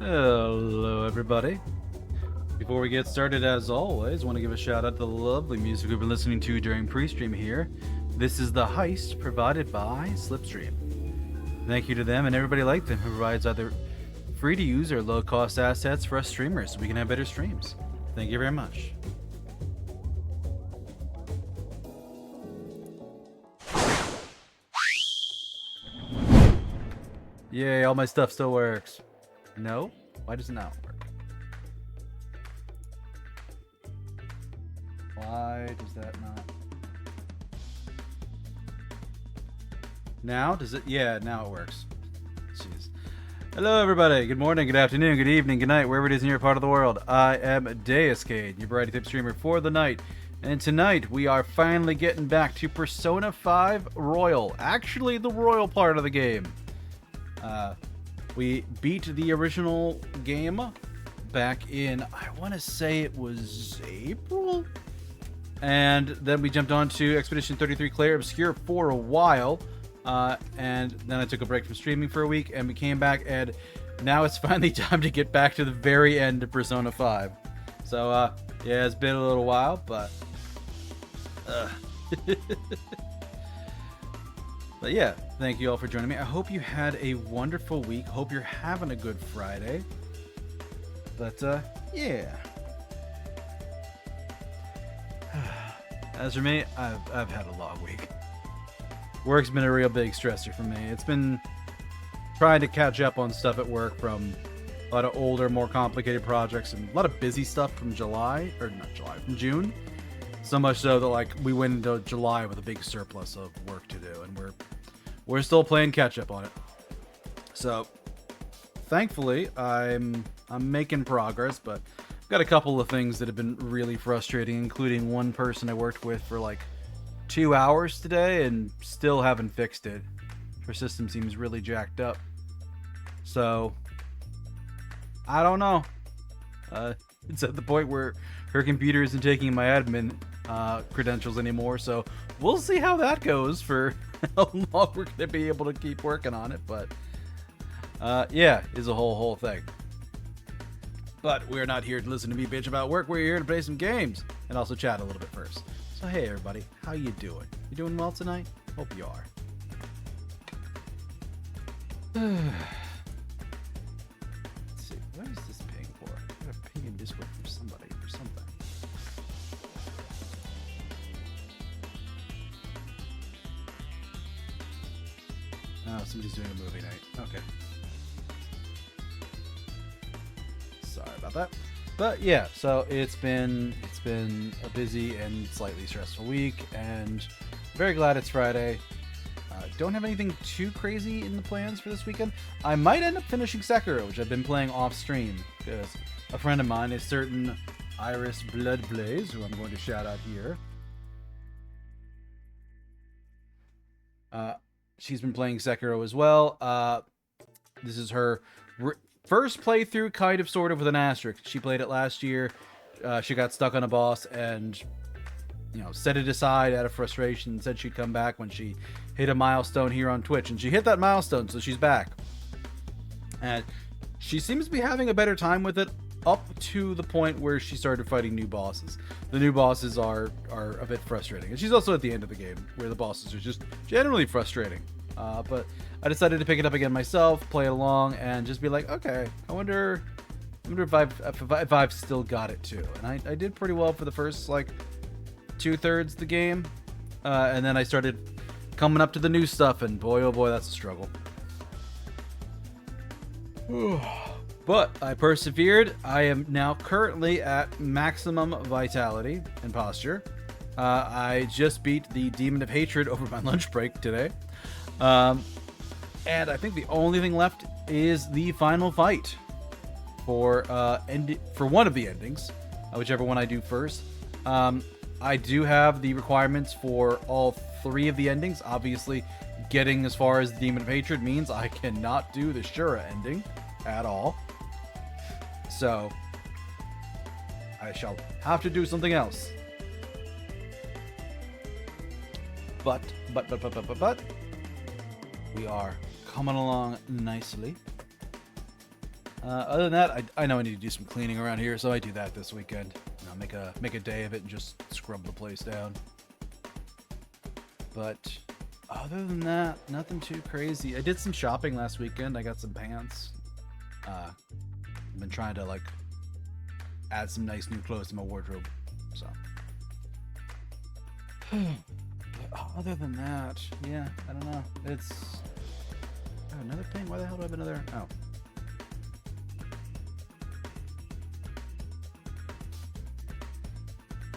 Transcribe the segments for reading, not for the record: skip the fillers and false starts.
Hello, everybody. Before we get started, as always, I want to give a shout out to the lovely music we've been listening to during pre-stream here. This is The Heist, provided by Slipstream. Thank you to them and everybody like them who provides either free to use or low-cost assets for us streamers so we can have better streams. Thank you very much. Yay, all my stuff still works. No? Why does it not work? Why does that not? Now? Does it? Yeah, now it works. Jeez. Hello, everybody. Good morning, good afternoon, good evening, good night, wherever it is in your part of the world. I am Deuscain, your variety tip streamer for the night. And tonight, we are finally getting back to Persona 5 Royal. Actually, the Royal part of the game. We beat the original game back in, I want to say it was April? And then we jumped on to Expedition 33 Clair Obscure for a while. And then I took a break from streaming for a week, and we came back, and now it's finally time to get back to the very end of Persona 5. So, yeah, it's been a little while, but... But yeah, thank you all for joining me. I hope you had a wonderful week. Hope you're having a good Friday. But, yeah. As for me, I've had a long week. Work's been a real big stressor for me. It's been trying to catch up on stuff at work from a lot of older, more complicated projects and a lot of busy stuff from from June. So much so that, like, we went into July with a big surplus of work to do, and we're still playing catch up on it. So, thankfully, I'm making progress, but I've got a couple of things that have been really frustrating, including one person I worked with for like 2 hours today and still haven't fixed it. Her system seems really jacked up. So, I don't know. It's at the point where her computer isn't taking my admin credentials anymore, so we'll see how that goes for how long we're going to be able to keep working on it, but yeah, is a whole thing. But we're not here to listen to me bitch about work. We're here to play some games and also chat a little bit first. So hey everybody, how you doing? You doing well tonight? Hope you are. Let's see, what is this ping for? I got a ping in Discord from somebody or something. Oh, somebody's doing a movie night. Okay. Sorry about that. But yeah, so it's been a busy and slightly stressful week, and very glad it's Friday. Don't have anything too crazy in the plans for this weekend. I might end up finishing Sekiro, which I've been playing off stream, because a friend of mine, a certain Iris Bloodblaze, who I'm going to shout out here, she's been playing Sekiro as well. This is her first playthrough, kind of, sort of, with an asterisk. She played it last year. She got stuck on a boss and, you know, set it aside out of frustration and said she'd come back when she hit a milestone here on Twitch. And she hit that milestone, so she's back. And she seems to be having a better time with it up to the point where she started fighting new bosses. The new bosses are a bit frustrating. And she's also at the end of the game, where the bosses are just generally frustrating. But I decided to pick it up again myself, play it along, and just be like, okay, I wonder if I've still got it too. And I did pretty well for the first, like, 2/3 of the game. And then I started coming up to the new stuff, and boy, oh boy, that's a struggle. But I persevered. I am now currently at maximum vitality and posture. I just beat the Demon of Hatred over my lunch break today. And I think the only thing left is the final fight for one of the endings, whichever one I do first. I do have the requirements for all 3 of the endings. Obviously, getting as far as the Demon of Hatred means I cannot do the Shura ending at all. So, I shall have to do something else. But, we are coming along nicely. Other than that, I know I need to do some cleaning around here, so I do that this weekend. You know, make a day of it and just scrub the place down. But other than that, nothing too crazy. I did some shopping last weekend. I got some pants. I've been trying to like add some nice new clothes to my wardrobe. So other than that, yeah, I don't know. It's another thing. Why the hell do I have another? Oh.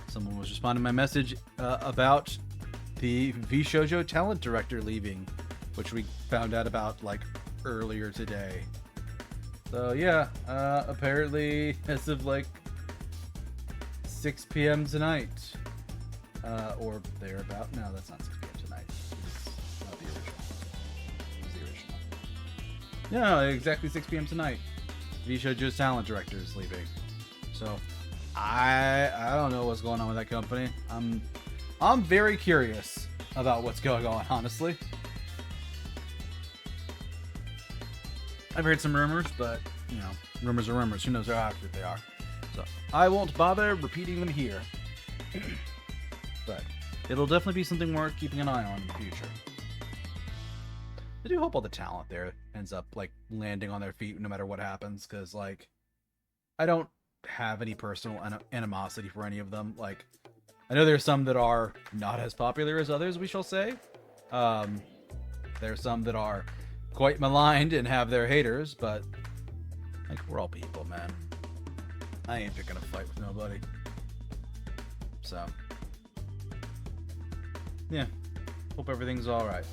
Someone was responding to my message about the VShojo talent director leaving, which we found out about like earlier today. So yeah, apparently as of like 6 p.m. tonight, or thereabout. No, that's not 6 p.m. tonight. It's not the original. It's the original. No, exactly 6 p.m. tonight. VShojo's talent director is leaving. So I don't know what's going on with that company. I'm very curious about what's going on, honestly. I've heard some rumors, but you know, rumors are rumors. Who knows how accurate they are? So I won't bother repeating them here. But it'll definitely be something worth keeping an eye on in the future. I do hope all the talent there ends up like landing on their feet no matter what happens, because like I don't have any personal animosity for any of them. Like, I know there's some that are not as popular as others, we shall say. There's some that are quite maligned and have their haters, but like, we're all people, man. I ain't picking a fight with nobody. So yeah, hope everything's all right.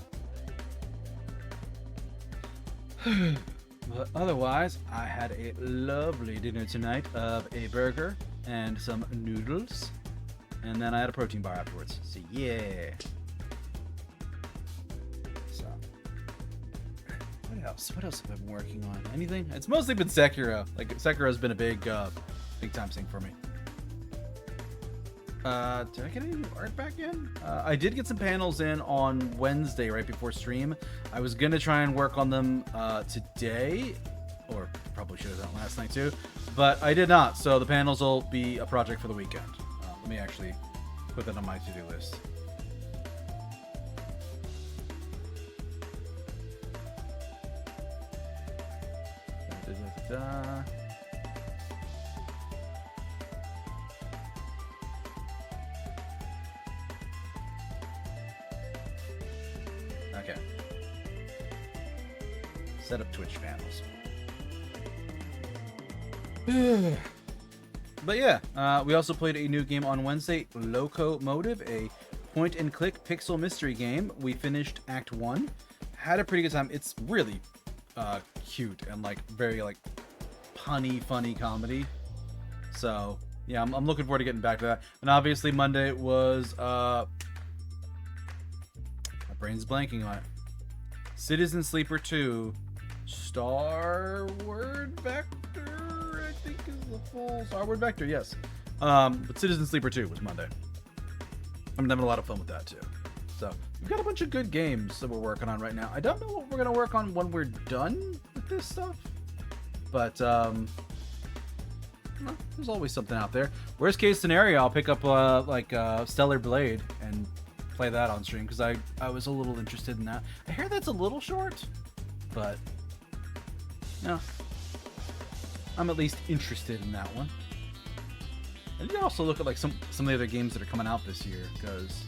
But otherwise, I had a lovely dinner tonight of a burger and some noodles, and then I had a protein bar afterwards. So yeah. So what else? What else have I been working on? Anything? It's mostly been Sekiro. Like Sekiro's been a big time thing for me. Did I get any new art back in? I did get some panels in on Wednesday right before stream. I was gonna try and work on them today, or probably should have done it last night too, but I did not. So the panels will be a project for the weekend. Let me actually put that on my to-do list. Okay. Set up Twitch panels. But yeah, we also played a new game on Wednesday, Locomotive, a point-and-click pixel mystery game. We finished Act 1. Had a pretty good time. It's really cute and like very like punny, funny comedy. So yeah, I'm looking forward to getting back to that. And obviously Monday was my brain's blanking on it. Citizen Sleeper 2, Starward Vector, I think is the full Starward Vector, yes. But Citizen Sleeper 2 was Monday. I'm having a lot of fun with that too. So we've got a bunch of good games that we're working on right now. I don't know what we're gonna work on when we're done with this stuff, but there's always something out there. Worst case scenario, I'll pick up Stellar Blade and play that on stream, because I was a little interested in that. I hear that's a little short, but no, I'm at least interested in that one. And you also look at like some of the other games that are coming out this year, because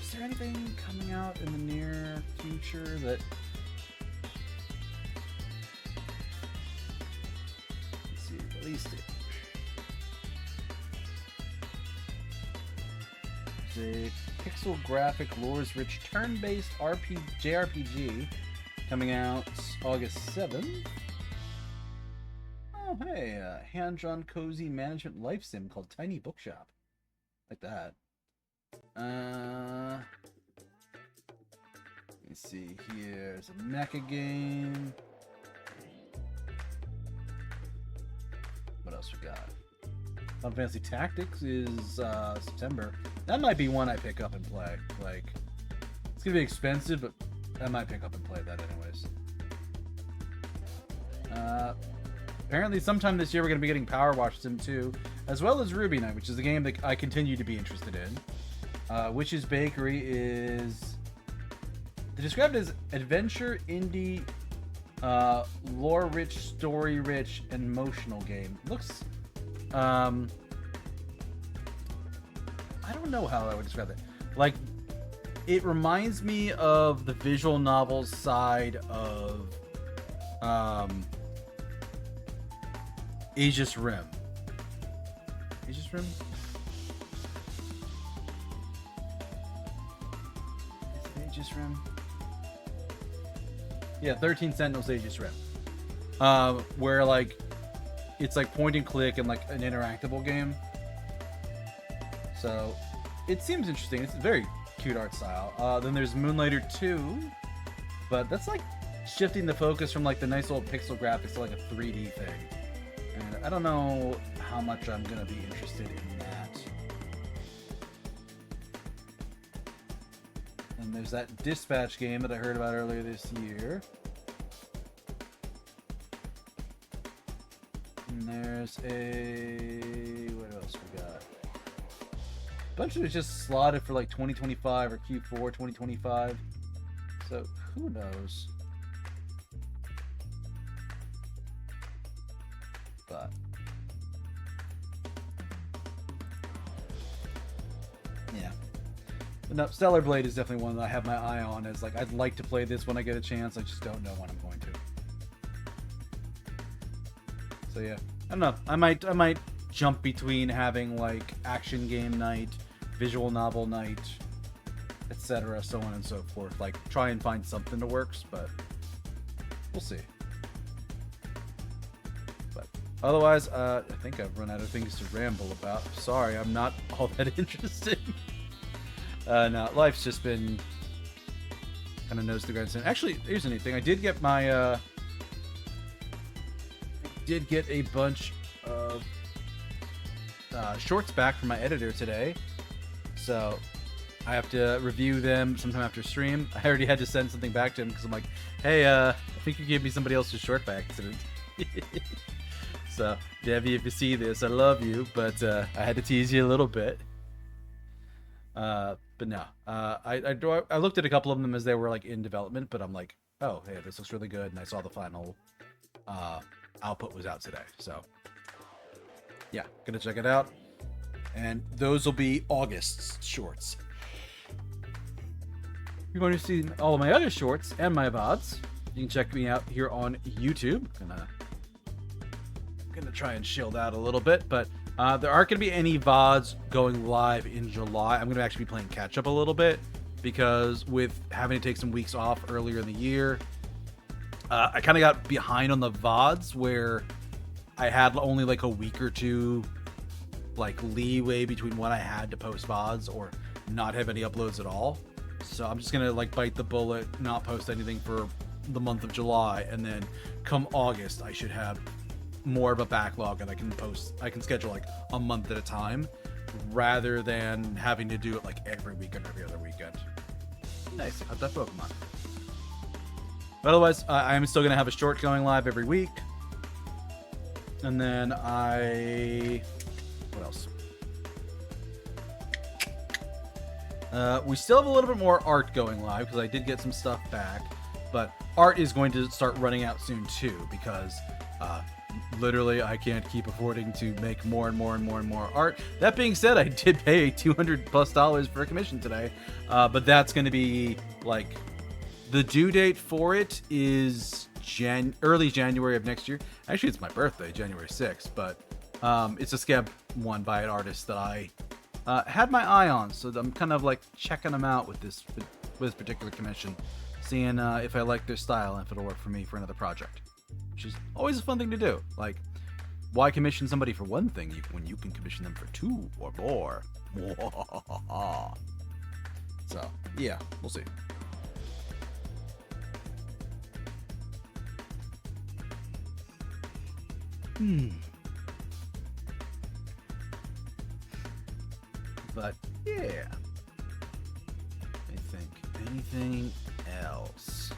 is there anything coming out in the near future that released it? A pixel graphic, lores-rich, turn-based JRPG coming out August 7th. Oh, hey, hand-drawn cozy management life sim called Tiny Bookshop. Like that. Let me see here. There's a mecha game. What else we got? Final Fantasy Tactics is September. That might be one I pick up and play. Like, it's gonna be expensive, but I might pick up and play that anyways. Apparently sometime this year we're going to be getting Power Wash Sim 2, as well as Ruby Night, which is the game that I continue to be interested in. Witch's Bakery is... They described it as adventure, indie, lore-rich, story-rich, and emotional game. Looks... I don't know how I would describe it. Like, it reminds me of the visual novel side of Aegis Rim. Aegis Rim? Is it Aegis Rim? Yeah, 13 Sentinels Aegis Rim. Where, like, it's like point and click and like an interactable game. So, it seems interesting. It's a very cute art style. Then there's Moonlighter 2, but that's like shifting the focus from like the nice old pixel graphics to like a 3D thing. And I don't know how much I'm going to be interested in that. And there's that Dispatch game that I heard about earlier this year. And there's a... what else we got? A bunch of it's just slotted for like 2025 or Q4 2025. So who knows? But yeah. But no, Stellar Blade is definitely one that I have my eye on as like I'd like to play this when I get a chance. I just don't know when I'm going to. So yeah. I don't know. I might jump between having like action game night, visual novel night, etc., so on and so forth. Like try and find something that works, but we'll see. But otherwise, I think I've run out of things to ramble about. Sorry, I'm not all that interested. No, life's just been kind of nose to the grindstone. Actually, here's a neat thing. I did get my did get a bunch of shorts back from my editor today, so I have to review them sometime after stream. I already had to send something back to him because I'm like, hey, I think you gave me somebody else's short by accident. So, Debbie, if you see this, I love you, but I had to tease you a little bit. But no, I looked at a couple of them as they were like in development, but I'm like, oh, hey, this looks really good, and I saw the final output was out today, so yeah, gonna check it out, and those will be August's shorts. If you're going to see all of my other shorts and my VODs, you can check me out here on YouTube. Gonna try and shield out a little bit, but there aren't gonna be any VODs going live in July. I'm gonna actually be playing catch up a little bit because with having to take some weeks off earlier in the year, I kind of got behind on the VODs where I had only like a week or two like leeway between when I had to post VODs or not have any uploads at all. So I'm just gonna like bite the bullet, not post anything for the month of July, and then come August I should have more of a backlog and I can schedule like a month at a time rather than having to do it like every weekend or every other weekend. Nice, got that Pokemon. But otherwise, I am still gonna have a short going live every week. And then what else? We still have a little bit more art going live because I did get some stuff back, but art is going to start running out soon too because literally I can't keep affording to make more and more and more and more art. That being said, I did pay $200+ for a commission today, but that's going to be like the due date for it is early January of next year. Actually, it's my birthday, January 6th, but it's a scab one by an artist that I had my eye on, so I'm kind of like checking them out with this particular commission, seeing if I like their style and if it'll work for me for another project, which is always a fun thing to do. Like, why commission somebody for one thing when you can commission them for two or more? So, yeah, we'll see. But yeah, I think anything else.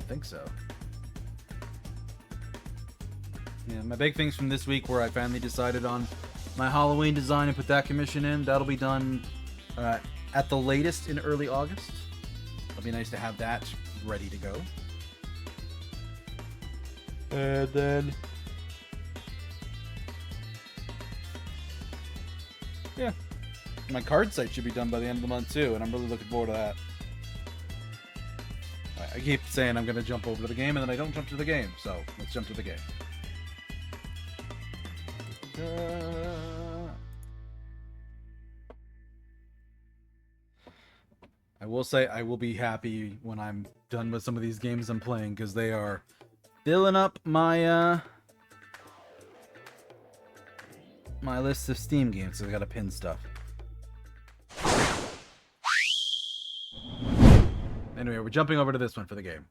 think so. Yeah, my big things from this week where I finally decided on my Halloween design and put that commission in. That'll be done at the latest in early August. It'll be nice to have that ready to go. And then... yeah. My card site should be done by the end of the month too, and I'm really looking forward to that. Right, I keep saying I'm going to jump over to the game, and then I don't jump to the game, so let's jump to the game. I will say I will be happy when I'm done with some of these games I'm playing, because they are filling up my my list of Steam games, so I gotta pin stuff. Anyway, we're jumping over to this one for the game.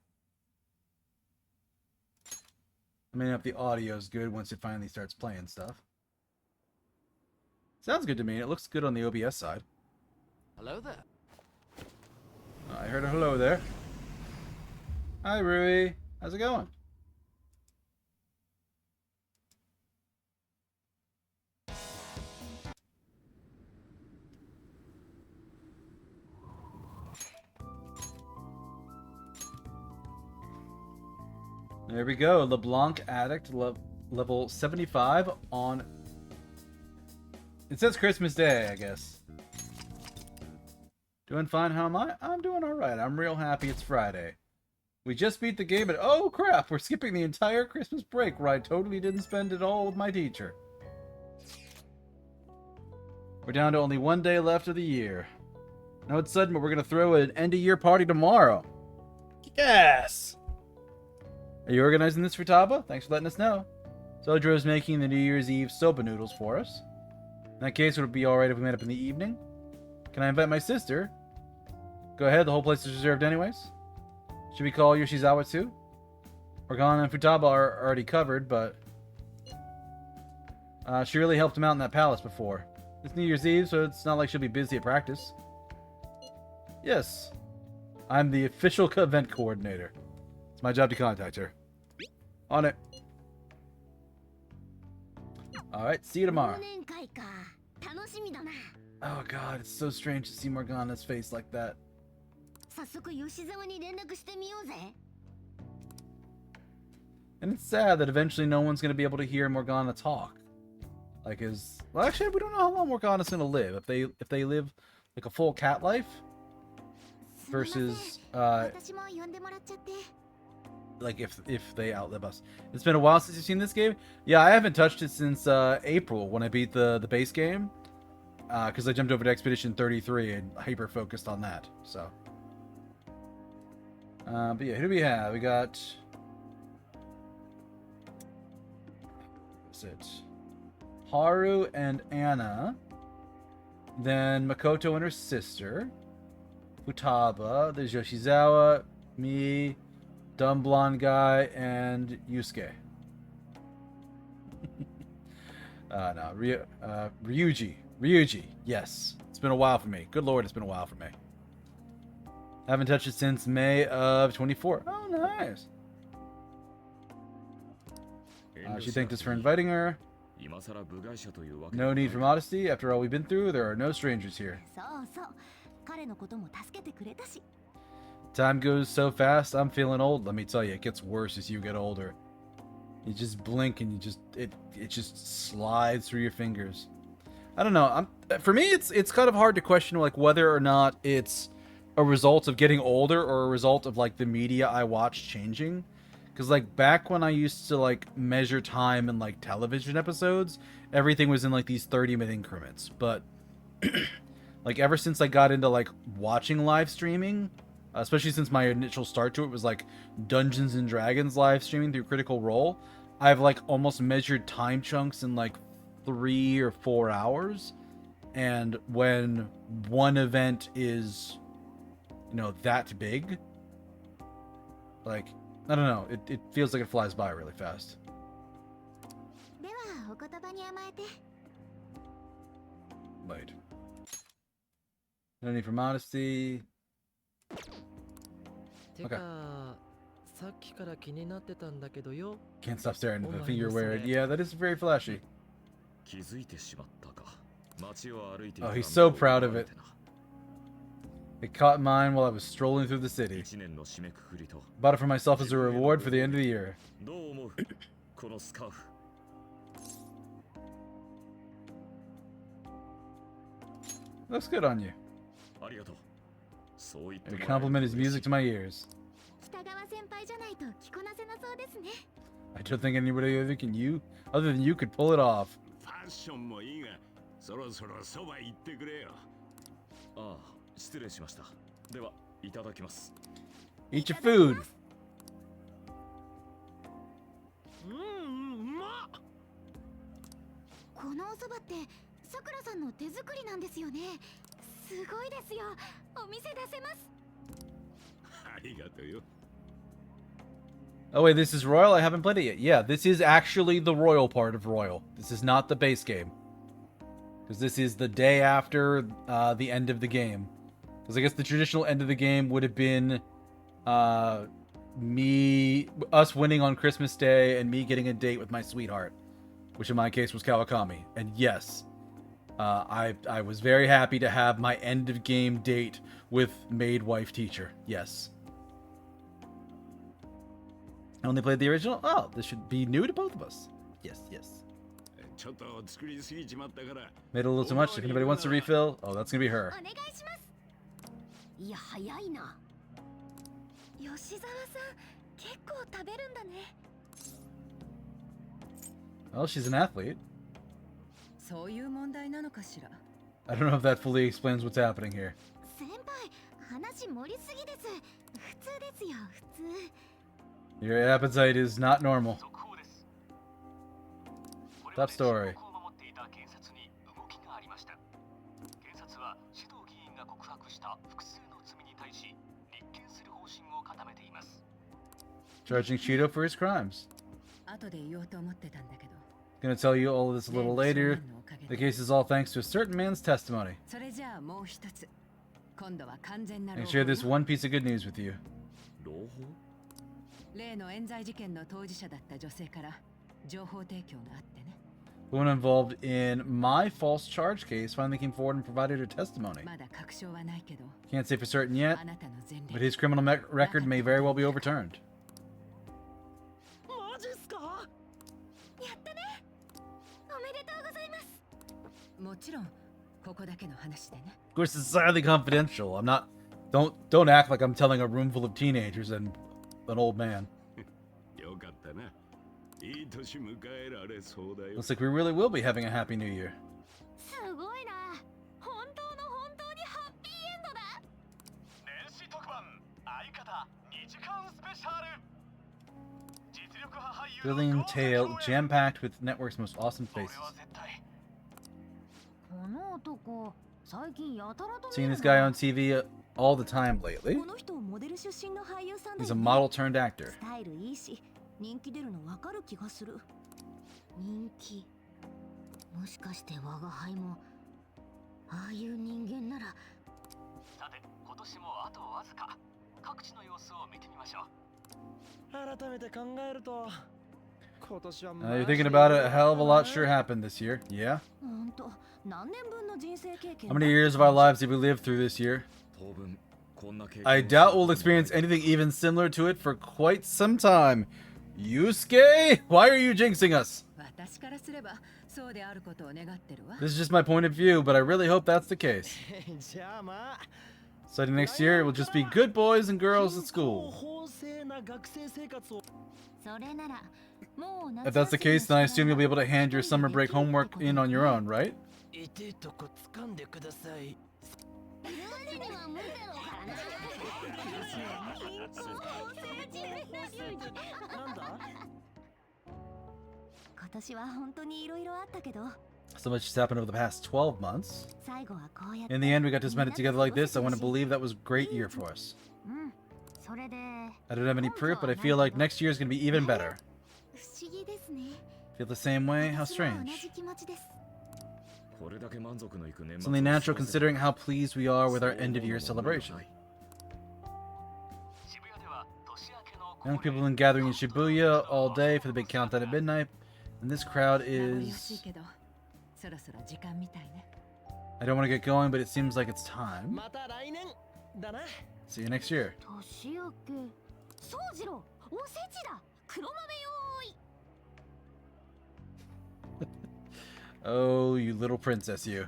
I mean, if the audio's good once it finally starts playing stuff. Sounds good to me. It looks good on the OBS side. Hello there. I heard a hello there. Hi, Rui. How's it going? There we go. LeBlanc Addict, level 75 on... it says Christmas Day, I guess. Doing fine, how am I? I'm doing alright. I'm real happy it's Friday. We just beat the game, and oh crap, we're skipping the entire Christmas break where I totally didn't spend it all with my teacher. We're down to only 1 day left of the year. Now it's sudden, but we're going to throw an end-of-year party tomorrow. Yes! Are you organizing this for Taba? Thanks for letting us know. Sojro's making the New Year's Eve soba noodles for us. In that case, would it be alright if we met up in the evening? Can I invite my sister? Go ahead, the whole place is reserved anyways. Should we call Yoshizawa too? Morgana and Futaba are already covered, but... she really helped him out in that palace before. It's New Year's Eve, so it's not like she'll be busy at practice. Yes. I'm the official event coordinator. It's my job to contact her. On it. Alright, see you tomorrow. Oh god, it's so strange to see Morgana's face like that. And it's sad that eventually no one's going to be able to hear Morgana talk. Like well, actually, we don't know how long Morgana's going to live. If they live like a full cat life versus like if they outlive us. It's been a while since you've seen this game. Yeah, I haven't touched it since April when I beat the base game. Because I jumped over to Expedition 33 and hyper focused on that. So, but yeah, who do we have? We got. What's it? Haru and Anna. Then Makoto and her sister. Futaba. There's Yoshizawa, me, dumb blonde guy, and Yusuke. No, Ryuji, yes. It's been a while for me. Good lord, it's been a while for me. Haven't touched it since May of 24. Oh, nice. She thanked us for inviting her. No need for modesty. After all we've been through, there are no strangers here. Time goes so fast, I'm feeling old. Let me tell you, it gets worse as you get older. You just blink and it just slides through your fingers. I don't know. For me, it's kind of hard to question like whether or not it's a result of getting older or a result of like the media I watch changing. Because like back when I used to like measure time in like television episodes, everything was in like these 30-minute increments. But like ever since I got into like watching live streaming, especially since my initial start to it was like Dungeons and Dragons live streaming through Critical Role, I've like almost measured time chunks in like 3 or 4 hours. And when one event is, you know, that big, like, I don't know, it feels like it flies by really fast. Right. No need for modesty. Okay. Can't stop staring at the thing you're wearing. Yeah, that is very flashy. Oh, he's so proud of it. It caught mine while I was strolling through the city. Bought it for myself as a reward for the end of the year. Looks good on you. Your compliment is music to my ears. I don't think anybody other than you could pull it off. Eat your food. Oh wait, this is Royal? I haven't played it yet. Yeah, this is actually the Royal part of Royal. This is not the base game. Because this is the day after the end of the game. Because I guess the traditional end of the game would have been us winning on Christmas Day and me getting a date with my sweetheart. Which in my case was Kawakami. And yes, I was very happy to have my end of game date with maid wife teacher. Yes. I only played the original? Oh, this should be new to both of us. Yes, yes. Made a little too much. If anybody wants to refill, oh, that's gonna be her. Well, she's an athlete. I don't know if that fully explains what's happening here. Your appetite is not normal. Top story. Charging Cheeto for his crimes. Gonna tell you all of this a little later. The case is all thanks to a certain man's testimony. I share this one piece of good news with you. The woman involved in my false charge case finally came forward and provided her testimony. Can't say for certain yet, but his criminal record may very well be overturned. Of course, it's highly confidential. I'm not. Don't act like I'm telling a room full of teenagers and an old man. Looks like we really will be having a happy new year. Thrilling tale, jam-packed with network's most awesome faces. Seeing this guy on TV all the time lately. He's a model turned actor. You're thinking about it, a hell of a lot sure happened this year. Yeah? How many years of our lives did we live through this year? I doubt we'll experience anything even similar to it for quite some time. Yusuke? Why are you jinxing us? This is just my point of view, but I really hope that's the case. Starting next year, it will just be good boys and girls at school. If that's the case, then I assume you'll be able to hand your summer break homework in on your own, right? So much has happened over the past 12 months. In the end, we got to spend it together like this. I want to believe that was a great year for us. I don't have any proof, but I feel like next year is going to be even better. Feel the same way? How strange. It's only natural considering how pleased we are with our end-of-year celebration. Young people have been gathering in Shibuya all day for the big countdown at midnight, and this crowd is... I don't want to get going, but it seems like it's time. See you next year. Oh, you little princess, you.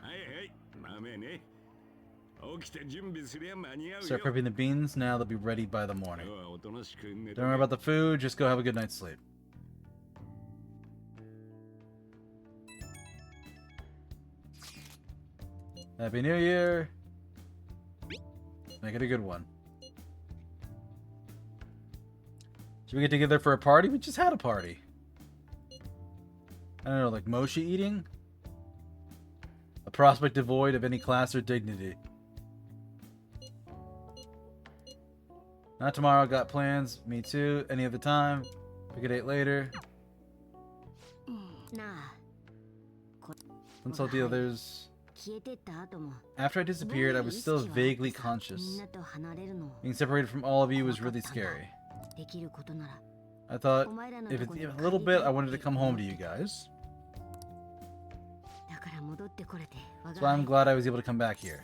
Start prepping the beans now, they'll be ready by the morning. Don't worry about the food, just go have a good night's sleep. Happy New Year! Make it a good one. Should we get together for a party? We just had a party. I don't know, like mochi eating? A prospect devoid of any class or dignity. Not tomorrow, got plans. Me too. Any other time. Pick a date later. Consult the others. After I disappeared, I was still vaguely conscious. Being separated from all of you was really scary. I thought, if it's even a little bit, I wanted to come home to you guys. That's why I'm glad I was able to come back here.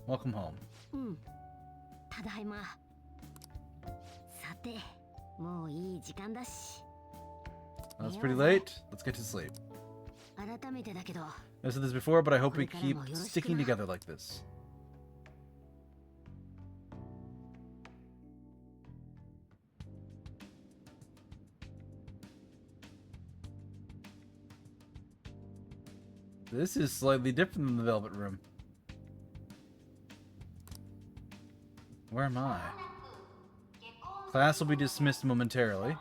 Welcome home. Well, it's pretty late. Let's get to sleep. I said this before, but I hope we keep sticking together like this. This is slightly different than the Velvet Room. Where am I? Class will be dismissed momentarily.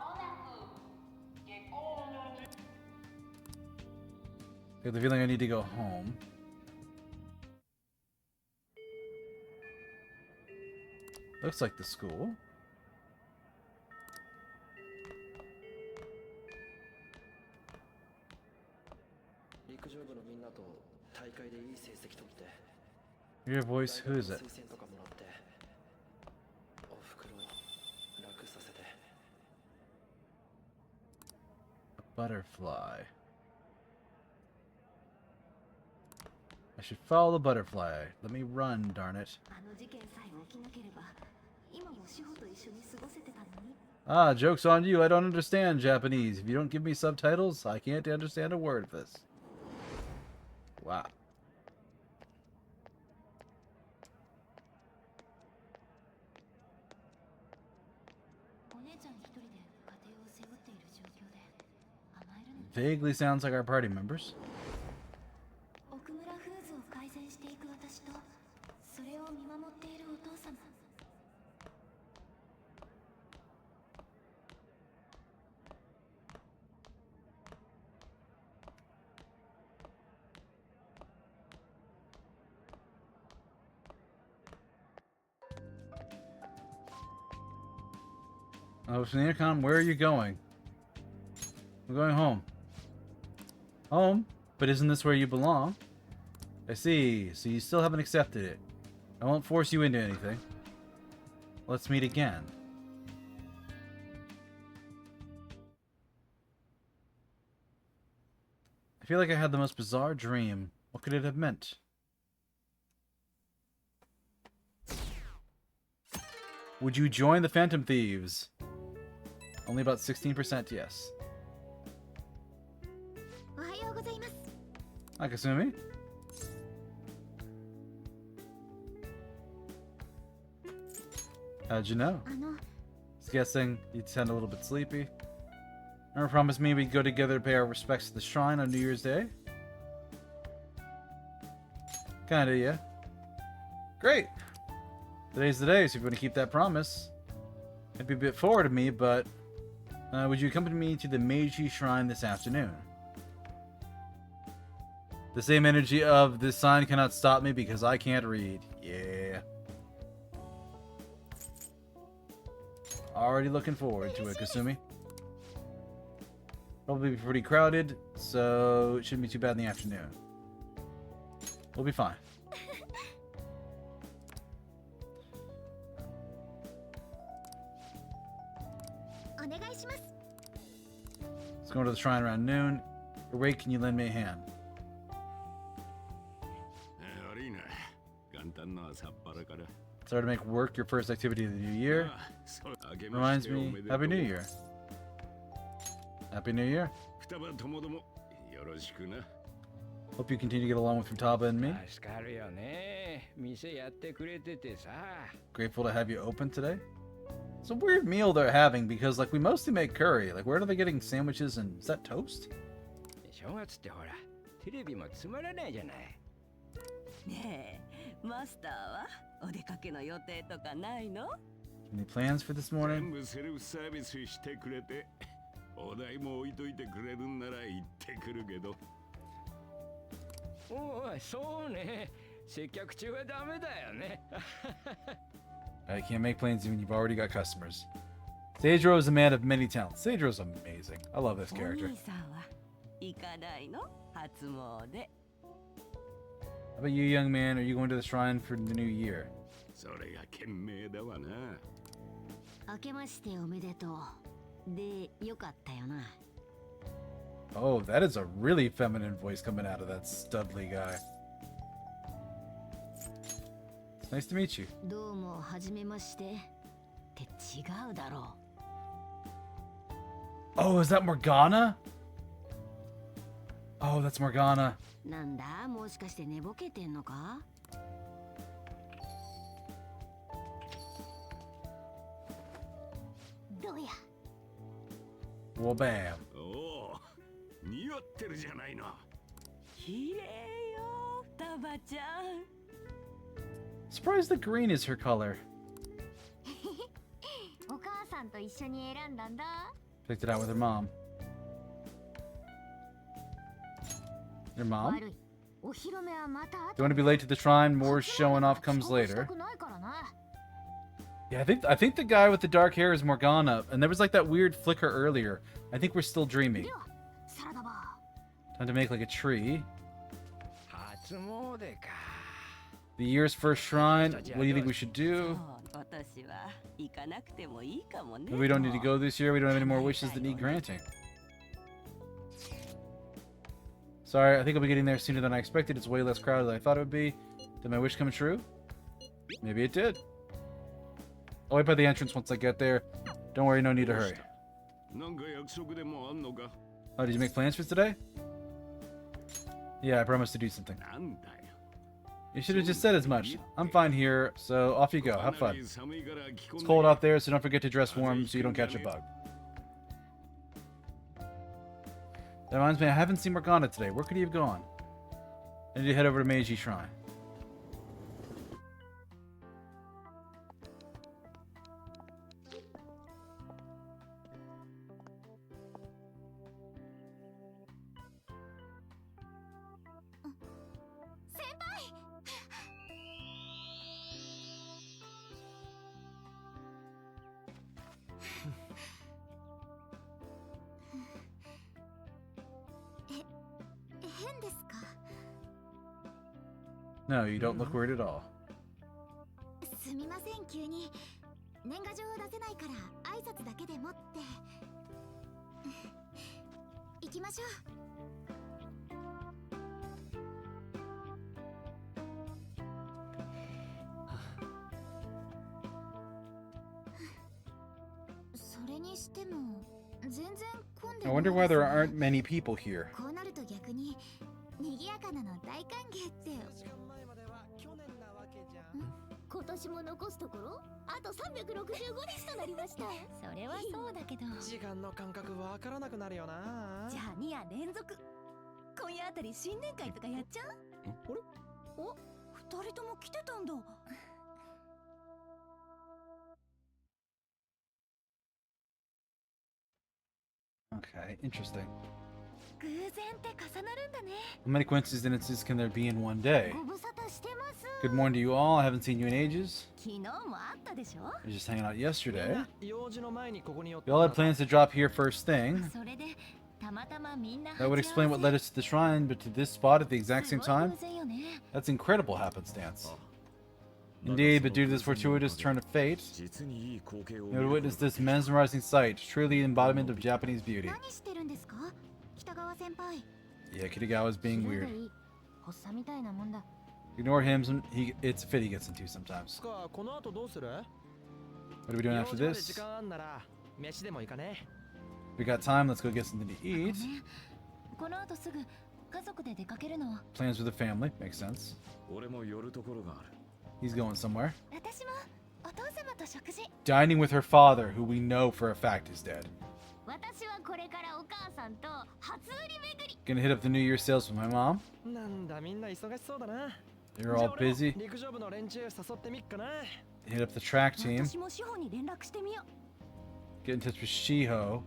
I have the feeling I need to go home. Looks like the school. Your voice, who is it? A butterfly. I should follow the butterfly. Let me run, darn it. Ah, joke's on you. I don't understand Japanese. If you don't give me subtitles, I can't understand a word of this. Wow. Vaguely sounds like our party members. Oh, from the intercom, where are you going? I'm going home. Home? But isn't this where you belong? I see. So you still haven't accepted it. I won't force you into anything. Let's meet again. I feel like I had the most bizarre dream. What could it have meant? Would you join the Phantom Thieves? Only about 16% yes. Hi, Kasumi. How'd you know? I was guessing you'd sound a little bit sleepy. Remember promised me we'd go together to pay our respects to the shrine on New Year's Day? Kinda, yeah. Great! Today's the day, so if you want to keep that promise. It'd be a bit forward of me, but... would you accompany me to the Meiji Shrine this afternoon? The same energy of this sign cannot stop me because I can't read. Yeah. Already looking forward to it, Kasumi. Probably be pretty crowded, so it shouldn't be too bad in the afternoon. We'll be fine. Let's go to the shrine around noon. You're awake, can you lend me a hand? Sorry to make work your first activity of the new year. Reminds me, Happy New Year. Happy New Year. Hope you continue to get along with Futaba and me. Grateful to have you open today. It's a weird meal they're having because, like, we mostly make curry. Like, where are they getting sandwiches and is that toast? Any plans for this morning? I can't make plans when you've already got customers. Seijiro is a man of many talents. Seijiro's amazing. I love this character. How about you, young man? Are you going to the shrine for the new year? Oh, that is a really feminine voice coming out of that Studley guy. It's nice to meet you. Oh, is that Morgana? Oh, that's Morgana. Well, bam. Surprised the green is her color. Picked it out with her mom. Your mom? Don't want to be late to the shrine. More showing off comes later. Yeah, I think the guy with the dark hair is Morgana, and there was like that weird flicker earlier. I think we're still dreaming. Time to make like a tree. The year's first shrine. What do you think we should do? Maybe we don't need to go this year. We don't have any more wishes that need granting. Sorry, I think I'll be getting there sooner than I expected. It's way less crowded than I thought it would be. Did my wish come true? Maybe it did. I'll wait by the entrance once I get there. Don't worry, no need to hurry. Oh, did you make plans for today? Yeah, I promised to do something. You should have just said as much. I'm fine here, so off you go. Have fun. It's cold out there, so don't forget to dress warm so you don't catch a bug. That reminds me, I haven't seen Morgana today. Where could he have gone? I need to head over to Meiji Shrine. No, you don't look worried at all. I wonder why there aren't many people here. Okay, interesting. How many coincidences can there be in one day? Good morning to you all. I haven't seen you in ages. We were just hanging out yesterday. We all had plans to drop here first thing. That would explain what led us to the shrine, but to this spot at the exact same time? That's incredible happenstance. Indeed, but due to this fortuitous turn of fate, you would witness this mesmerizing sight, truly the embodiment of Japanese beauty. Yeah, Kitagawa's being weird. Ignore him, it's a fit he gets into sometimes. What are we doing after this? If we got time, let's go get something to eat. Plans with the family, makes sense. He's going somewhere. Dining with her father, who we know for a fact is dead. Gonna hit up the New Year sales with my mom. You're all busy. Hit up the track team. Get in touch with Shiho.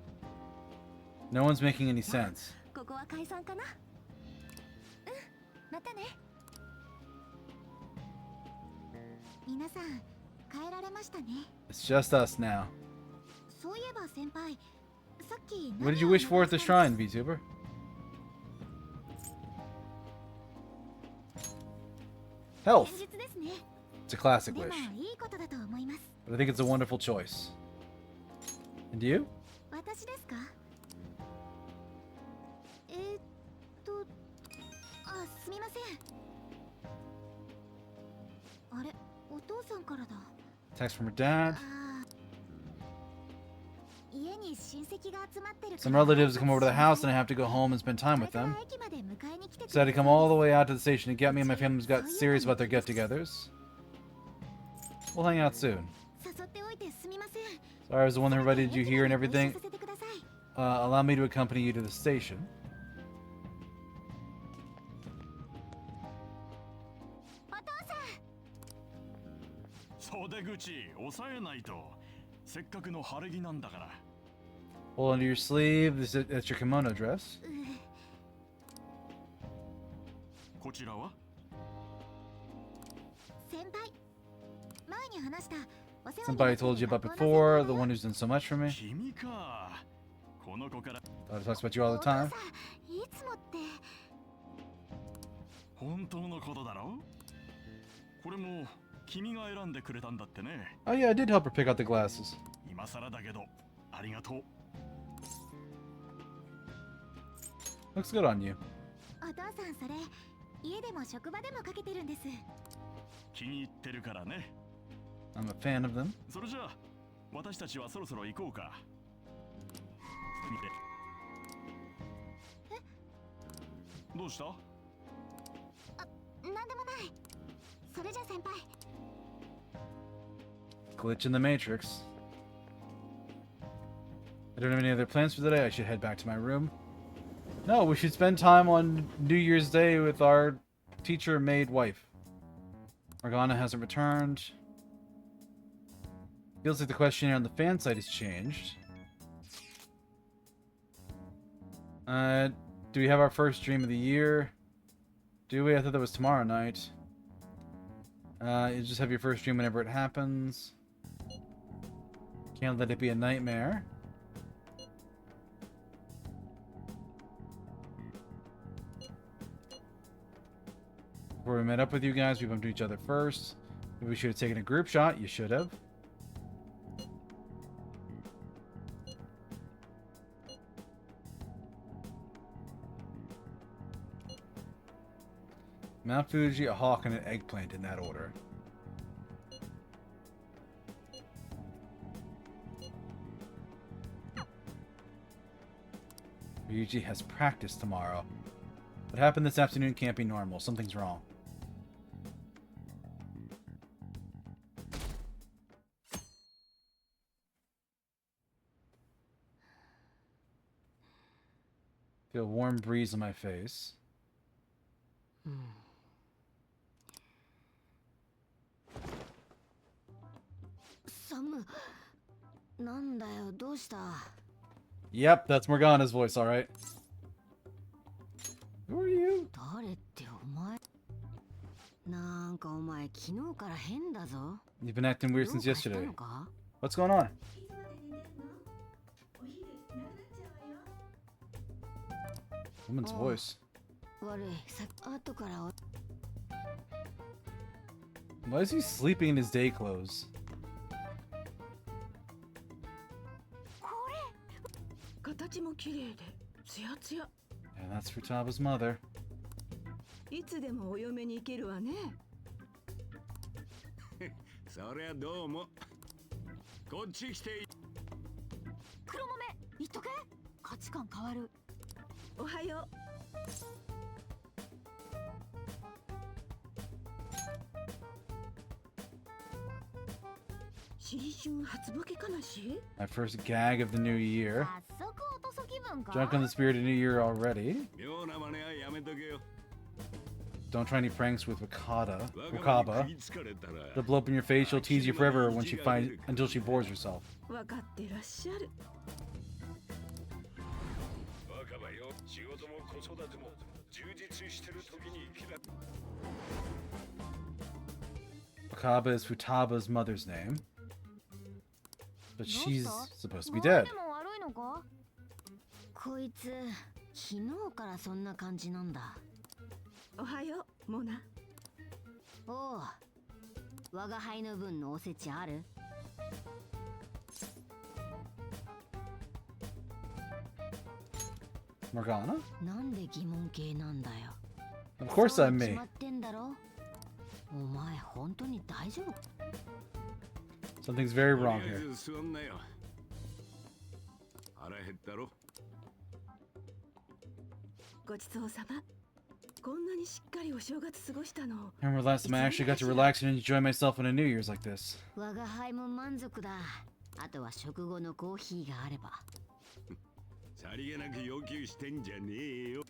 No one's making any sense. It's just us now. What did you wish for at the shrine, VTuber? Health. It's a classic wish, but I think it's a wonderful choice. And you? Text from her dad. Some relatives have come over to the house and I have to go home and spend time with them. So I had to come all the way out to the station to get me, and my family's got serious about their get-togethers. We'll hang out soon. Sorry I was the one that invited you here and everything. Allow me to accompany you to the station. Hold under your sleeve. That's your kimono dress. Somebody told you about before, the one who's done so much for me. Thought he talks about you all the time. Oh yeah, I did help her pick out the glasses. Looks good on you. I'm a fan of them. Glitch in the Matrix. I don't have any other plans for the day. I should head back to my room. No, we should spend time on New Year's Day with our teacher, maid, wife. Morgana hasn't returned. Feels like the questionnaire on the fan site has changed. Do we have our first dream of the year? Do we? I thought that was tomorrow night. You just have your first dream whenever it happens. Can't let it be a nightmare. Before we met up with you guys, we bumped into each other first. Maybe we should have taken a group shot. You should have. Mount Fuji, a hawk, and an eggplant in that order. Ryuji has practice tomorrow. What happened this afternoon can't be normal. Something's wrong. Feel a warm breeze on my face. Yep, that's Morgana's voice, alright. Who are you? You've been acting weird since yesterday. What's going on? Woman's voice. Why is he sleeping in his day clothes? And that's Futaba's mother. いつでもお嫁に行けるわね。そりゃどうも。こっち来て。黒豆、言っとけ。価値観変わる。おはよう。新春初ボケかなし? My first gag of the new year. Drunk on the spirit of New Year already. Don't try any pranks with Wakaba. They'll blow up in your face. She'll tease you forever when until she bores herself. Wakaba is Futaba's mother's name, but she's supposed to be dead. こいつ、昨日からそんな感じなんだ。おはよう、モナ。おう、我が輩の分のおせちある？ Morgana? なんで疑問系なんだよ。 Of course I'm me. 決まってんだろ。お前本当に大丈夫？ Something's very wrong here. ごちそうさま。こんなにしっかりお正月過ごしたの。 I remember last time I actually got to relax and enjoy myself on a New Year's like this. 我が輩も満足だ。あとは食後のコーヒーがあれば。さりげなく要求してんじゃねえよ。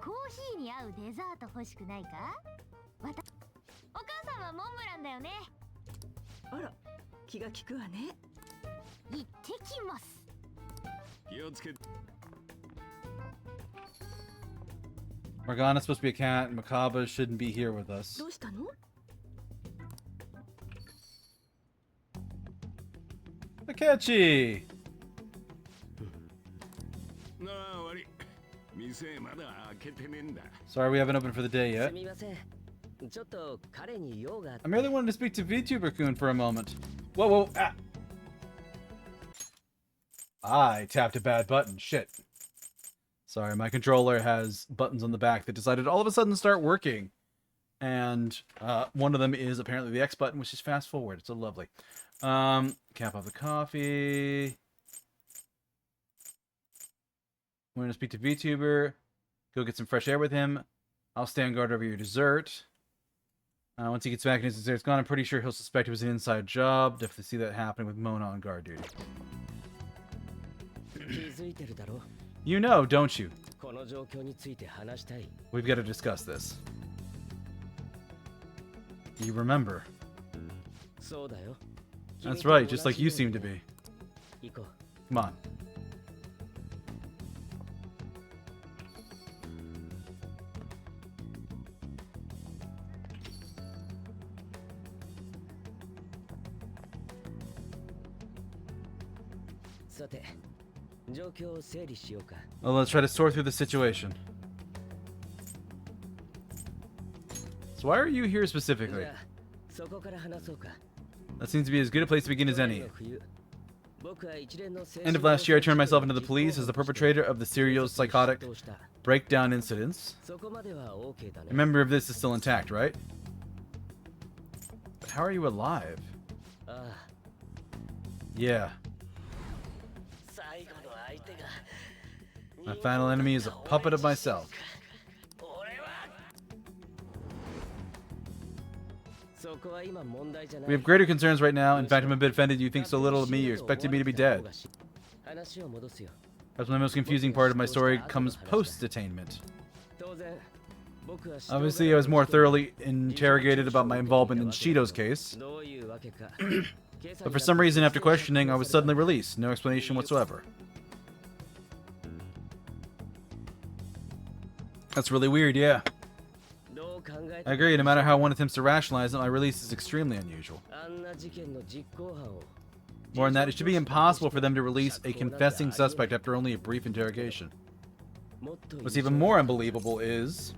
コーヒーに合うデザート欲しくないか？お母さんはモンブランだよね。あら、気が利くわね。行ってきます。気をつけ。 Morgana's supposed to be a cat, and Makaba shouldn't be here with us. どうしたの? Akechi! Sorry, we haven't opened for the day yet. I merely wanted to speak to VTuber-kun for a moment. Whoa, whoa, ah! I tapped a bad button. Shit. Sorry, my controller has buttons on the back that decided all of a sudden start working. And one of them is apparently the X button, which is fast forward. It's so lovely. Cap off the coffee. We're going to speak to VTuber. Go get some fresh air with him. I'll stand guard over your dessert. Once he gets back and his dessert's gone, I'm pretty sure he'll suspect it was an inside job. Definitely see that happening with Mona on guard duty. You know, don't you? We've got to discuss this. You remember. That's right, just like you seem to be. Come on. Well, let's try to sort through the situation. So why are you here specifically? That seems to be as good a place to begin as any. End of last year, I turned myself into the police as the perpetrator of the serial psychotic breakdown incidents. A member of this is still intact, right? But how are you alive? Yeah. My final enemy is a puppet of myself. We have greater concerns right now. In fact, I'm a bit offended you think so little of me. You expected me to be dead. Perhaps my most confusing part of my story comes post-detainment. Obviously, I was more thoroughly interrogated about my involvement in Shido's case. But for some reason, after questioning, I was suddenly released. No explanation whatsoever. That's really weird, yeah. I agree, no matter how one attempts to rationalize it, my release is extremely unusual. More than that, it should be impossible for them to release a confessing suspect after only a brief interrogation. What's even more unbelievable is...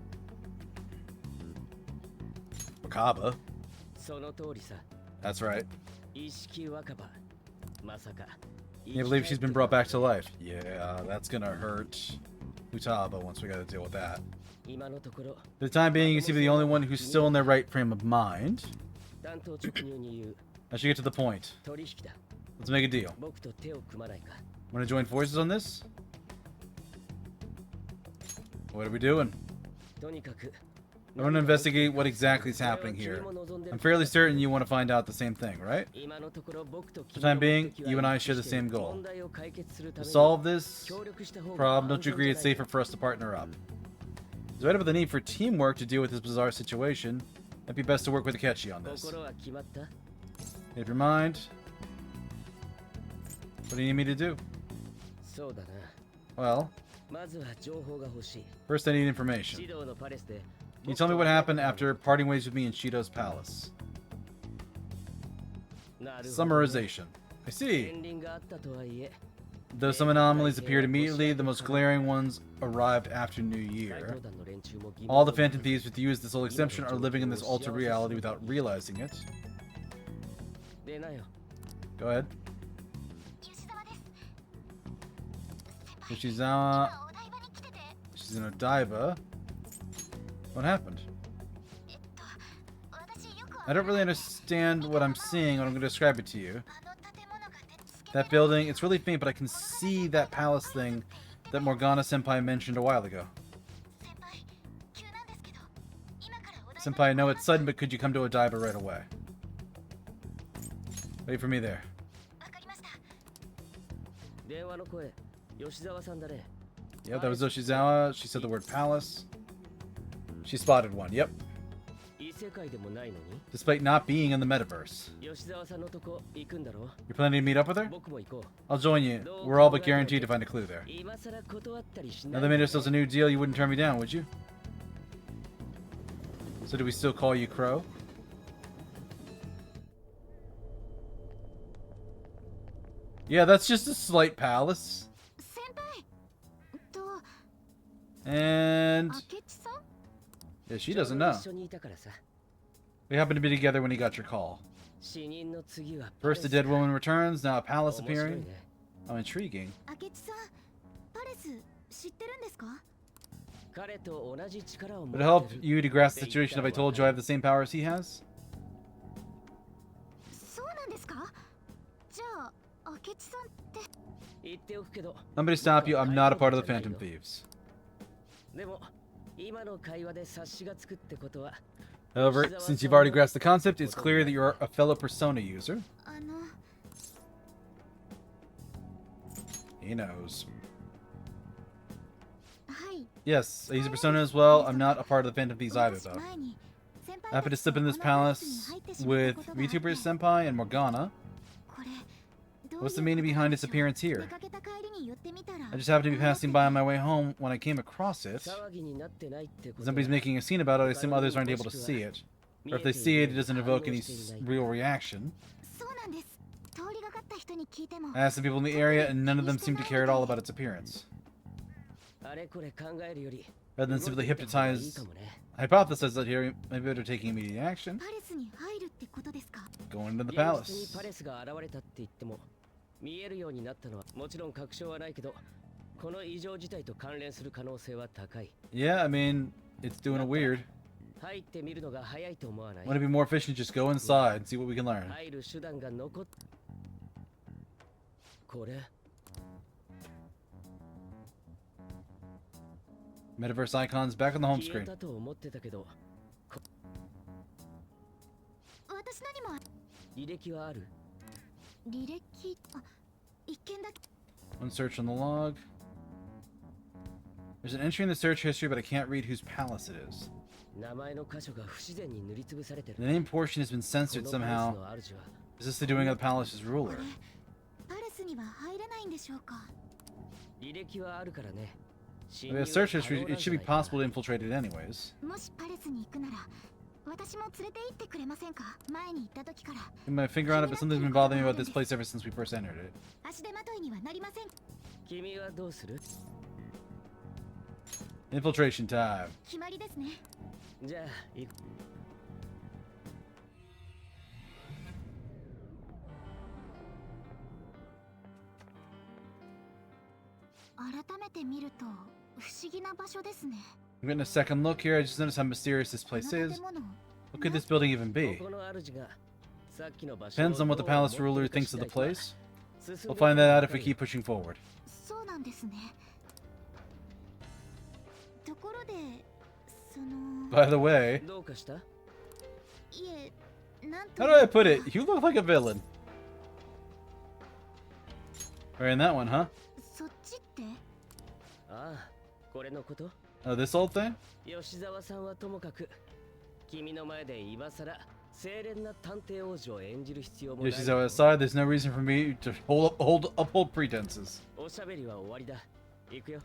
Wakaba. That's right. 意識若葉まさか Can you believe she's been brought back to life? Yeah, that's gonna hurt Futaba once we gotta deal with that. 今のところ For the time being, you seem to be the only one who's still in their right frame of mind. 担当直入に言う I should get to the point. 取引だ Let's make a deal. 僕と手を組まないか Wanna join forces on this? What are we doing? とにかく I want to investigate what exactly is happening here. I'm fairly certain you want to find out the same thing, right? 今のところ僕と For the time being, you and I share the same goal. 問題を解決するた To めに solve this 協力した方が problem, don't you agree it's safer for us to partner up? Despite of the need for teamwork to deal with this bizarre situation, it'd be best to work with Akechi on this. 心は決まった If your mind, what do you need me to do? そうだな Well, まずは情報が欲しい first I need information. 指導のパレスで Can you tell me what happened after parting ways with me in Shido's palace? なるほど Summarization. I 片 see. 鱗があったとはいえ Though some anomalies appeared immediately, the most glaring ones arrived after New 大 Year. 東団の連中も疑問 All the を Phantom Thieves with you as the sole exception are living in this altered reality without realizing it. 出なよ Go ahead. 吉沢です Yoshizawa. 今お台場に来てて She's in Odaiba. What happened? 私よく I don't really understand what I'm seeing, but I'm going to describe it to you. あの建物が鉄付け That building, it's really faint, but I can see that palace thing that Morgana Senpai mentioned a while ago. 先輩急なんですけど今からお台場 Senpai, I know it's sudden, but could you come to Odaiba right away? Wait for me there. わかりました電話の声吉沢さんだね Yep, that was Yoshizawa. She said the word palace. She spotted one, yep. 異世界でもないのに Despite not being in the metaverse. 吉沢さんのとこ行くんだろ You're planning to meet up with her? 僕も行こ I'll join you. We're all but guaranteed to find a clue there. う今さら断ったりし Now ない they made ourselves a new deal, you wouldn't turn me down, would you? So do we still call you Crow? Yeah, that's just a slight palace. 先輩と And 明智さん yeah, she doesn't know. 一緒にいたからさ We happened to be together when he got your call. 死人の次は First a dead woman returns, now a palace 面白い appearing. ね Oh, intriguing. 明智さんパレス知ってるんですか彼と同じ力を持 Would っ it て help る you to grasp the situation if I told you I have the same powers he has? そうなんですかじゃあ明智さんって言っておくけど Let me stop you, I'm not a part of the Phantom Thieves. でも今の会話で察しがつくってことは However, since you've already grasped the concept, it's clear that you're a fellow Persona user. あの He knows. はい Yes, I use a Persona as well. I'm not a part of the Phantom Thieves either, 私 though. 前に先輩 I happened to slip in this palace with VTuber Senpai and Morgana. これどういう What's the meaning behind its appearance 出 here? かけた帰りに寄ってみたら I just happened to be passing by on my way home when I came across it. 騒ぎになってないってこと Somebody's は making a scene about it, I assume others aren't able to see it. Or if they see it, it doesn't evoke any real reaction. そうなんです通りがかった人に聞いても I asked some people in the area, and none of them seemed to care at all about its appearance. あれこれ考えるより Rather than 動 simply いてた方がいい hypnotize, かもね hypothesize that here, maybe better taking immediate action. パレスに入るってことですか Going into the 現実に palace. パレスが現れたって言っても見えるようになったのはもちろん確証はないけどこの異常事態と関連する可能性は高い Yeah, I mean, it's doing it weird. 入ってみるのが早いと思わない Wouldn't it be more efficient to just go inside and see what we can learn? 入る手段が残っこれ Metaverse icons back on the home 消え screen. たと思ってたけど私のにも履歴はある履歴あ一件だけ One search on the log. There's an entry in the search history, but I can't read whose palace it is. 名前の箇所が不自然に塗りつぶされてる The name portion has been こ censored のパレス somehow. の主は Is this the doing of the palace's こ ruler? れパレスには入れないんでしょうか履歴はあるからね If we have search history, it should be possible to infiltrate it anyways. もしパレスに行くなら私も連れて行ってくれませんか前に行った時から Get my finger on it, but something's been bothering me about this place ever since we first entered it. 足手まといにはなりません君はどうする Infiltration time. 決まりですねじゃあ行く改めて見ると不思議な場所ですね。 I'm getting a second look here. I just noticed how mysterious this この place 建 is. 物 What could this building even こ be? この主がさっきの場所を Depends on what the どう思 palace って ruler るか thinks 次 of the 第とは place. 進んで We'll find that out if we いく keep pushing forward. そうなんですね。ところでその By the way, どうかした？いえ、なんと how do I put it? You look like a villain. Wearing that one, huh? そっちって？ああ、これのこと？ Oh, this old thing? 吉沢さんはともかく君の前で今さら清廉な探偵王子を演じる必要もない。 Yoshizawa aside, there's no reason for me to uphold pretenses. おしゃべりは終わりだ。行くよ。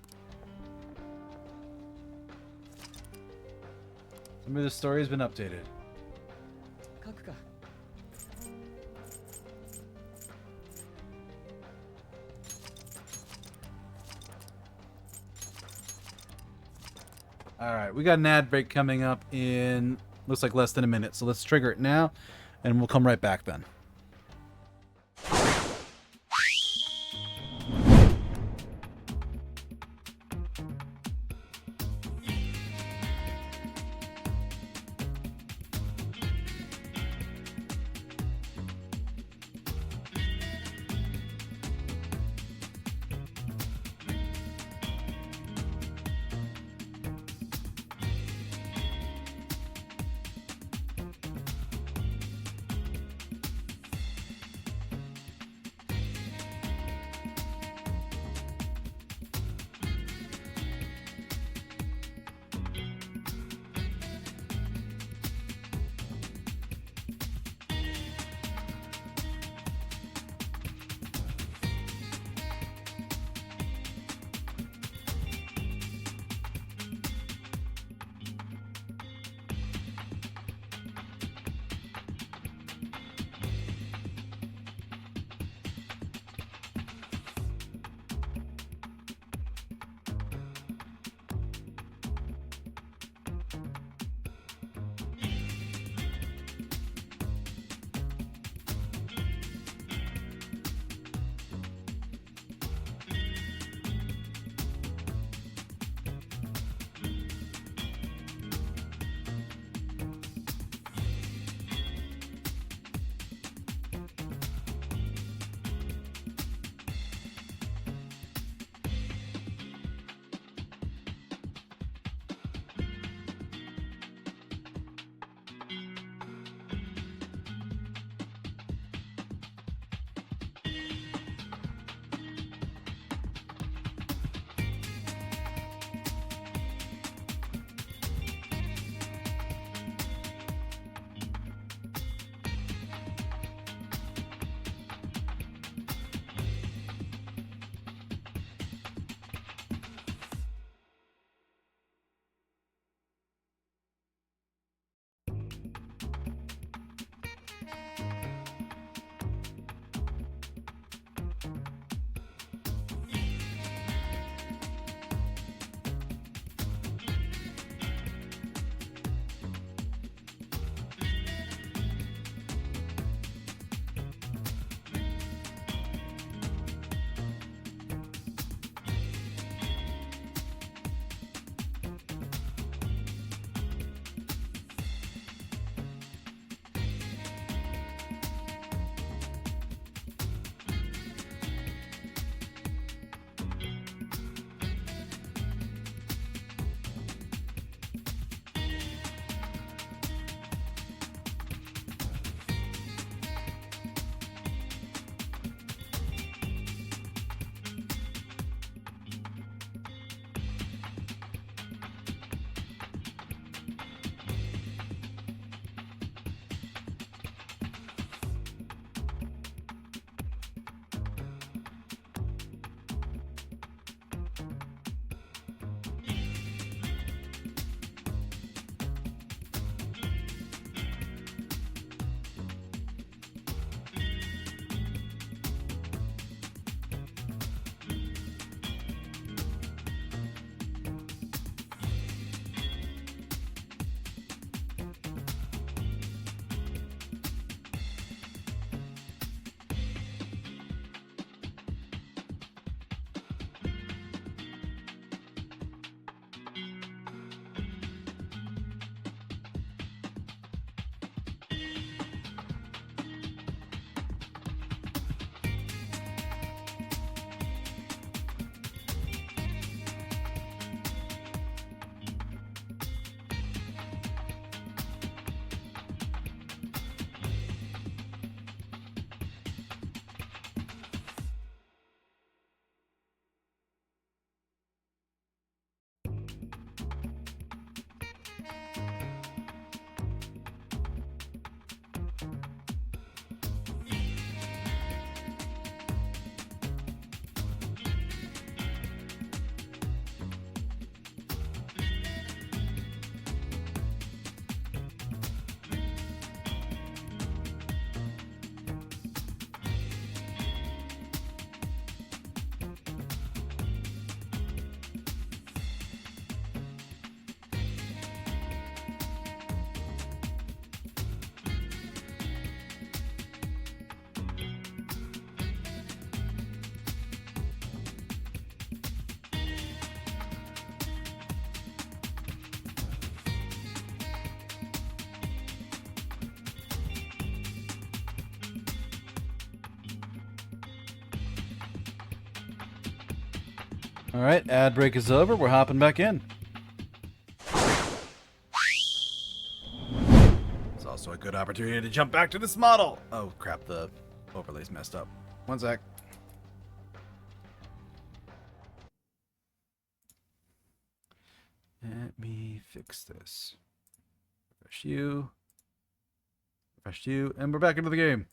Some of the story has been updated. 書くか。 Alright, we got an ad break coming up in, looks like less than a minute. So let's trigger it now, and we'll come right back then. All right, ad break is over. We're hopping back in. It's also a good opportunity to jump back to this model. Oh crap, the overlay's messed up. One sec. Let me fix this. Refresh you. Refresh you, and we're back into the game.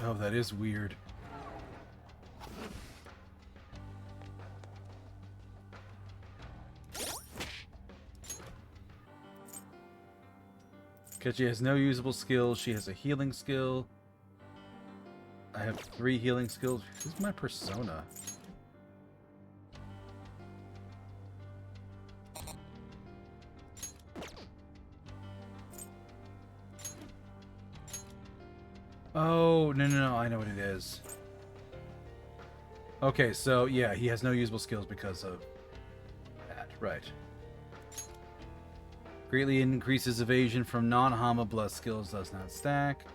Oh, that is weird. Because she has no usable skills. She has a healing skill. I have 3 healing skills. Who's my persona? Oh, no, I know what it is. Okay, so yeah, he has no usable skills because of that. Right. Greatly increases evasion from non-Hama blessed skills, does not stack.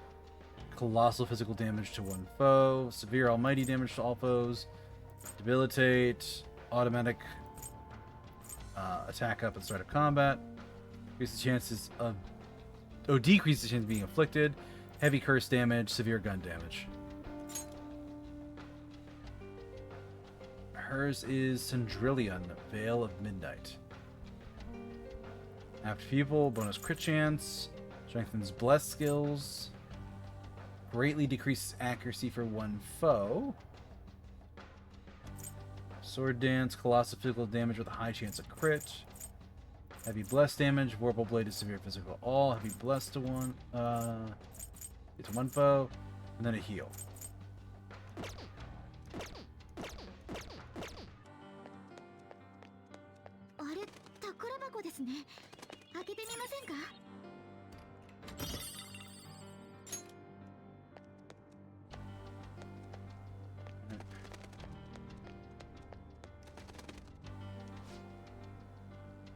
Colossal physical damage to one foe. Severe almighty damage to all foes. Debilitate. Automatic attack up at the start of combat. Decreases chances of... Oh, decreases the chance of being afflicted. Heavy curse damage. Severe gun damage. Hers is Cendrillon, Veil of Midnight. After people, bonus crit chance. Strengthens blessed skills. Greatly decreases accuracy for one foe. Sword dance, colossal physical damage with a high chance of crit. Heavy blessed damage, Warple blade is severe physical all. Heavy blessed to one foe, and then a heal. あれ、宝箱ですね。開けてみませんか？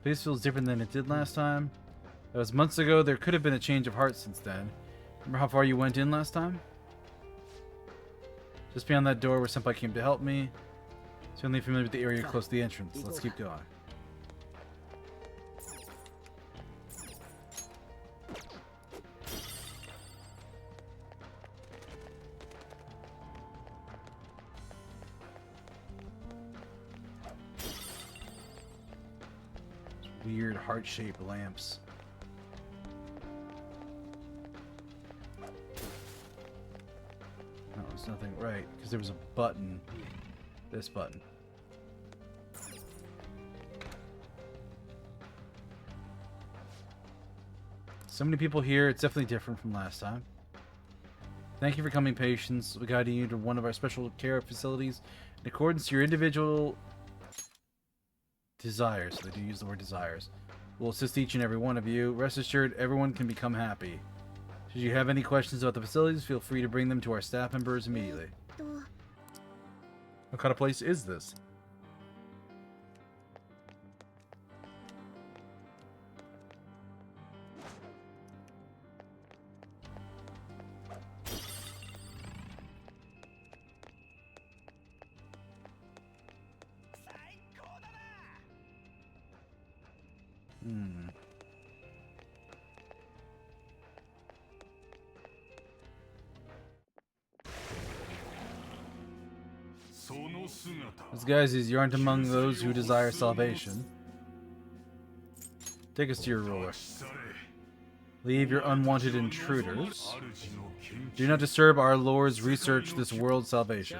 Place feels different than it did last time. That was months ago. There could have been a change of heart since then. Remember how far you went in last time? Just beyond that door where Senpai came to help me. Certainly familiar with the area close to the entrance. Let's keep going. Weird heart-shaped lamps. No, there's nothing right, because there was a button. This button. So many people here, it's definitely different from last time. Thank you for coming, patients. We're guiding you to one of our special care facilities in accordance to your individual desires. They do use the word desires. We'll assist each and every one of you. Rest assured, everyone can become happy. Should you have any questions about the facilities, feel free to bring them to our staff members immediately. What kind of place is this? Disguises, you aren't among those who desire salvation. Take us to your ruler. Leave your unwanted intruders. Do not disturb our lord's research this world's salvation.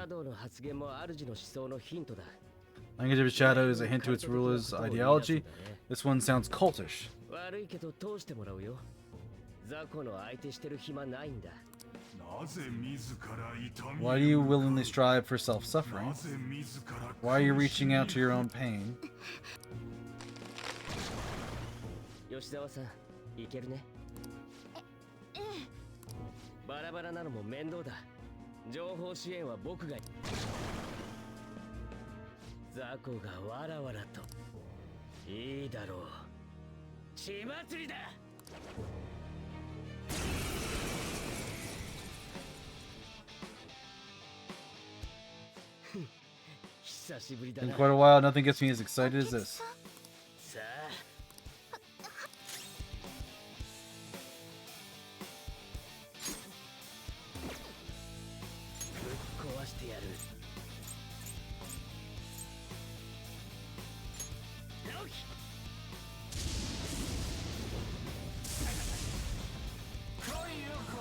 Language of his shadow is a hint to its ruler's ideology. This one sounds cultish. Why do you willingly strive for self-suffering? Why are you reaching out to your own pain? 血祭りだ。久しぶりだ In な。 quite a while, nothing gets me as excited as this. さあ。ぶっ壊してやる。ロキ。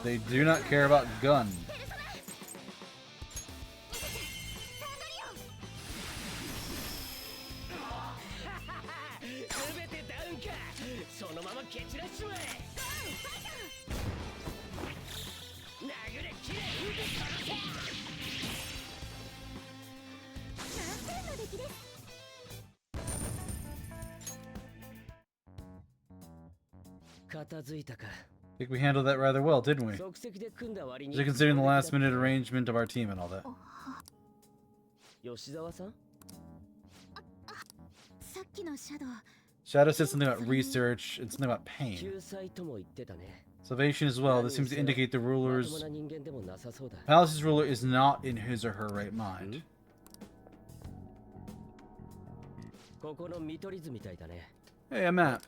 They do not care about gun. 全てダウンか。そのまま蹴散らしちまえ。殴れ切れ撃て殺せ。何点の出来です。 片付いたか。 I think we handled that rather well, didn't we? 即席で組んだ割に。 Especially considering the last minute arrangement of our team and all that. 吉沢さん。さっきのシャドウ Shadow said something about research and something about pain. 救済とも言ってたね。 Salvation as well. This seems to indicate the まとも ruler's な人間でもなさそうだ。 palace's ruler is not in his or her right mind. ここの見取り図みたいだね。 Hey, a map.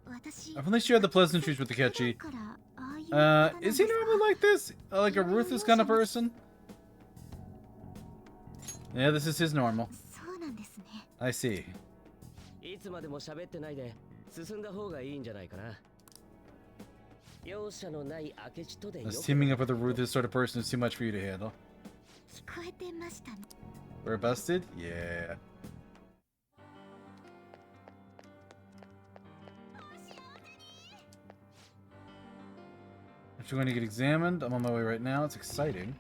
私 I've only shared the pleasantries with Takechi. からああいう Is he normally like this? Like a ruthless kind of person? Yeah, this is his normal. そうなんですね I see. いつまでも喋ってないで進んだ方がいいんじゃないかな。容赦のない明智とでよ This teaming up with a ruthless sort of person is too much for you to handle. 聞こえてましたね We're busted? Yeah. If you're going to get examined, I'm on my way right now. It's exciting.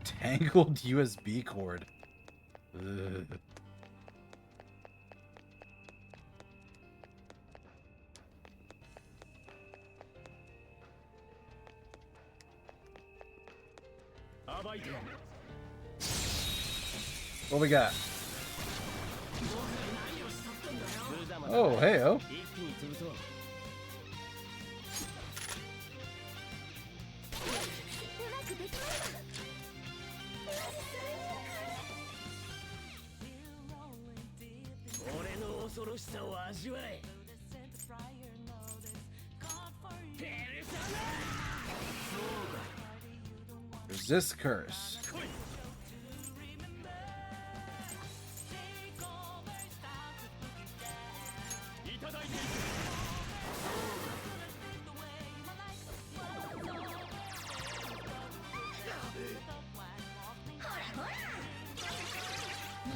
Tangled USB cord. Ugh. What we got? Oh, hey-oh. 一気に潰そう。 俺の恐ろしさを味わえ。ペルソナ。 Resist curse.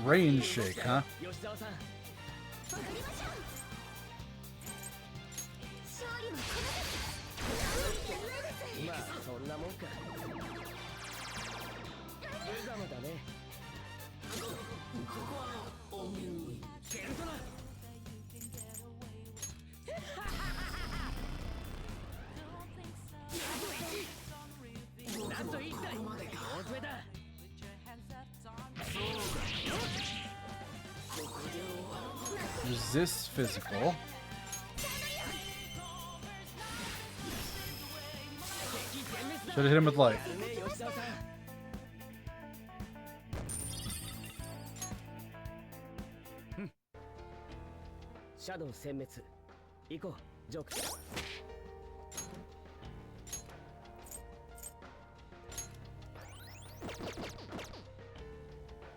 Range shake, huh? 吉沢さん。まあそんなもんか。無様だね。ペルソナ。なんと一体大詰めだ。 Resist physical. Should have hit him with light. 吉沢さん。シャドウ殲滅。行こう、ジョーク。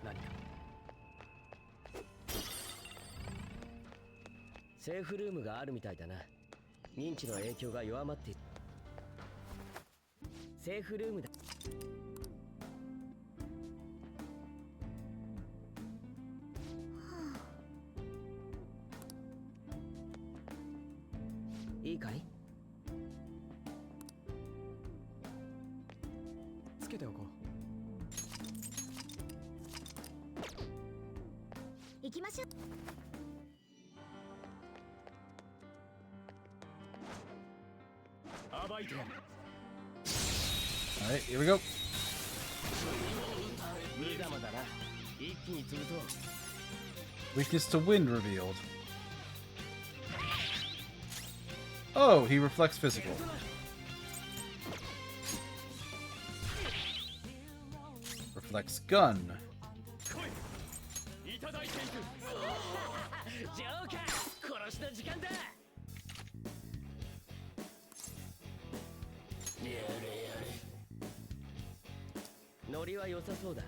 何か。セーフルームがあるみたいだな。認知の影響が弱まっている。セーフルームだ。いいかい？つけておこう。行きましょう Alright, here we go. 無様だな。一気に潰そう。 Weakness to wind revealed. Oh, he reflects physical. Reflects gun. いただいていく。ジョーカー、殺しの時間だ。ノリは良さそうだ。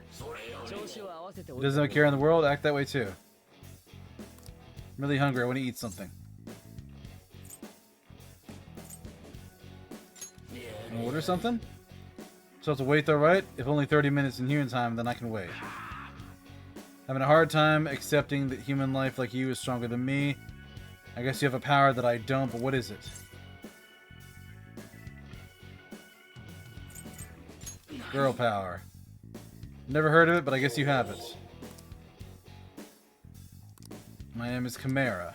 調子を合わせてお He いて doesn't have a care in the world. Act that way too. I'm really hungry. I want to eat something. Wanna order something? So I have to wait though, right? If only 30 minutes in human time, then I can wait. Having a hard time accepting that human life like you is stronger than me. I guess you have a power that I don't, but what is it? Girl power. Never heard of it, but I guess you have it. My name is Chimera.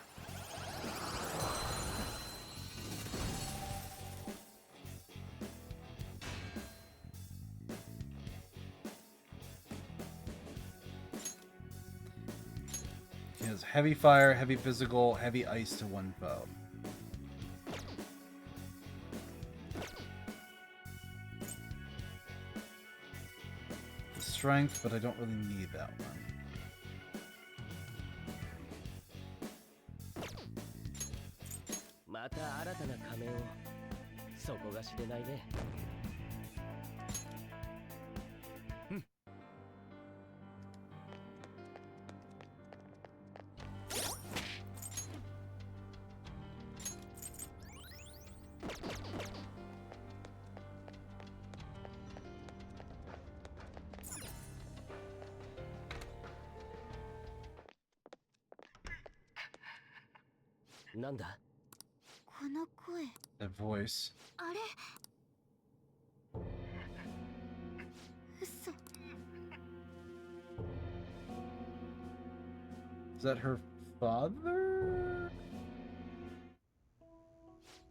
He has heavy fire, heavy physical, heavy ice to one foe. Strength, but I don't really need that one. That voice. あれ嘘 Is that her father?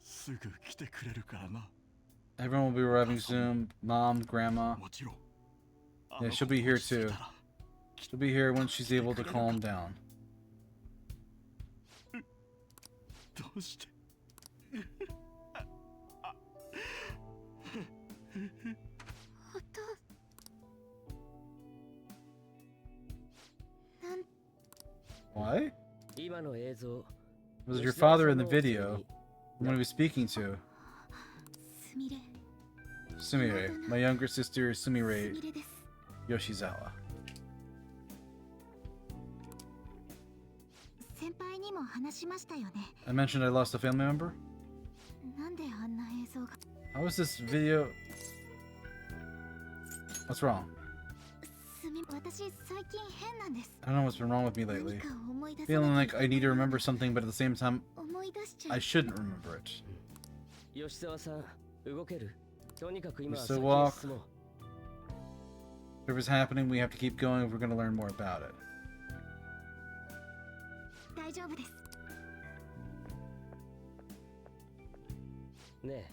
すぐ来てくれるからな。 Everyone will be arriving soon. Mom, Grandma. もちろん。 Yeah, she'll be here too. She'll be here when she's able to calm down. どうして。Why? 今の映像 Was it your father in the video? When he was speaking to? すみれ Sumire. My younger sister, Sumire すみれです Yoshizawa. 先輩にも話しましたよね I mentioned I lost a family member? なんであんな映像が How was this video? What's wrong? 私最近変なんです I don't know what's been wrong with me lately. 何か思い出さ Feeling な like きゃ I need to remember something, but at the same time, 思い出しちゃ I う shouldn't remember it. 吉沢さん動ける。とにかく今は We 先 still に walk. 進もう。 Whatever's happening, we have to keep going if we're going to learn more about it. 大丈夫ですねえ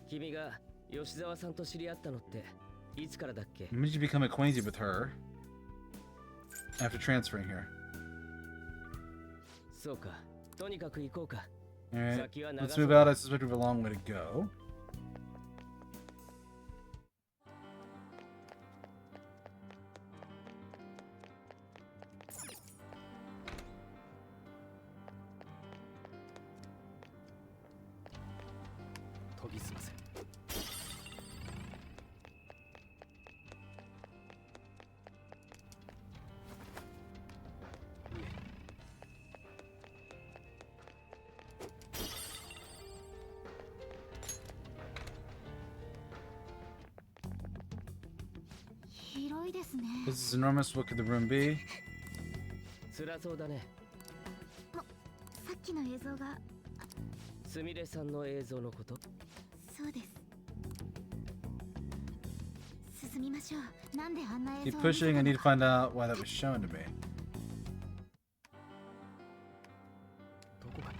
君が吉沢さんと知り合ったのっていつからだっけ？ When did you become acquainted with her? After transferring here. そうか。とにかく行こうか。 Alright, 先は長 let's そう move だ。 out. I suspect we have a long way to go. This is enormous. What could the room be? 辛そうだね。さっきの映像がすみれさんの映像のこと？そうです進みましょうなんであんな映像 Keep を pushing. I need to find out why that was shown to me. どこか。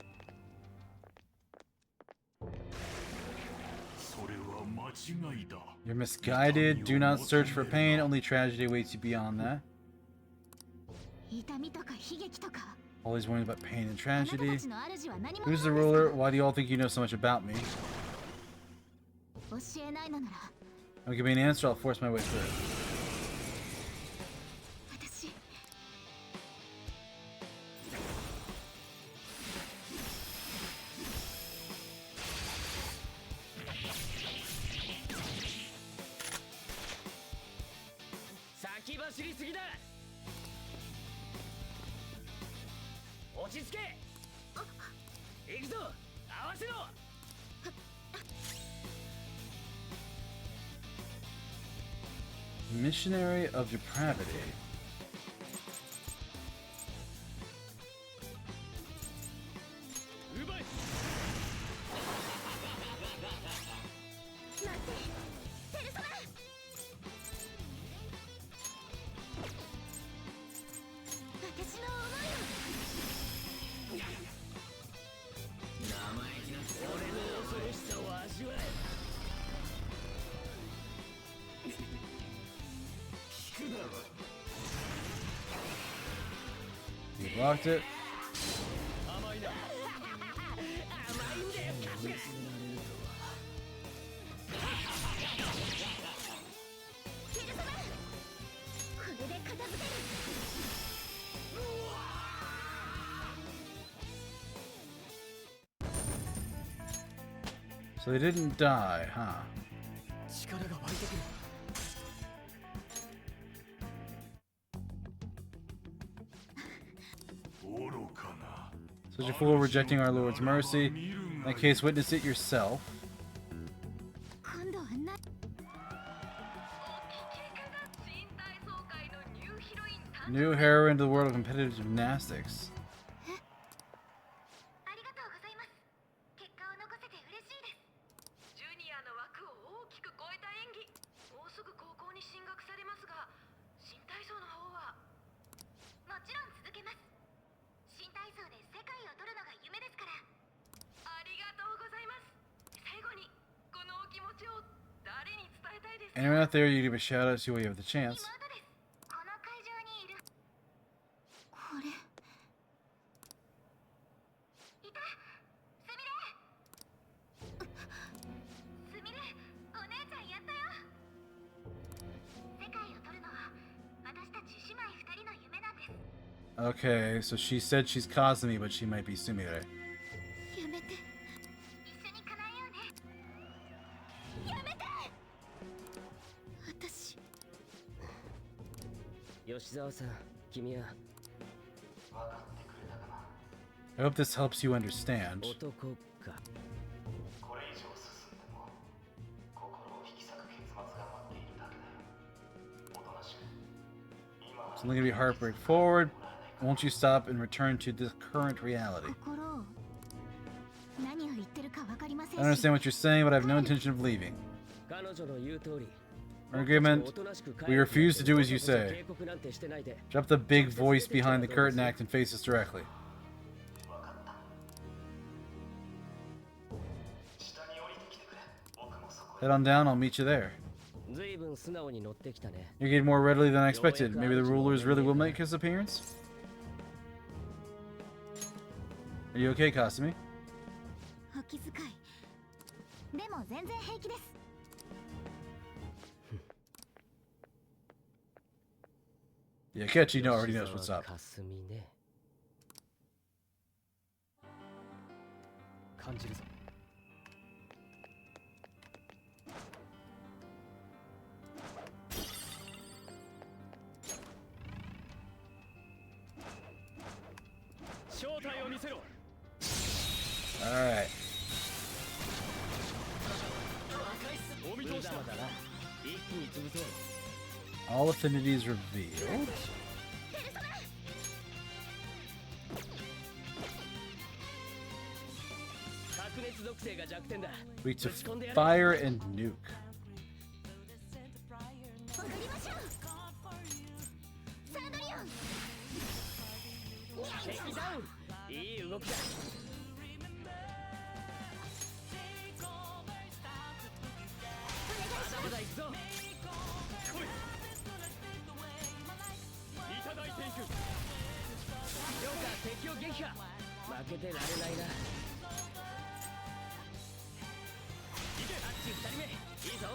What You're misguided. Do not search for pain. Only tragedy awaits you beyond that. 痛みとか悲劇とか Always worrying about pain and あなた tragedy. たちの主は何者 Who's the なんです ruler? か Why do you all think you know so much about me? 教えないのなら Don't give me an answer. I'll force my way through. 私 先走りすぎだ。落ち着け。行くぞ。合わせろ。 Missionary of depravity. You blocked it. So they didn't die, huh? 力が湧いてくる。 Such a fool rejecting our Lord's mercy. In that case, witness it yourself. 今度はな New heroine to the world of competitive gymnastics. ありがとうございます。結果を残せて嬉しいです。ジュニアの枠を大きく超えた演技。もうすぐ高校に進学されますが、新体操の方はもちろん続けます。新体操で世界を取るのが夢ですから。ありがとうございます。最後にこのお気持ちを誰に伝えたいですか？ Anyone out there, you give a shout out, see while you have the chance. 妹です。この会場にいる。これいた。すみれ。すみれ、お姉ちゃんやったよ。世界を取るのは私たち姉妹二人の夢なんです。 Okay, so she said she's Kazumi, but she might be Sumire. やめて一緒に叶えようね。やめて私吉沢さん、君は I hope this helps you understand. 男か。 It's only gonna be heartbreak forward. Won't you stop and return to this current reality? 心を何を言ってるか分かりません I し understand what you're saying, but I have no intention of leaving. 彼女の言う通り。 Argument, we refuse to do as you say. Drop the big voice behind the curtain act and face us directly. Head on down, I'll meet you there. 随分素直に乗ってきたね。 You're getting more readily than I expected. Maybe the rulers really will make his appearance? Are you okay, Kasumi? お気遣いでも全然平気です Yeah, Kechi already knows what's up. かすみね。感じるぞ。 正体を見せろ。 Alright. お見通しだ。一気に潰そう。 All affinities revealed. Weak to fire and nuke. 踊りましょうサンドリオン敵ダウン。いい動きだ。 お願い敵を撃破。負けてられないな。タッチ2人目いいぞ。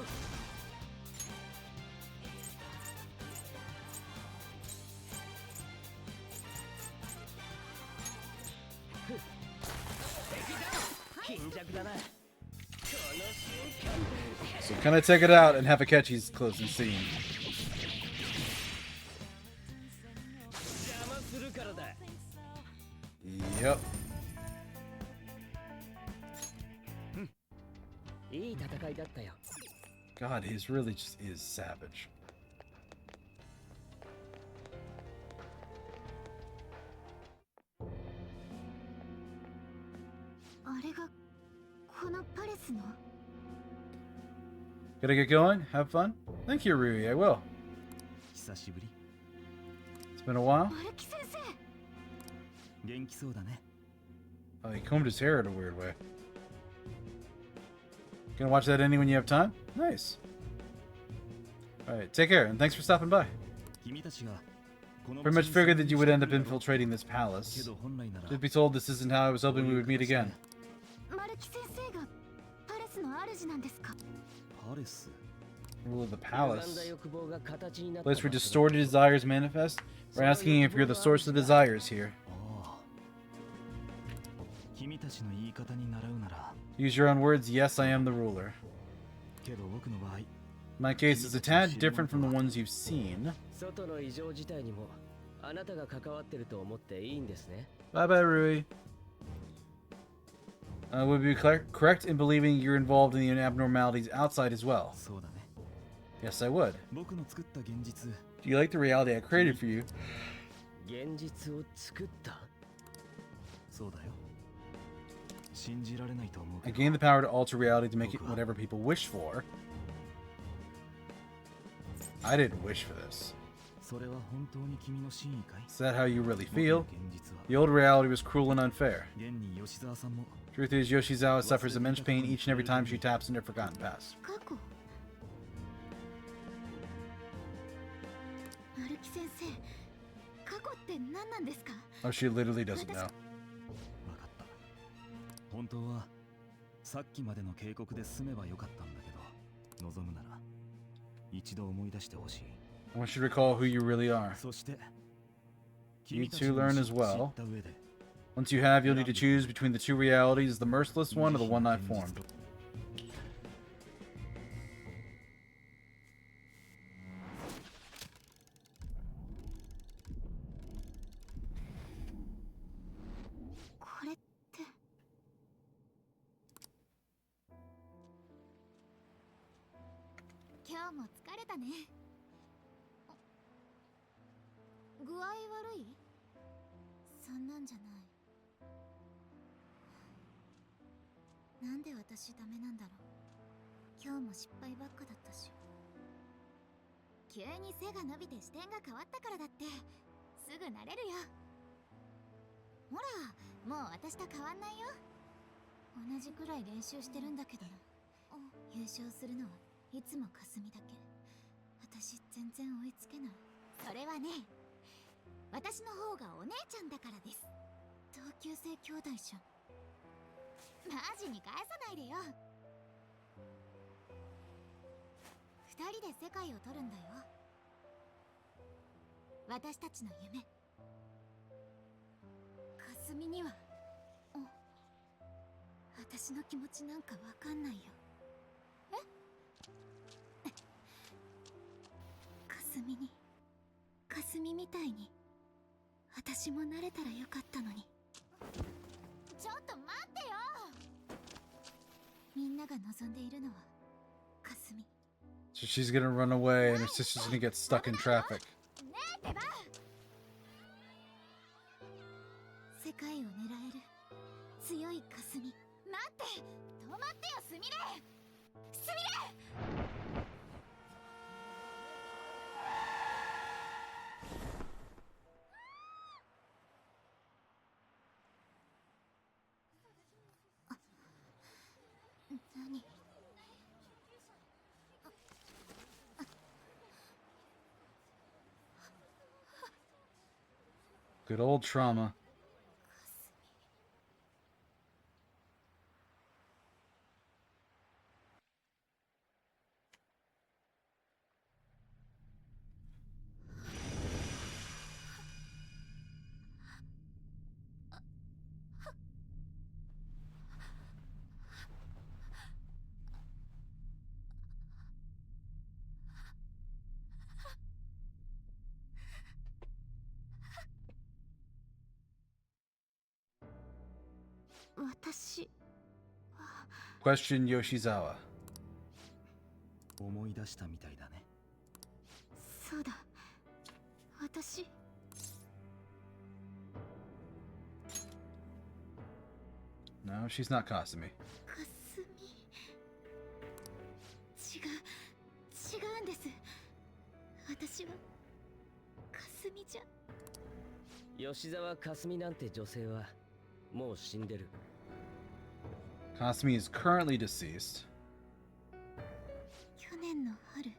貧弱だな。 So can I take it out and have Akechi's closing scene? Yep. God, he's really just is savage. Gotta get going? Have fun? Thank you, Rui. I will. It's been a while. Oh, he combed his hair in a weird way. Gonna watch that ending when you have time? Nice. Alright, take care, and thanks for stopping by. Pretty much figured that you would end up infiltrating this palace. Truth be told, this isn't how I was hoping we would meet again. Rule of the palace. Place where distorted desires manifest? We're asking if you're the source of desires here. Use your own words, yes, I am the ruler. My case is a tad different from the ones you've seen. Bye-bye, Rui. Would be correct in believing you're involved in the abnormalities outside as well? Yes, I would. Do you like the reality I created for you? I gained the power to alter reality to make it whatever people wish for. I didn't wish for this. Is that how you really feel? The old reality was cruel and unfair. Truth is, Yoshizawa suffers immense pain each and every time she taps into forgotten past. Oh, she literally doesn't know. I want you to recall who you really are. You two learn as well. Once you have, you'll need to choose between the two realities, the merciless one or the one I formed. So she's gonna run away and her sister's gonna get stuck in traffic. Good old trauma. 私 Question Yoshizawa. 思い出したみたいだね。そうだ私 No, she's not Kasumi. かすみ違うんです私はかすみじゃ吉沢かすみなんて女性はもう死んでる。 Kasumi is currently deceased. 去年の春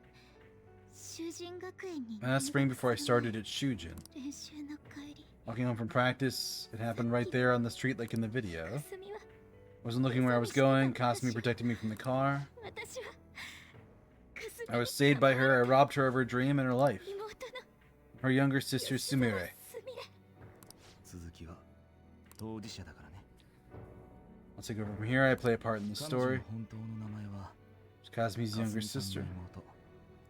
修人学園に Last spring before I started at Shujin. 練習の帰り Walking home from practice, it happened right there on the street like in the か video. すみは Wasn't looking where I was going, Kasumi protected me from the car. 私はかすみ I was saved by her, I robbed her of her dream and her life. 妹の Her younger sister, 吉沢 Sumire. すみれ続きは当事者だからね。 I'll take over from here, I play a part in the 彼女の story. 本当の名前は Kasumi's か younger すみさん sister. の妹。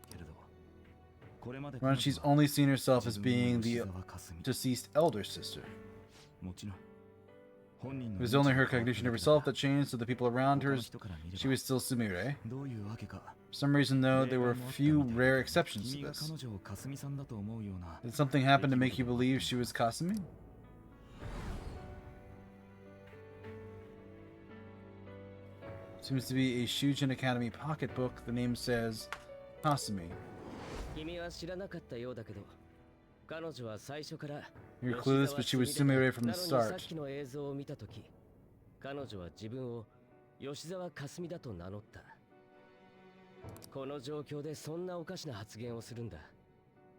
けれどこれまで Ron, 彼 she's 女は only seen herself as 自分の being 吉 the 沢かすみ。 deceased elder sister. もちろん本人 It の was only her 認知が変わっ cognition た of だけ herself だ that changed, so the people around 他 her, の人から見れ she ば was still Sumire. どういうわけか For some reason, though, there were a few rare exceptions 君 to が this. 彼女をかすみさんだと思うような Did something happen to make you believe she was Kasumi? Seems to be a Shujin Academy pocketbook. The name says Kasumi. 君は知らなかったようだけど、彼女は最初から You're clueless, but she was Sumire from the なのにさ start. っきの映像を見たとき、彼女は自分を吉沢かすみだと名乗った。この状況でそんなおかしな発言をするんだ。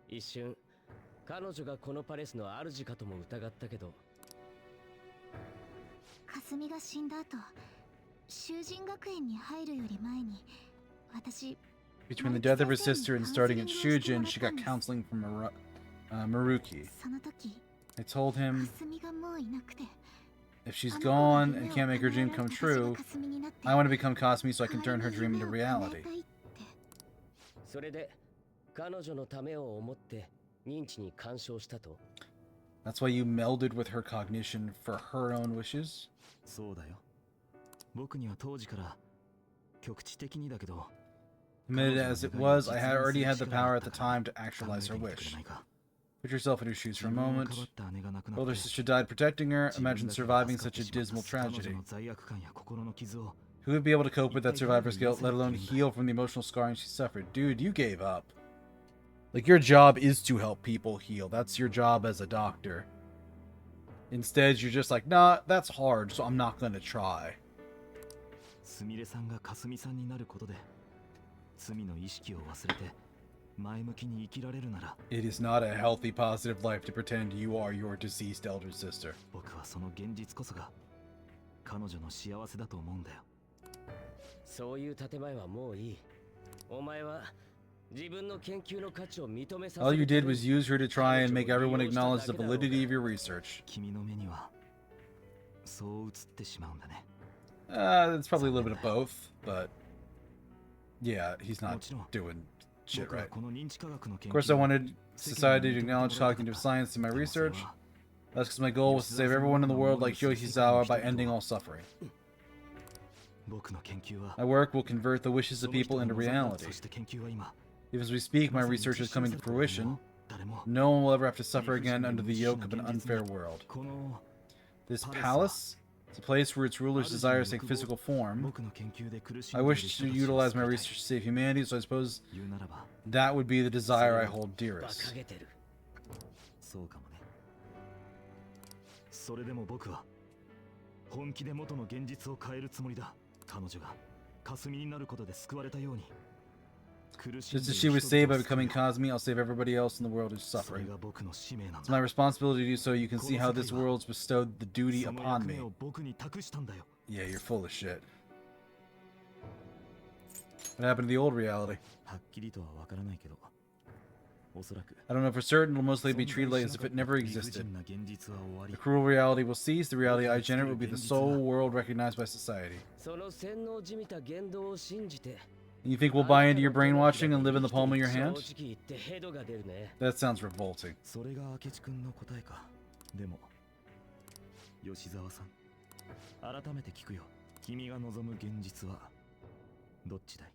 一瞬、彼女がこのパレスの主かとも疑ったけど、かすみが死んだ後修人学園に入るより前に私 Between the death of her sister and starting at Shujin, she got counseling from Maruki. その時 I told か him すみがもういなくて if she's gone and can't make her dream come true, I want to become Kasumi so I can turn her dream into reality. それで彼女のためを思って認知に干渉したと。 That's why you melded with her cognition for her own wishes? そうだよ。僕には当時から局地的にだけど Admitted as it was, I had already had the power at the time to actualize her wish. Put yourself in her shoes for a moment. Her older sister died protecting her. Imagine surviving such a dismal tragedy. Who would be able to cope with that survivor's guilt, let alone heal from the emotional scarring she suffered? Dude, you gave up. Like, your job is to help people heal. That's your job as a doctor. Instead, you're just like, nah, that's hard, so I'm not gonna try. すみれさんがかすみさんになることで罪の意識を忘れて前向きに生きられるなら It is not a healthy, positive life to pretend you are your deceased elder sister. 僕はその現実こそが彼女の幸せだと思うんだよ。そういう建前はもういい。お前は自分の研究の価値を認めさせる All you did was use her to try and make everyone acknowledge the validity of your research. 君の目にはそう映ってしまうんだね。It's probably a little bit of both, but yeah, he's not doing shit 僕は right. この認知科学の研 Of 究 course, I wanted society to acknowledge cognitive science in my research. That's because my goal was to save everyone in the world like Yoshizawa by ending all suffering. 僕の研究は My work will convert the wishes of people into そ reality. して研究は今 Even as we speak, my research is coming to fruition. No one will ever have to suffer again under the yoke of an unfair world. この This palace is a place where its rulers' desires take physical form. 僕の研究で苦しん I でいる wish 人 to たちを utilize my 救いたい research to save humanity, so I suppose 言うならば that would be the desire I hold 馬 dearest. 鹿げてる。そうかもね。それでも僕は本気で元の現実を変えるつもりだ。彼女が霞になることで救われたように。Just as she was saved by becoming Kasumi, I'll save everybody else in the world who's それ suffering. が僕の使命なん It's だ。 my responsibility to do so. You can see how this world's bestowed the duty その upon 役 me. 目を僕に託したんだよ。 Yeah, you're full of shit. What happened to the old reality? はっきりとはわからないけど、おそらく I don't know for certain. It'll mostly be treated like as if it never 理不 existed. 尽な現実は終わ The り。 cruel reality will cease. The reality I generate will be the sole world recognized by society. その洗脳じみた言動を信じて。 And you think we'll buy into your brainwashing and live in the palm of your hand? 正直言ってヘドが出るね。 That sounds revolting. それが明智君の答えか。でも、吉沢さん、改めて聞くよ。君が望む現実はどっちだい？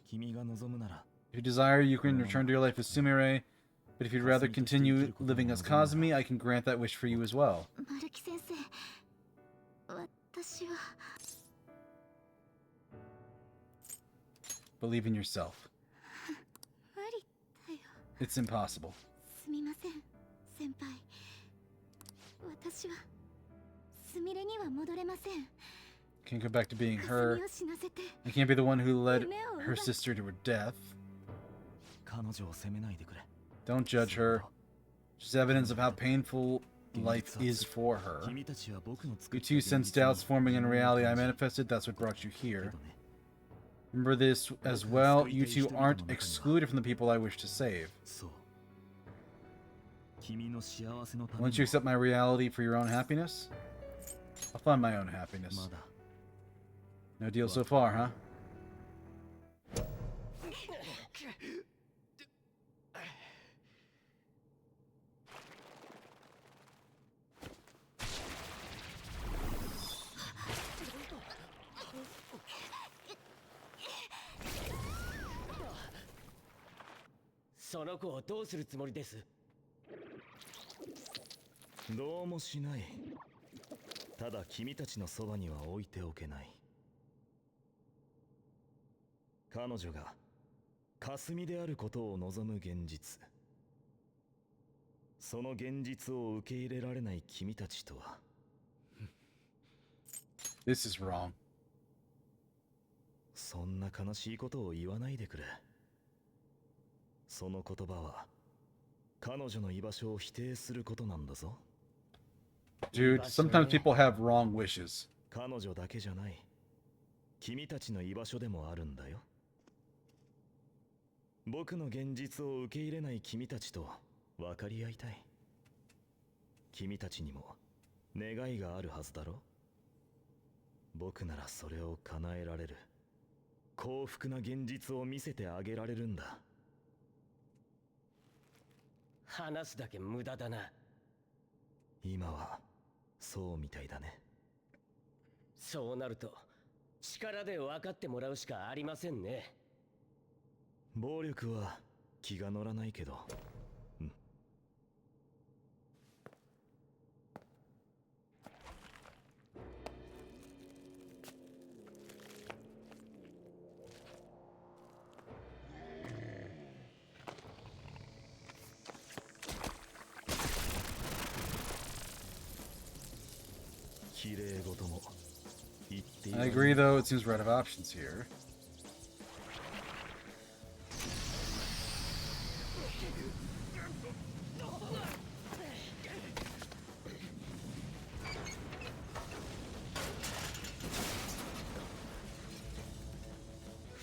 君が望むなら If you desire, you can return to your life as Sumire, but if you'd rather continue living as Kazumi, I can grant that wish for you as well. マルキ先生、私は Believe in yourself. 無理だよ。 It's impossible. すみません、先輩。私はスミレには戻れません。 Can't go back to being か her. すみを死なせて I can't be the one who led her sister to her death. 彼女を責めないでくれ。 Don't judge her. Just evidence of how painful life is for her. 君たちは僕の作 You った two 現 sensed 実に doubts forming in reality I manifested, that's what brought you here. Remember this as well, you two aren't excluded from the people I wish to save. そう。君の幸せのため Once you に accept my reality for your own happiness, I'll find my own happiness. まだ No deal so far, huh? その子をどうするつもりです？どうもしない。ただ君たちのそばには置いておけない。彼女が霞であることを望む現実。その現実を受け入れられない君たちとは。This is wrong. そんな悲しいことを言わないでくれ。その言葉は彼女の居場所を否定することなんだぞ。Dude, sometimes people have wrong wishes. 彼女だけじゃない。君たちの居場所でもあるんだよ。僕の現実を受け入れない君たちと分かり合いたい。君たちにも願いがあるはずだろ。僕ならそれを叶えられる。幸福な現実を見せてあげられるんだ。話すだけ無駄だな。今はそうみたいだね。そうなると力で分かってもらうしかありませんね。暴力は気が乗らないけど。綺麗事も言っていい。 I agree, though, it seems we're out of options here.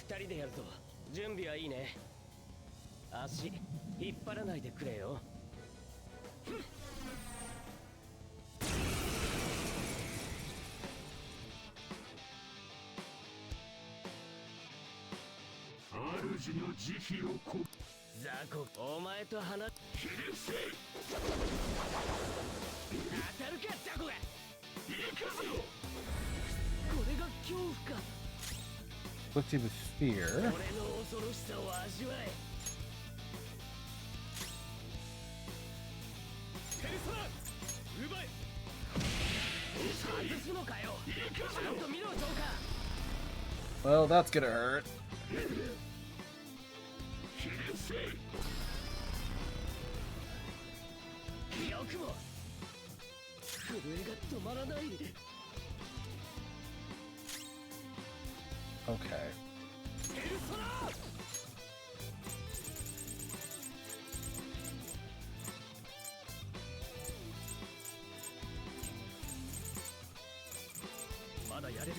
二人でやると準備はいいね。足引っ張らないでくれよ。主の慈悲をこ雑魚、お前と話切りせい。当たるか雑魚が。行くぞ。これが恐怖か。 Afflicted with fear. 俺の恐ろしさを味わえ。ペルソナ奪え。外すのかよ。ちゃんと見ろ、ジョーカー。 Well, that's gonna hurt. 切りせい。よくも震えが止まらない。 Okay. ペルソナ。まだやれる。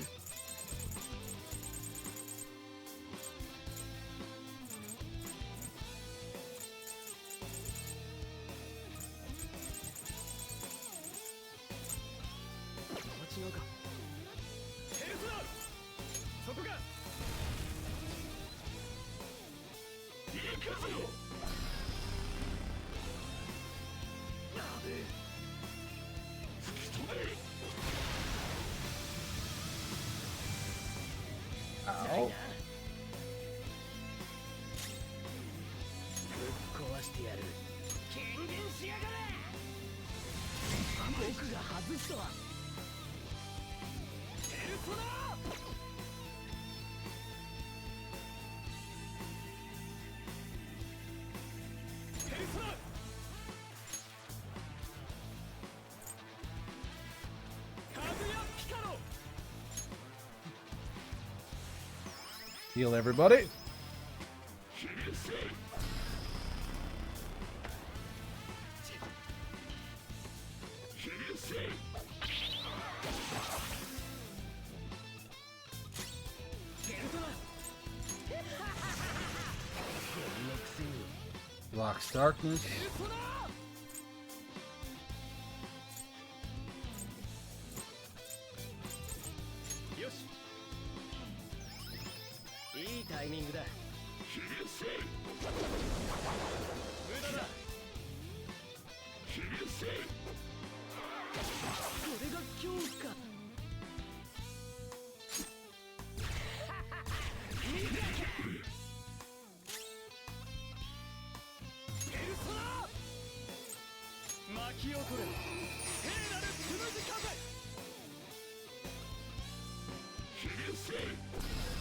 違うか。ペルソナそこか。行くぞ。やべえ。権限しやがれ。僕が外すとは。ペルソナペルソナカズヤピカロ。 Heal everybody. Blocks darkness. よし、いいタイミングだ。無駄だ。これが恐怖か。ペルソナ巻き起こる聖なるつむじ風。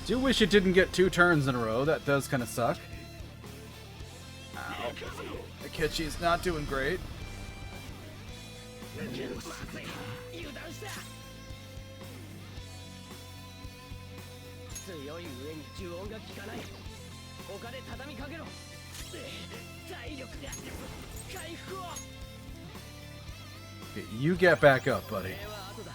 Do wish it didn't get 2 turns in a row. That does kind of suck. Ow. Akechi's not doing great. 油断した。強い上に呪音が効かない。他で畳みかけろ。体力が回復を。 Okay, you get back up, buddy. これは後だ。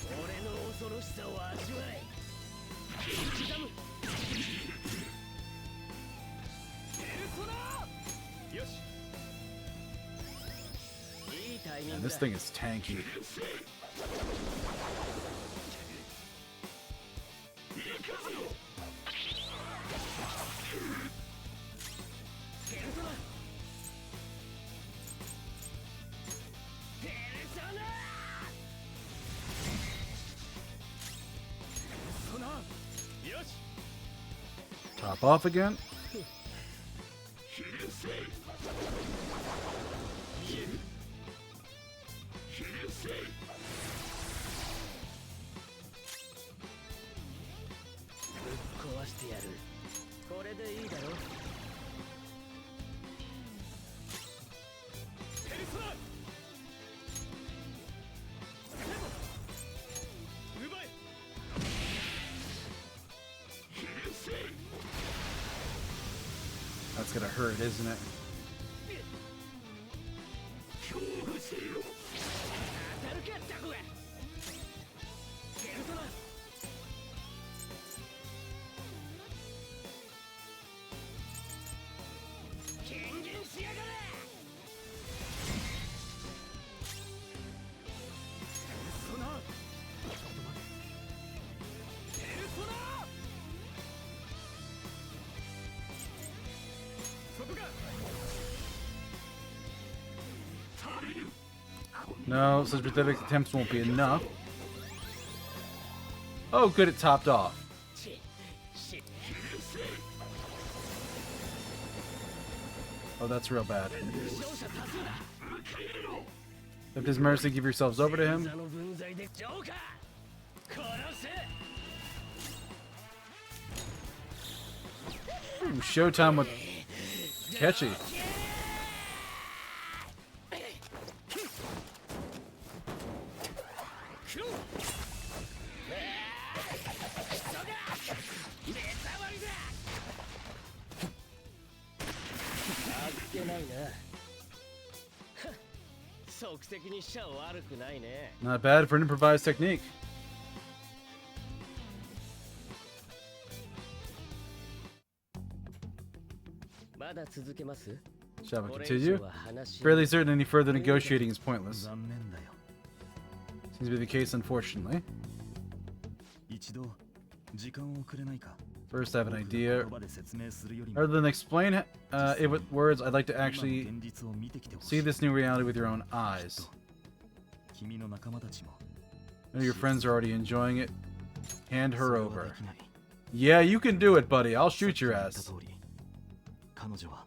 俺の恐ろしさを味わえ。刻む。ペルソナ。よし。いいタイミン Man, グ this だ。 thing is tanky. ペルソナ。ペルソナ。 よし。 Top off again. ぶっ壊してやる。これでいいだろ。ペルソナ。奪え。 That's gonna hurt, isn't it? 当たるかタコが。ペルソナ。権限しやがれ。ペルソナ。ちょっと待て。ペルソナ。 No, such pathetic attempts won't be enough. Oh, good, it topped off. Oh, that's real bad. If his mercy, give yourselves over to him. Ooh, showtime with Catchy. Not bad for an improvised technique. Shall we continue? Fairly certain any further negotiating is pointless. 残念だよ。 Seems to be the case, unfortunately. 一度時間をくれないか。First, I have an idea. 言葉で説明するよりも Rather than explain it with words, I'd like to actually 今の現実を見てきてほし see い this new reality with your own eyes. 君の仲間たちも I know your friends are already enjoying it. Hand そ her れは over. できない Yeah, you can do it, buddy. I'll shoot your 言った ass. 通り彼女は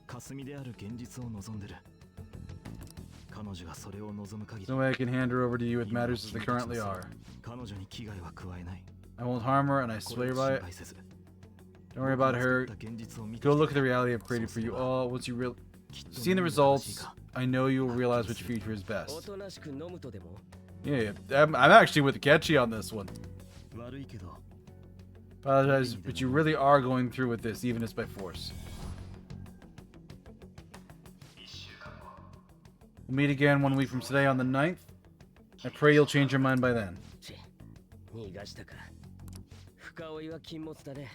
霞である現実を望んでる彼女がそれを望む限り No way I can hand her over to you with matters as they currently are. 彼女に危害は加えない I won't harm her, and I これ swear を by 心 it. 配せず Don't worry about her. 僕が作った現実を見て Go き look て at the reality I've created for you all. Once you seen the results, I know you will realize which future is お best. となしく飲むとでも Yeah, I'm actually with Ketchy on this one. 悪いけど Apologize, but you really are going through with this, even if it's by force. We'll meet again 1 week from today on the 9th. I pray you'll change your mind by then. チェ逃がしたか深追いは禁物だね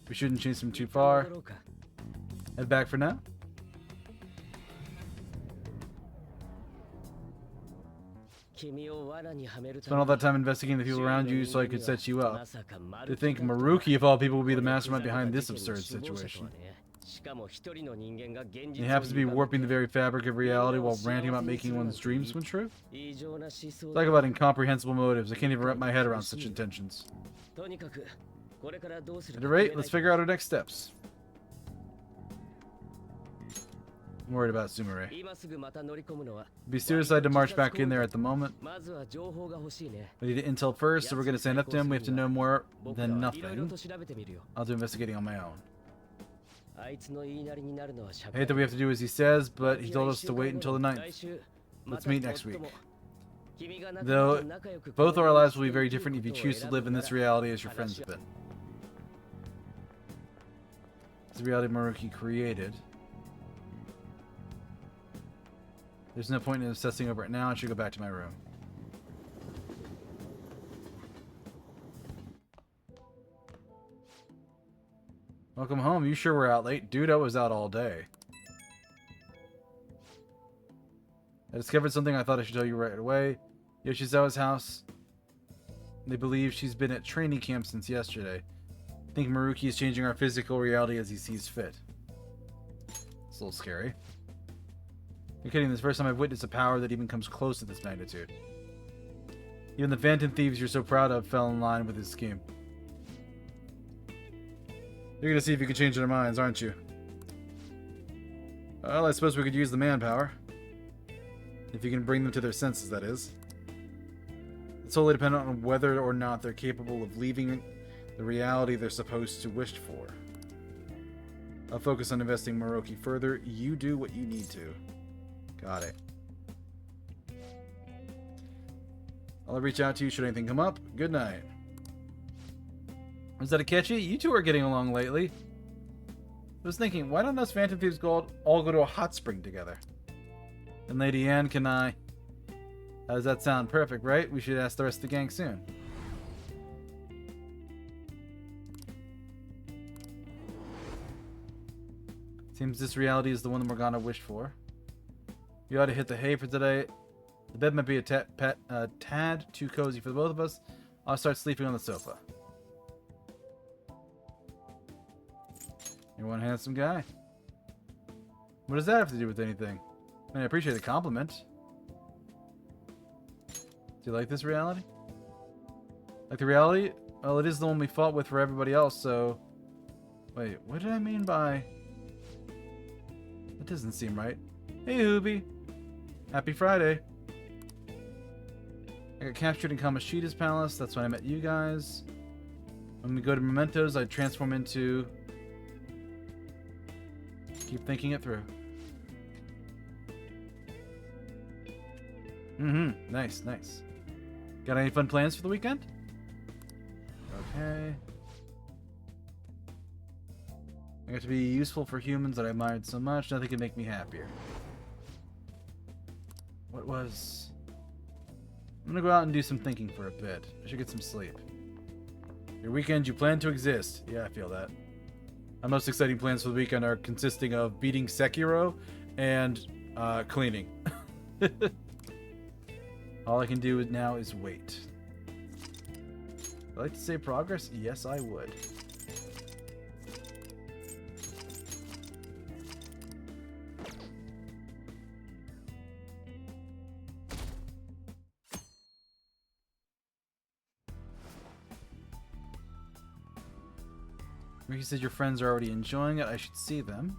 We shouldn't chase him too far. 戻ろうか Head back for now. 君を罠にはめる Spent all that time investigating the people around you so I could set you up. To think Maruki, of all people, would be the mastermind behind this absurd situation. しかも一人の人間が現 He 実 happens to be warping the very fabric of reality while ranting about making one's dreams come true? 異常な思想 Talk about incomprehensible motives. I can't even wrap my head around such intentions. とにかくこれからどうする At any rate, let's figure out our next steps. I'm worried about Sumire. 今すぐまた乗り込むのは It'd be suicide to march back in there at the moment. まずは情報が欲しいね We need intel first, so we're gonna stand up to him. We have to know more 僕ら than はいろいろ nothing. と調べてみるよ I'll do investigating on my own. あいつの言いなりになるのは社 I hate that we have to do as he says, but he told us to wait until the 9th. Let's meet next week. Though both our lives will be very different if you choose to live in this reality as your friends have been. It's the reality Maruki created. There's no point in obsessing over it now. I should go back to my room. Welcome home. You sure were out late? Dude, I was out all day. I discovered something I thought I should tell you right away. Yoshizawa's house. They believe she's been at training camp since yesterday. I think Maruki is changing our physical reality as he sees fit. It's a little scary. You're kidding, this is the first time I've witnessed a power that even comes close to this magnitude. Even the Phantom Thieves you're so proud of fell in line with his scheme. You're gonna see if you can change their minds, aren't you? Well, I suppose we could use the manpower. If you can bring them to their senses, that is. It's totally dependent on whether or not they're capable of leaving the reality they're supposed to wish for. I'll focus on investing Maruki further. You do what you need to. Got it. I'll reach out to you should anything come up. Good night. Is that a catchy? You two are getting along lately. I was thinking, why don't us Phantom Thieves all go to a hot spring together? And Lady Anne, can I... How does that sound? Perfect, right? We should ask the rest of the gang soon. Seems this reality is the one that Morgana wished for. You ought to hit the hay for today. The bed might be a tad too cozy for the both of us. I'll start sleeping on the sofa. You're one handsome guy. What does that have to do with anything? I mean, I appreciate the compliment. Do you like this reality? Like the reality? Well, it is the one we fought with for everybody else, so... Wait, what did I mean by... That doesn't seem right. Hey, Hoobie. Happy Friday. I got captured in Kamoshida's palace. That's when I met you guys. When we go to Mementos, I transform into... Keep thinking it through. Nice, nice. Got any fun plans for the weekend? Okay. I got to be useful for humans that I admired so much. Nothing could make me happier. What was... I'm gonna go out and do some thinking for a bit. I should get some sleep. Your weekend, you plan to exist. Yeah, I feel that. My most exciting plans for the weekend are consisting of beating Sekiro and cleaning. All I can do now is wait. Would I like to say progress? Yes, I would. Ricky said your friends are already enjoying it. I should see them.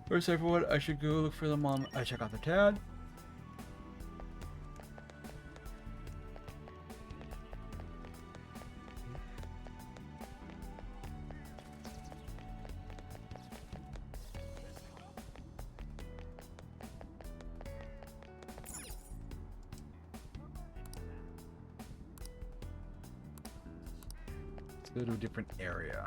Where's everyone? I should go look for them on. I check out the tab. Let's go to a different area.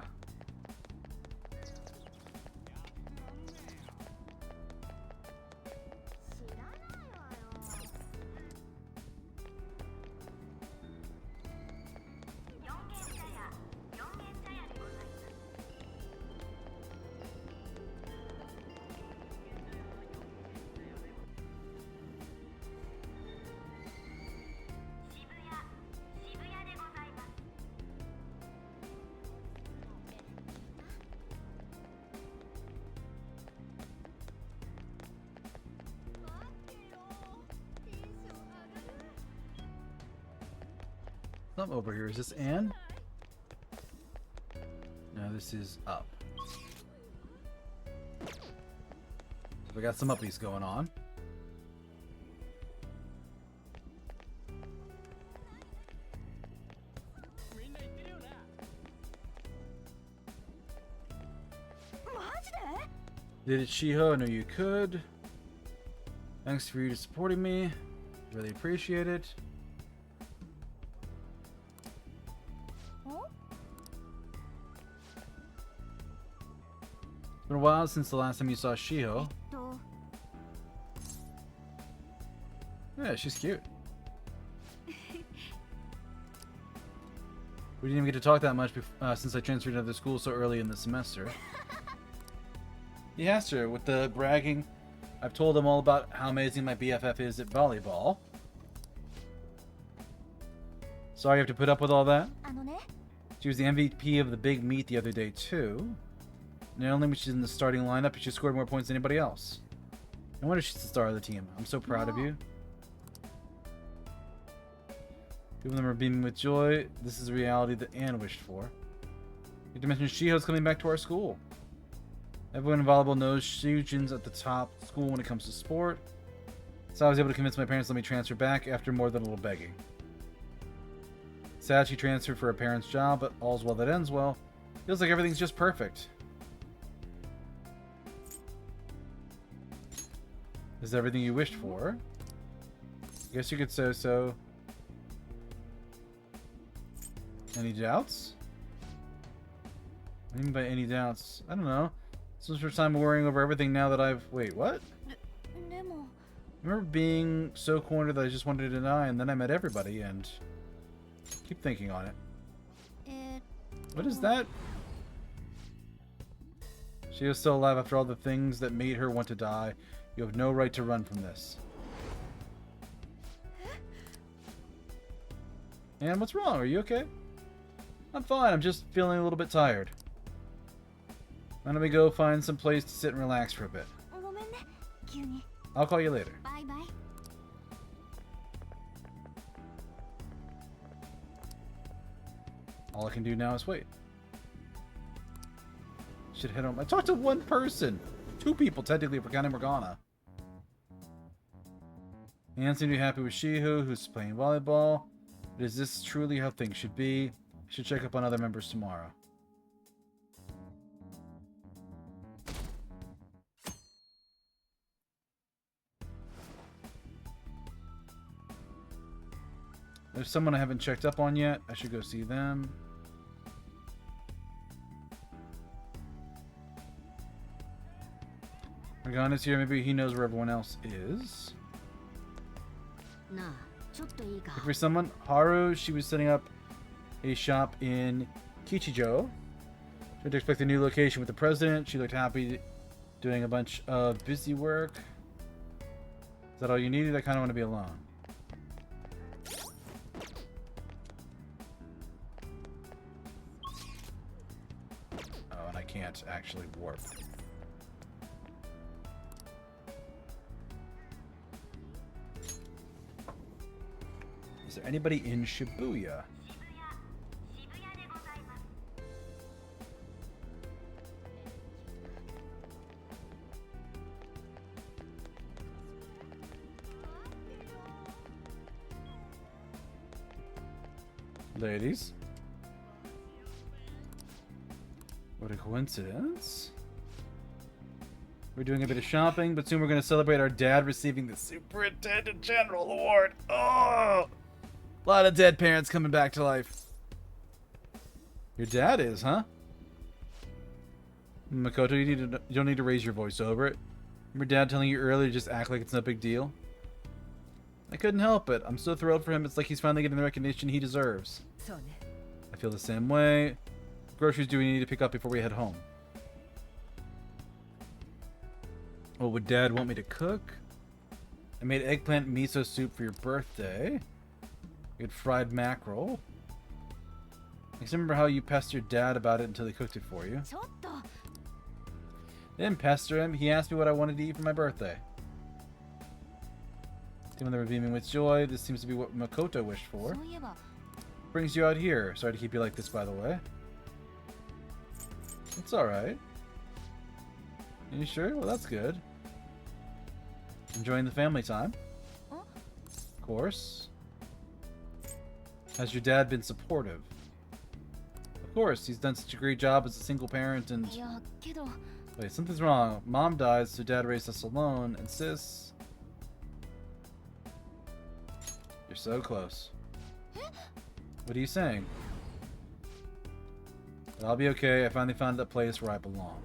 I'm over here. Is this Anne? No, this is up. We got some uppies going on. Did it, Shiho? I know you could. Thanks for you supporting me. Really appreciate it. It's been a while since the last time you saw Shiho. Yeah, she's cute. We didn't even get to talk that much since I transferred to another school so early in the semester. He asked her with the bragging. I've told him all about how amazing my BFF is at volleyball. Sorry you have to put up with all that. She was the MVP of the big meet the other day too. Not only was she in the starting lineup, but she scored more points than anybody else. No wonder she's the star of the team. I'm so proud of you. Two of them are beaming with joy. This is the reality that Anne wished for. Not to mention Shiho's coming back to our school. Everyone in volleyball knows Shujin's at the top school when it comes to sport. So I was able to convince my parents to let me transfer back after more than a little begging. Sad she transferred for her parents' job, but all's well that ends well. Feels like everything's just perfect. This is everything you wished for. I guess you could say so. Any doubts? What do you mean by any doubts? I don't know. This was the first time worrying over everything now that I've... Wait, what? I remember being so cornered that I just wanted to deny, and then I met everybody, and... Keep thinking on it. What is that? She is still alive after all the things that made her want to die. You have no right to run from this. And what's wrong? Are you okay? I'm fine. I'm just feeling a little bit tired. Why don't we go find some place to sit and relax for a bit? I'll call you later. Bye-bye. All I can do now is wait. Should head home. I talked to one person. Two people, technically, if we're counting Morgana. Anne seemed to be happy with Shiho, who's playing volleyball. But is this truly how things should be? I should check up on other members tomorrow. There's someone I haven't checked up on yet. I should go see them. Morgana's here. Maybe he knows where everyone else is. Looking for someone. Haru, she was setting up a shop in Kichijo. She had to expect a new location with the president. She looked happy doing a bunch of busy work. Is that all you needed? I kind of want to be alone. Oh, and I can't actually warp. Is there anybody in Shibuya? Ladies? What a coincidence. We're doing a bit of shopping, but soon we're going to celebrate our dad receiving the Superintendent General Award. Oh! A lot of dead parents coming back to life. Your dad is, huh? Makoto, you don't need to raise your voice over it. Remember Dad telling you earlier to just act like it's no big deal? I couldn't help it. I'm so thrilled for him. It's like he's finally getting the recognition he deserves. I feel the same way. What groceries do we need to pick up before we head home? What would Dad want me to cook? I made eggplant miso soup for your birthday. We had fried mackerel. I just remember how you pestered Dad about it until he cooked it for you. I didn't pester him. He asked me what I wanted to eat for my birthday. Even though we're beaming with joy, this seems to be what Makoto wished for. Brings you out here. Sorry to keep you like this, by the way. It's alright. Are you sure? Well, that's good. Enjoying the family time? Of course. Has your dad been supportive? Of course, he's done such a great job as a single parent and... Wait, something's wrong. Mom dies, so Dad raised us alone, and Sis... You're so close. What are you saying? I'll be okay. I finally found a place where I belong.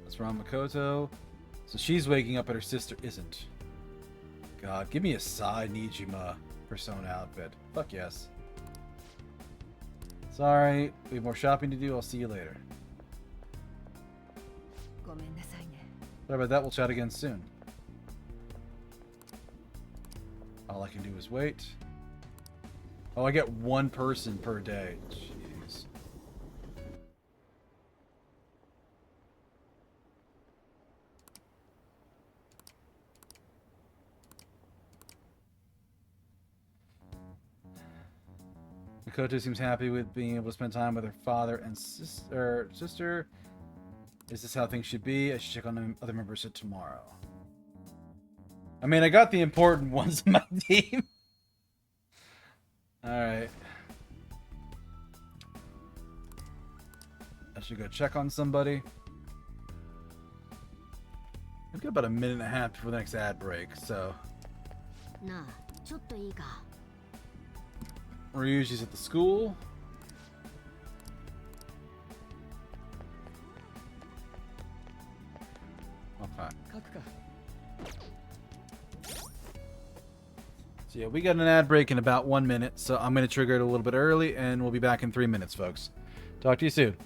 What's wrong, Makoto? So she's waking up, but her sister isn't. God, give me a Sai Nijima persona outfit. Fuck yes. Sorry, we have more shopping to do. I'll see you later. Sorry about that. We'll chat again soon. All I can do is wait. Oh, I get one person per day. Jeez. Makoto seems happy with being able to spend time with her father and sister. Is this how things should be? I should check on the other members tomorrow. I mean, I got the important ones in my team. Alright. I should go check on somebody. We've got about a minute and a half before the next ad break, so... Ryuji's at the school. Okay. So yeah, we got an ad break in about 1 minute, so I'm going to trigger it a little bit early, and we'll be back in 3 minutes, folks. Talk to you soon.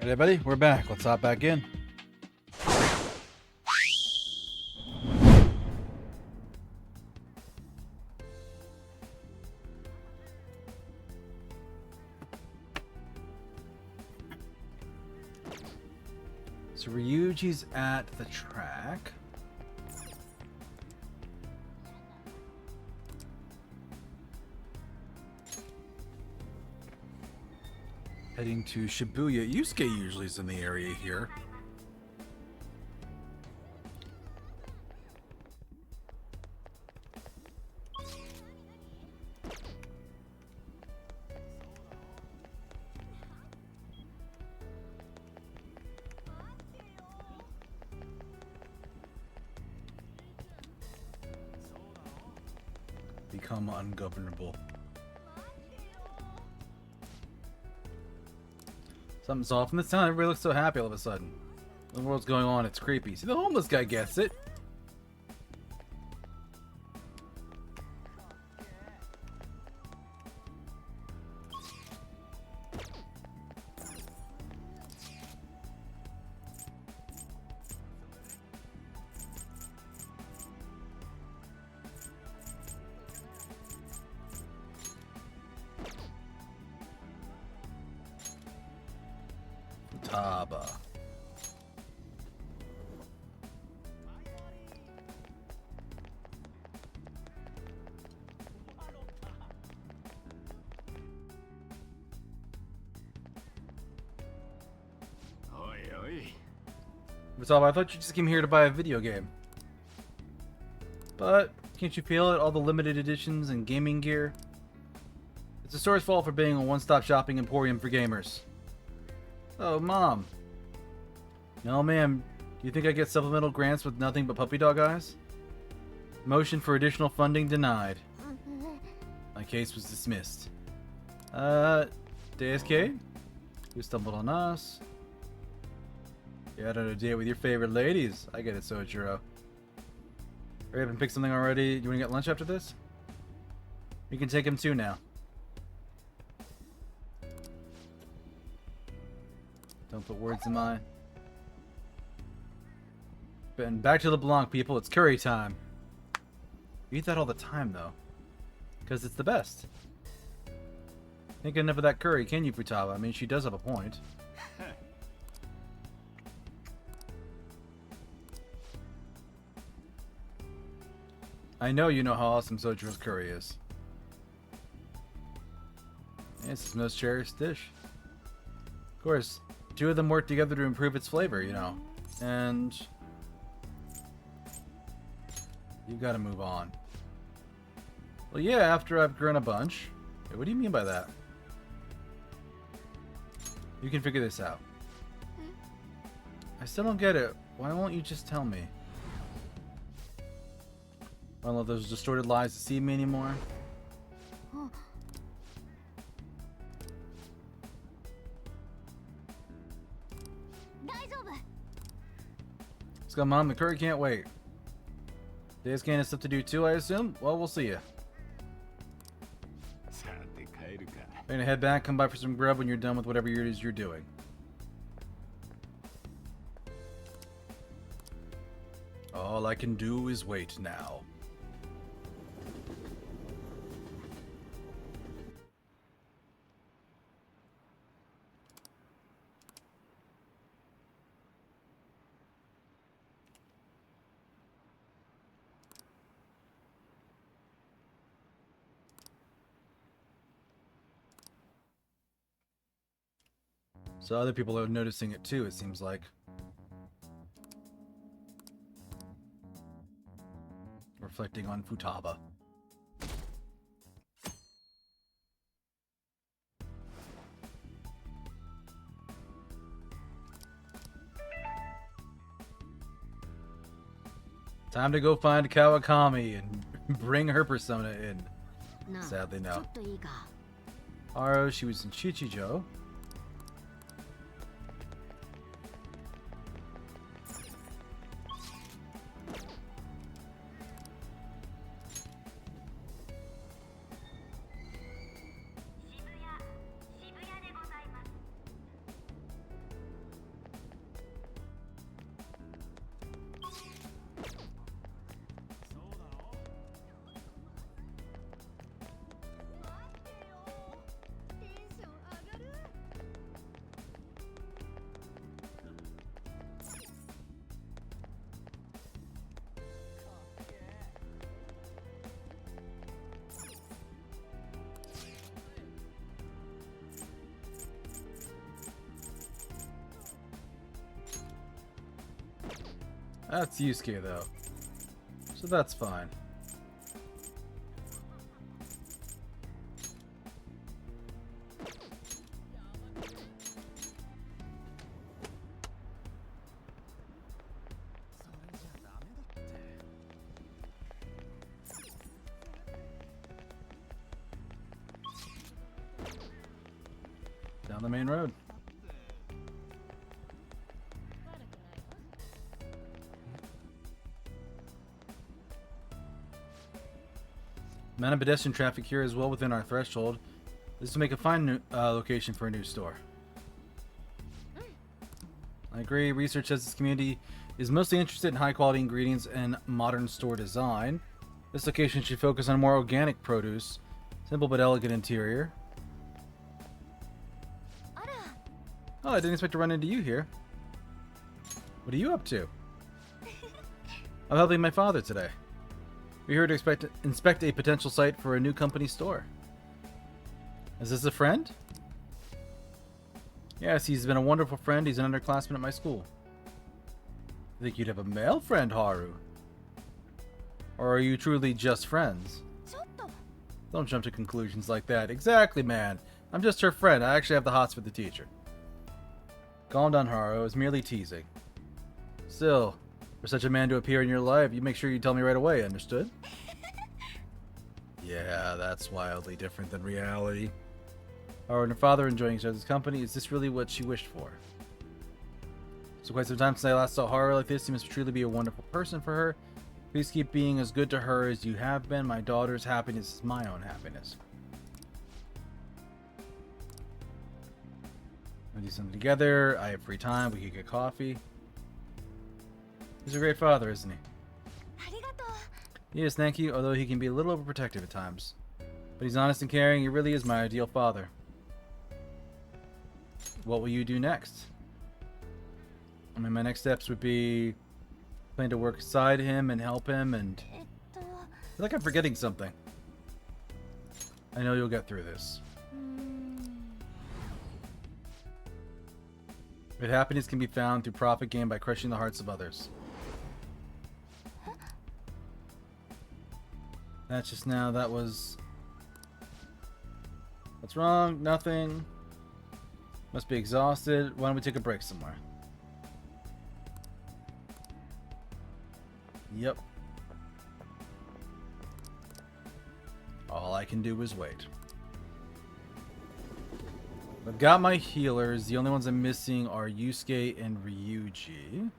Alright, everybody, we're back. Let's hop back in. So Ryuji's at the track. Heading to Shibuya. Yusuke usually is in the area here. Become ungovernable. Something's off in this town. Everybody looks so happy all of a sudden. The world's going on. It's creepy. See, the homeless guy gets it. Futaba. Oi, oi. Futaba, I thought you just came here to buy a video game. But can't you feel it? All the limited editions and gaming gear. It's the store's fault for being a one-stop shopping emporium for gamers. Oh, Mom. No, ma'am. Do you think I get supplemental grants with nothing but puppy dog eyes? Motion for additional funding denied. My case was dismissed. Deuscain? You stumbled on us. You're out on a date with your favorite ladies. I get it, Sojiro. Hurry up and pick something already. You want to get lunch after this? You can take him too now. Don't put words in my... And back to the Blanc, people. It's curry time. You eat that all the time, though. Because it's the best. Can't get enough of that curry, can you, Futaba? I mean, she does have a point. I know you know how awesome Sojiro's curry is. It's his most cherished dish. Of course, two of them work together to improve its flavor, you know. And... you gotta move on. Well, yeah, after I've grown a bunch. Wait, what do you mean by that? You can figure this out. I still don't get it. Why won't you just tell me? I don't let those distorted lies deceive me anymore. Let's go, Mom. The curry can't wait. Deuscain has stuff to do too, I assume? Well, we'll see ya. You're gonna head back, come by for some grub when you're done with whatever it is you're doing. All I can do is wait now. So other people are noticing it too, it seems like. Reflecting on Futaba. Time to go find Kawakami and bring her persona in. Sadly, no. Aro, she was in Chichijo. That's Yusuke, though. So that's fine. Down the main road. Amount of pedestrian traffic here is well within our threshold. This will make a fine location for a new store. I agree. Research says this community is mostly interested in high quality ingredients and modern store design. This location should focus on more organic produce, simple but elegant interior. Oh, I didn't expect to run into you here. What are you up to? I'm helping my father today. We're here to inspect a potential site for a new company store. Is this a friend? Yes, he's been a wonderful friend. He's an underclassman at my school. I think you'd have a male friend, Haru. Or are you truly just friends? Don't jump to conclusions like that. Exactly, man. I'm just her friend. I actually have the hots for the teacher. Calm down, Haru. I was merely teasing. Still, for such a man to appear in your life, you make sure you tell me right away, understood? Yeah, that's wildly different than reality. Haru and her father enjoying each other's company. Is this really what she wished for? So quite some time since I last saw Haru like this, you must truly be a wonderful person for her. Please keep being as good to her as you have been. My daughter's happiness is my own happiness. We'll do something together. I have free time. We could get coffee. He's a great father, isn't he? Yes, thank you, although he can be a little overprotective at times. But he's honest and caring. He really is my ideal father. What will you do next? I mean, my next steps would be plan to work beside him and help him, and I feel like I'm forgetting something. I know you'll get through this. But happiness can be found through profit gained by crushing the hearts of others. That's just now. That was... What's wrong? Nothing. Must be exhausted. Why don't we take a break somewhere? Yep. All I can do is wait. I've got my healers. The only ones I'm missing are Yusuke and Ryuji.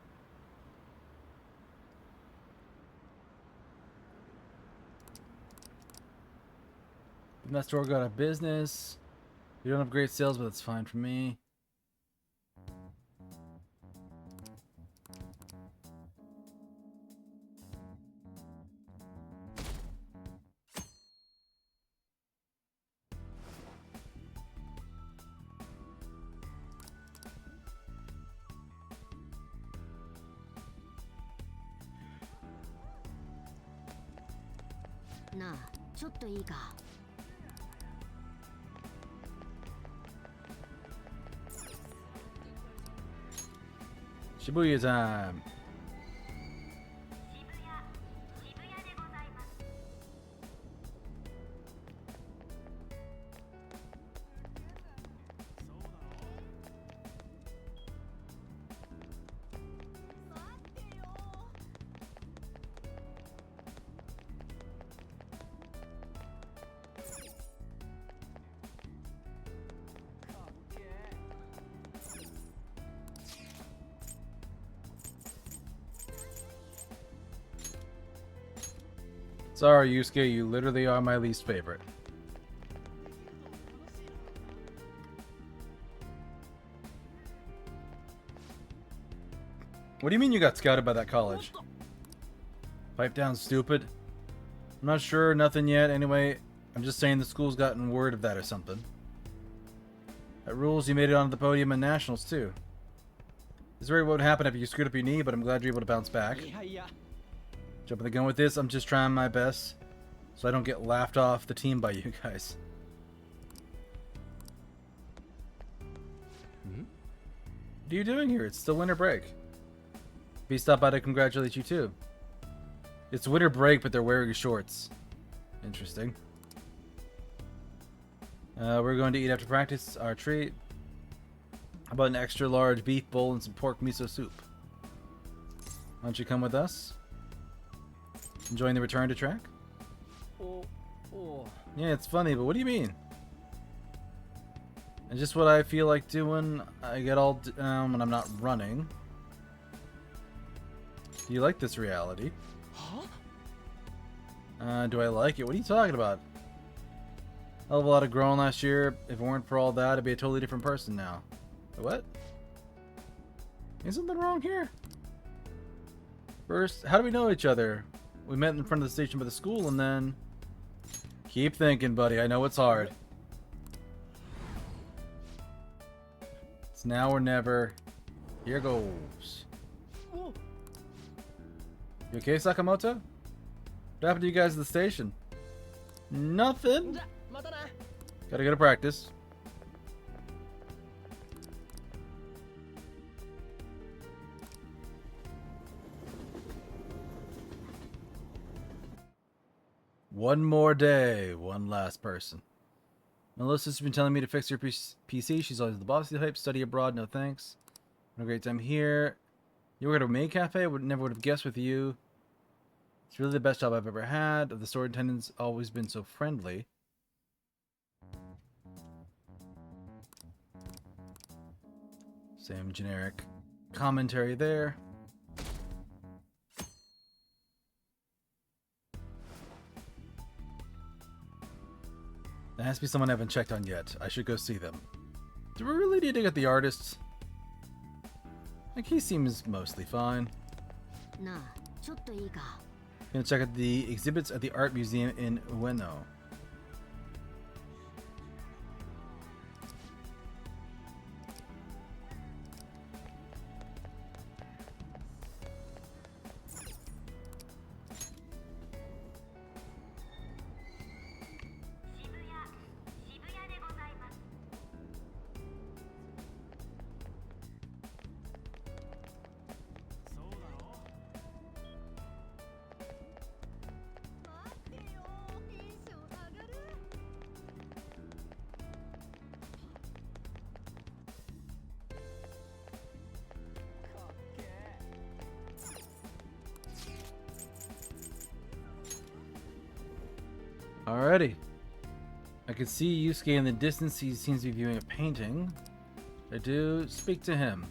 That store got out of business. We don't have great sales, but that's fine for me. Na, ちょっといいか。Shibuya time. Sorry, Yusuke, you literally are my least favorite. What do you mean you got scouted by that college? Pipe down, stupid. I'm not sure, nothing yet. Anyway, I'm just saying the school's gotten word of that or something. That rules, you made it onto the podium in nationals too. This is worried what would happen if you screwed up your knee, but I'm glad you're able to bounce back. Jumping the gun with this, I'm just trying my best so I don't get laughed off the team by you guys. What are you doing here? It's still winter break. He stopped by to congratulate you too. It's winter break, but they're wearing shorts. Interesting. We're going to eat after practice. Our treat. How about an extra large beef bowl and some pork miso soup? Why don't you come with us? Enjoying the return to track? Yeah, it's funny, but what do you mean? And just what I feel like doing. I get all down when I'm not running. Do you like this reality? Do I like it? What are you talking about? Hell of a lot of growing last year. If it weren't for all that, I'd be a totally different person now. What? Is something wrong here? First, how do we know each other? We met in front of the station by the school and then... Keep thinking, buddy. I know it's hard. It's now or never. Here goes. You okay, Sakamoto? What happened to you guys at the station? Nothing. Gotta go to practice. One more day, one last person. Melissa's been telling me to fix her PC. She's always the bossy type. Study abroad, no thanks. Had a great time here. You work at a maid cafe? Never would have guessed with you. It's really the best job I've ever had. The store attendant's always been so friendly. Same generic commentary there. There has to be someone I haven't checked on yet. I should go see them. Do we really need to get the artists? Like, he seems mostly fine. Gonna check out the exhibits at the art museum in Ueno. Alrighty. I can see Deuscain in the distance. He seems to be viewing a painting. I do speak to him.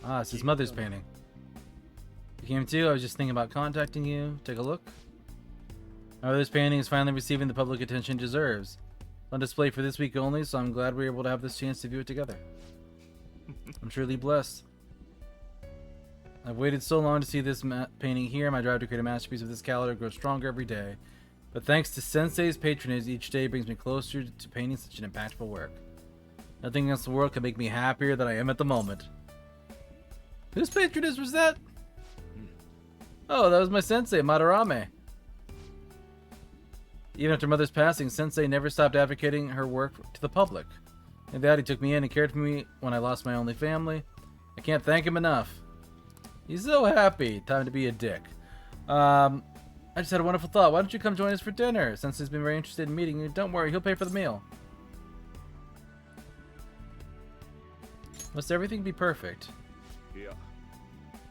Ah, it's his mother's painting. You came too? I was just thinking about contacting you. Take a look. Our mother's painting is finally receiving the public attention it deserves. On display for this week only, so I'm glad we were able to have this chance to view it together. I'm truly blessed. I've waited so long to see this painting here. My drive to create a masterpiece of this caliber grows stronger every day. But thanks to Sensei's patronage, each day brings me closer to painting such an impactful work. Nothing else in the world can make me happier than I am at the moment. Whose patronage was that? Oh, that was my sensei, Madarame. Even after Mother's passing, Sensei never stopped advocating her work to the public. And that he took me in and cared for me when I lost my only family. I can't thank him enough. He's so happy. Time to be a dick. I just had a wonderful thought. Why don't you come join us for dinner? Sensei's been very interested in meeting you. Don't worry, he'll pay for the meal. Must everything be perfect? Yeah.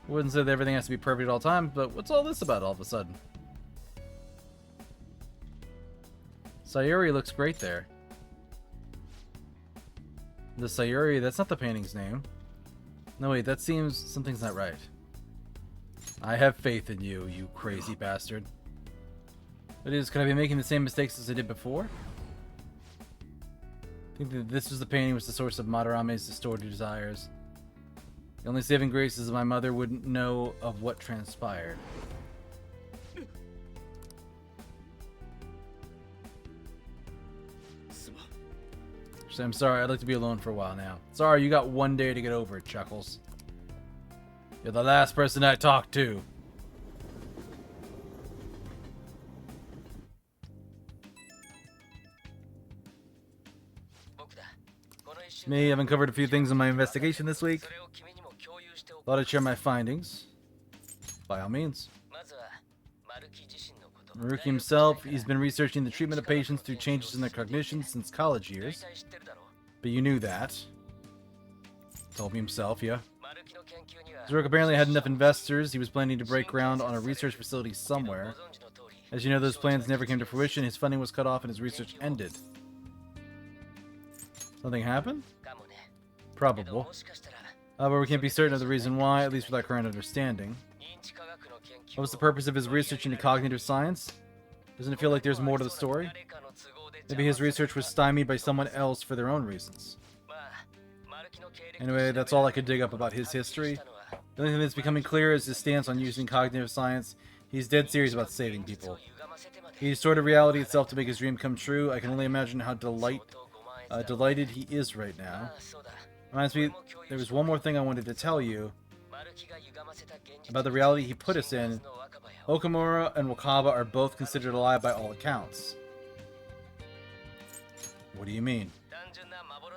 I wouldn't say that everything has to be perfect at all times, but what's all this about all of a sudden? Sayuri looks great there. The Sayuri, that's not the painting's name. No, wait, that seems... something's not right. I have faith in you, you crazy bastard. But could I be making the same mistakes as I did before? I think that this was the painting was the source of Madarame's distorted desires. The only saving grace is my mother wouldn't know of what transpired. I'm sorry, I'd like to be alone for a while now. Sorry, you got one day to get over it, Chuckles. You're the last person I talked to. Me, I've uncovered a few things in my investigation this week. Thought I'd share my findings. By all means. Maruki himself, he's been researching the treatment of patients through changes in their cognition since college years. But you knew that. Told me himself, yeah. His work apparently had enough investors. He was planning to break ground on a research facility somewhere. As you know, those plans never came to fruition. His funding was cut off and his research ended. Something happened? Probable. However, we can't be certain of the reason why, at least with our current understanding. What was the purpose of his research into cognitive science? Doesn't it feel like there's more to the story? Maybe his research was stymied by someone else for their own reasons. Anyway, that's all I could dig up about his history. The only thing that's becoming clear is his stance on using cognitive science. He's dead serious about saving people. He distorted reality itself to make his dream come true. I can only imagine how delighted he is right now. Reminds me, there was one more thing I wanted to tell you. About the reality he put us in. Okamura and Wakaba are both considered alive by all accounts. What do you mean?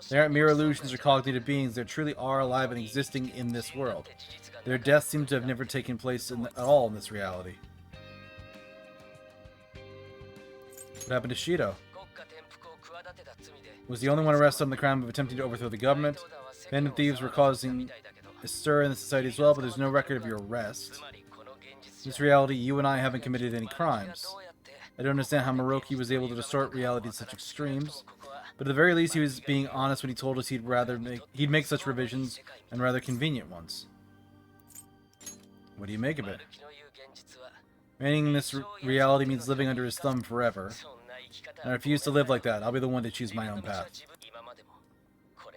They aren't mere illusions or cognitive beings. They truly are alive and existing in this world. Their deaths seem to have never taken place at all in this reality. What happened to Shido? Was the only one arrested on the crime of attempting to overthrow the government. Bandit thieves were causing a stir in the society as well, but there's no record of your arrest. In this reality, you and I haven't committed any crimes. I don't understand how Maroki was able to distort reality to such extremes, but at the very least he was being honest when he told us he'd make such revisions, and rather convenient ones. What do you make of it? Remaining in this reality means living under his thumb forever. And I refuse to live like that. I'll be the one to choose my own path.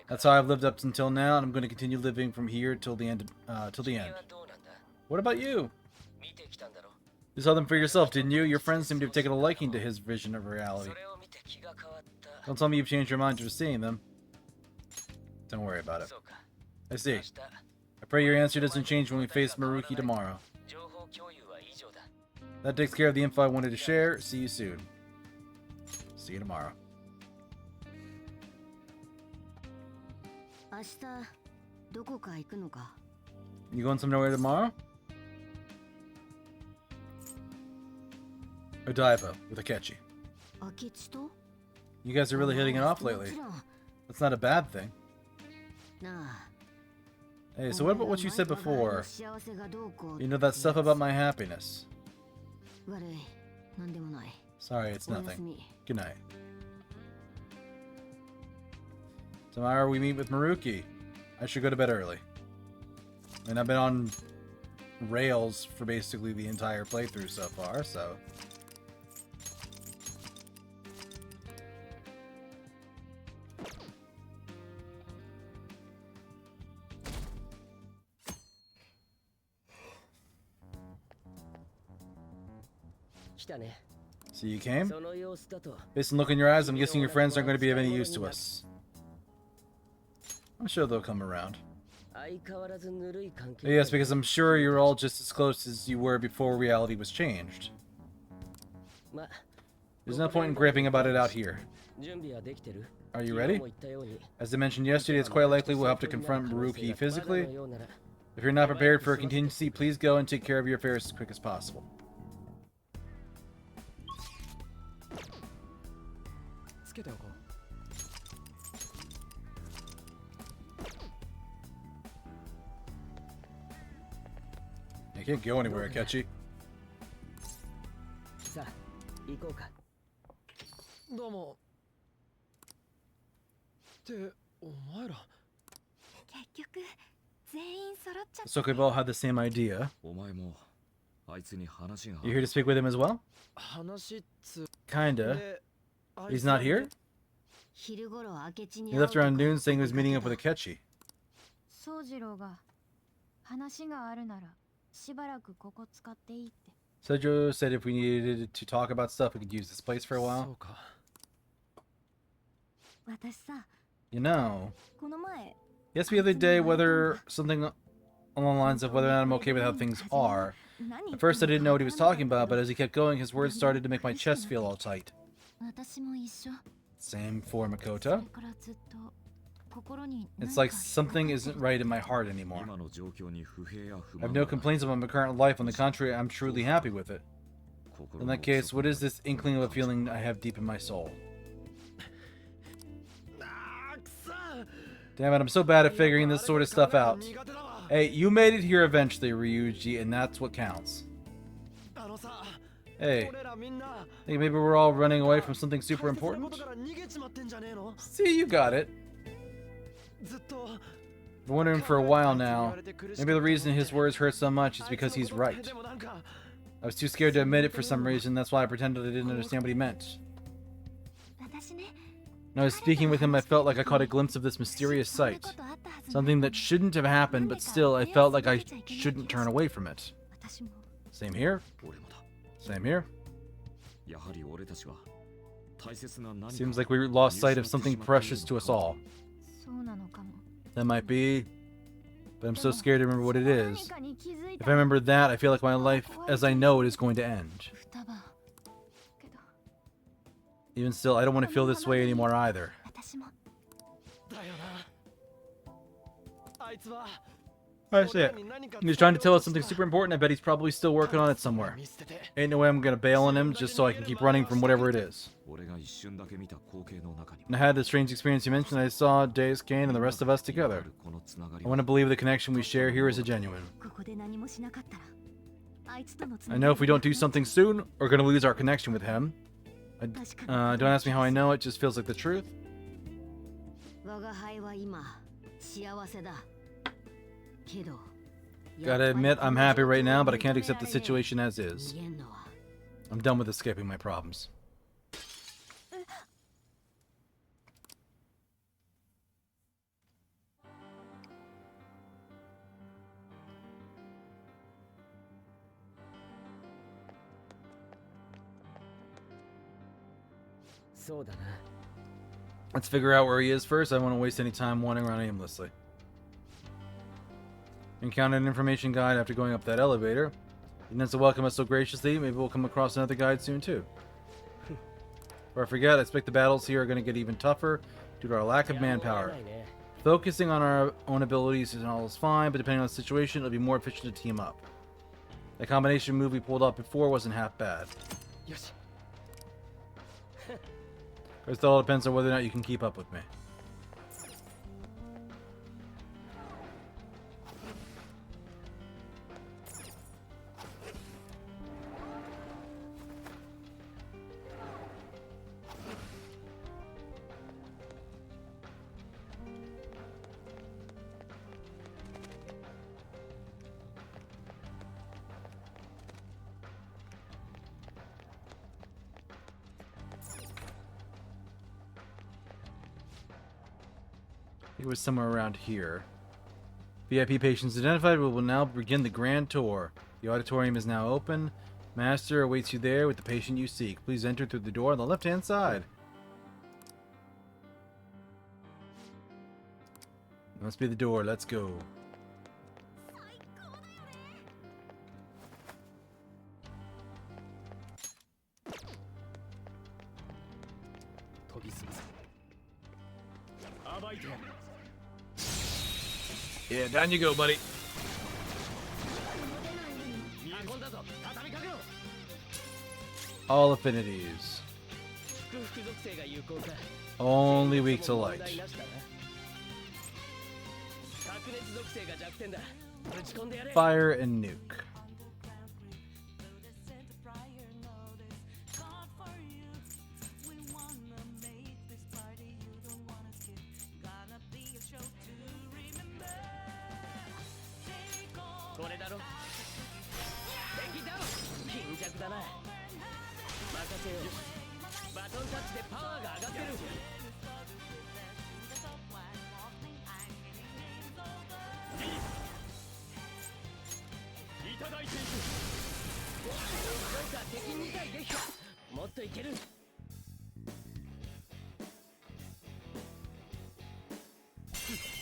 That's how I've lived up until now, and I'm going to continue living from here till the end. What about you? You saw them for yourself, didn't you? Your friends seem to have taken a liking to his vision of reality. Don't tell me you've changed your mind after seeing them. Don't worry about it. I see. I pray your answer doesn't change when we face Maruki tomorrow. That takes care of the info I wanted to share. See you soon. See you tomorrow. You going somewhere tomorrow? Odaiba with Akechi. You guys are really hitting it off lately. That's not a bad thing. Hey, so what about what you said before? You know that stuff about my happiness. Sorry, it's nothing. Good night. Tomorrow we meet with Maruki. I should go to bed early. And I've been on rails for basically the entire playthrough so far, so... So you came? Based on the look in your eyes, I'm guessing your friends aren't going to be of any use to us. I'm sure they'll come around. Yes, because I'm sure you're all just as close as you were before reality was changed. There's no point in griping about it out here. Are you ready? As I mentioned yesterday, it's quite likely we'll have to confront Maruki physically. If you're not prepared for a contingency, please go and take care of your affairs as quick as possible. You can't go anywhere, Akechi. Sokobo had the same idea. You here to speak with him as well? Kinda. He's not here? He left around noon saying he was meeting up with Akechi. Sojo said if we needed to talk about stuff, we could use this place for a while. You know, he asked me the other day whether something along the lines of whether or not I'm okay with how things are. At first I didn't know what he was talking about, but as he kept going, his words started to make my chest feel all tight. Same for Makoto. It's like something isn't right in my heart anymore. 今の状況に不平や不 I have 満 no が complaints about my current life. On the contrary, I'm truly happy with it. 心 In の that case, what 奥 is this inkling of a feeling I have deep in my soul? Damn it, I'm so bad at figuring this sort of stuff out. Hey, you made it here eventually, Ryuji, and that's what counts. Hey, think maybe we're all running away from something super important? See, you got it. Been wondering for a while now. Maybe the reason his words hurt so much is because he's right. I was too scared to admit it for some reason, that's why I pretended I didn't understand what he meant. When I was speaking with him, I felt like I caught a glimpse of this mysterious sight. Something that shouldn't have happened, but still, I felt like I shouldn't turn away from it. Same here. 俺もだ Same here. やはり俺たちは大切な何か Seems like we lost sight of something precious to us all. That might be, but I'm so scared to remember what it is. If I remember that, I feel like my life as I know it is going to end. Even still, I don't want to feel this way anymore either. だよなあいつは I see it. He's trying to tell us something super important. I bet he's probably still working on it somewhere. 見捨てて Ain't no way I'm gonna bail on him just so I can keep running from whatever it is. 俺が一瞬だけ見た光景の中に And I had the strange experience you mentioned. I saw Deuscain and the rest of us together. このつながり I want to believe the connection we share here is a genuine. I know if we don't do something soon, we're gonna lose our connection with him. Don't ask me how I know, it just feels like the truth. 我が輩は今幸せだけど Gotta admit, I'm happy right now, but I can't accept the situation as is. 逃げんのは I'm done with escaping my problems. Let's figure out where he is first. I don't want to waste any time wandering around aimlessly. Encountered an information guide after going up that elevator. He intends to welcome us so graciously. Maybe we'll come across another guide soon too. Before I forget, I expect the battles here are going to get even tougher due to our lack of manpower. Focusing on our own abilities is all fine, but depending on the situation, it'll be more efficient to team up. The combination move we pulled off before wasn't half bad. Of course, it all depends on whether or not you can keep up with me. It was somewhere around here. VIP patients identified. We will now begin the grand tour. The auditorium is now open. Master awaits you there with the patient you seek. Please enter through the door on the left-hand side. Must be the door. Let's go. Yeah, down you go, buddy. All affinities. Only weak to light. Fire and nuke.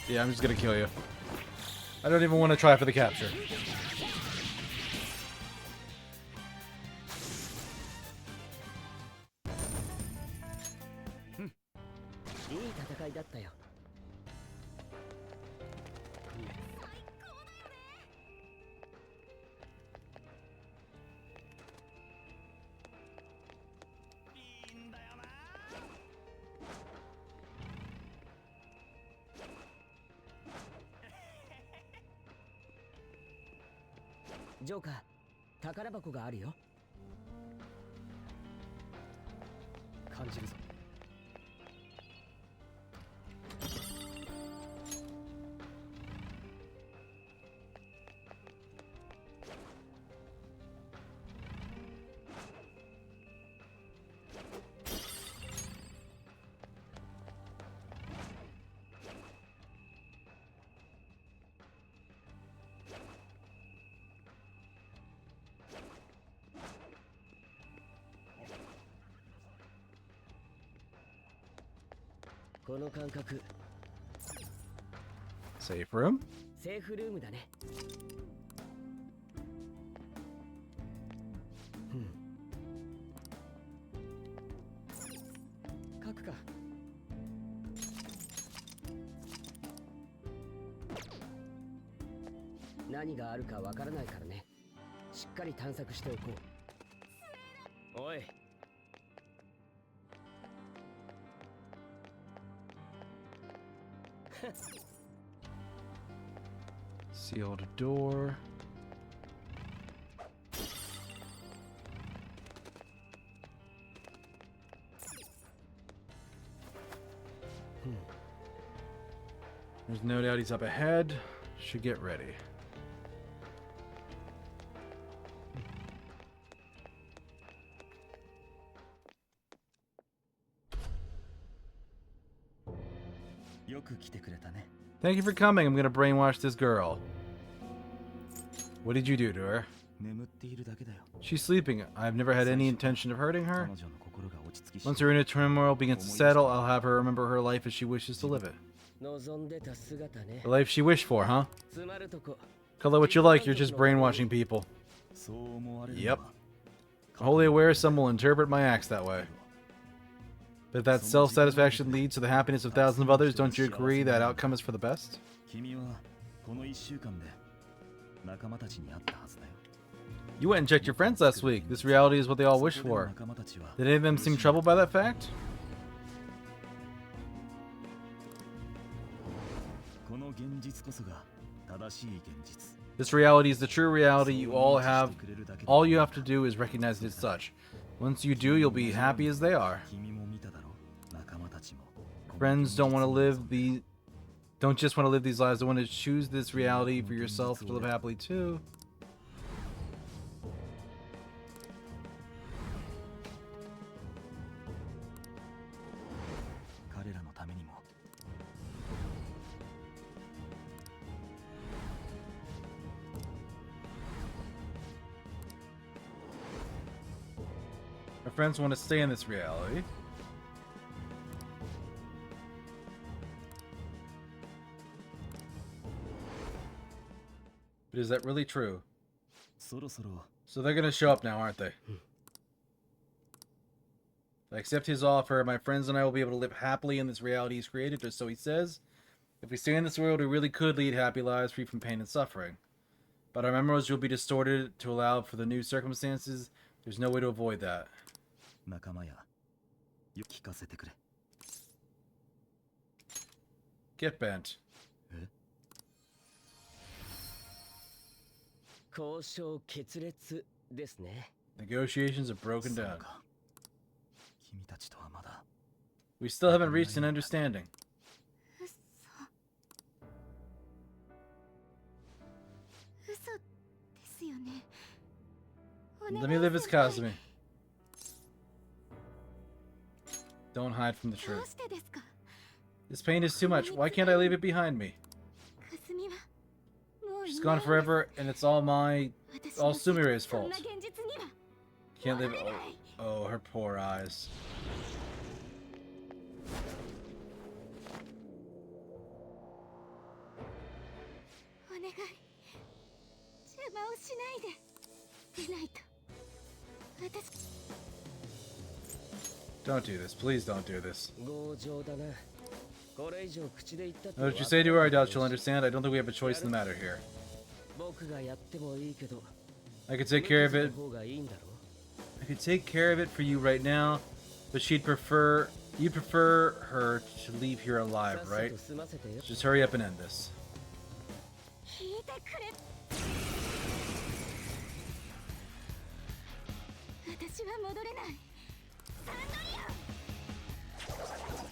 Yeah, I'm just gonna kill you. I don't even want to try for the capture. ジョーカー、宝箱があるよ。感じるぞ。この感覚、 Safe room? セーフルームだね。書くか。何があるかわからないからね。しっかり探索しておこう。おい。Sealed door. There's no doubt he's up ahead. Should get ready. Thank you for coming. I'm gonna brainwash this girl. What did you do to her? She's sleeping. I've never had any intention of hurting her. Once her inner turmoil begins to settle, I'll have her remember her life as she wishes to live it. The life she wished for, huh? Call it what you like, you're just brainwashing people. Yep. Wholly aware some will interpret my acts that way. But if that self-satisfaction leads to the happiness of thousands of others, don't you agree that outcome is for the best? You went and checked your friends last week. This reality is what they all wish for. Did any of them seem troubled by that fact? This reality is the true reality you all have. All you have to do is recognize it as such. Once you do, you'll be happy as they are. Friends don't just want to live these lives, they want to choose this reality for yourself to live happily too. Our friends want to stay in this reality. But is that really true? So they're gonna show up now, aren't they? If I accept his offer, my friends and I will be able to live happily in this reality he's created, or so he says. If we stay in this world, we really could lead happy lives free from pain and suffering. But our memories will be distorted to allow for the new circumstances. There's no way to avoid that. Get bent. Negotiations have broken down. We still haven't reached an understanding. Let me live as Kazumi. Don't hide from the truth. This pain is too much. Why can't I leave it behind me? She's gone forever, and it's all Sumire's fault. Can't live. Oh, her poor eyes. Don't do this. Please don't do this. これ以上口で言ったって What you say to her, I doubt she'll understand. I don't think we have a choice in the matter here. 僕がやってもいいけど I could take care of 無 it. 傷の方がいいんだろ I could take care of it for you right now, but you'd prefer her to leave here alive, さっさ right? と済ませてよ Just hurry up and end this. 聞いてくれ。私は戻れない。サンドリアン。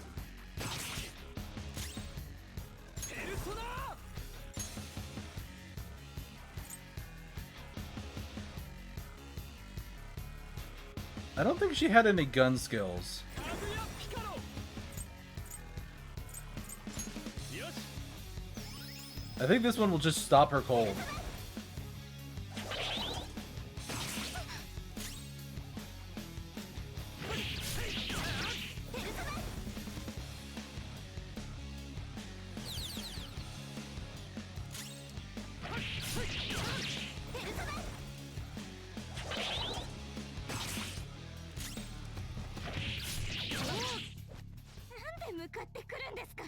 I don't think she had any gun skills. I think this one will just stop her cold.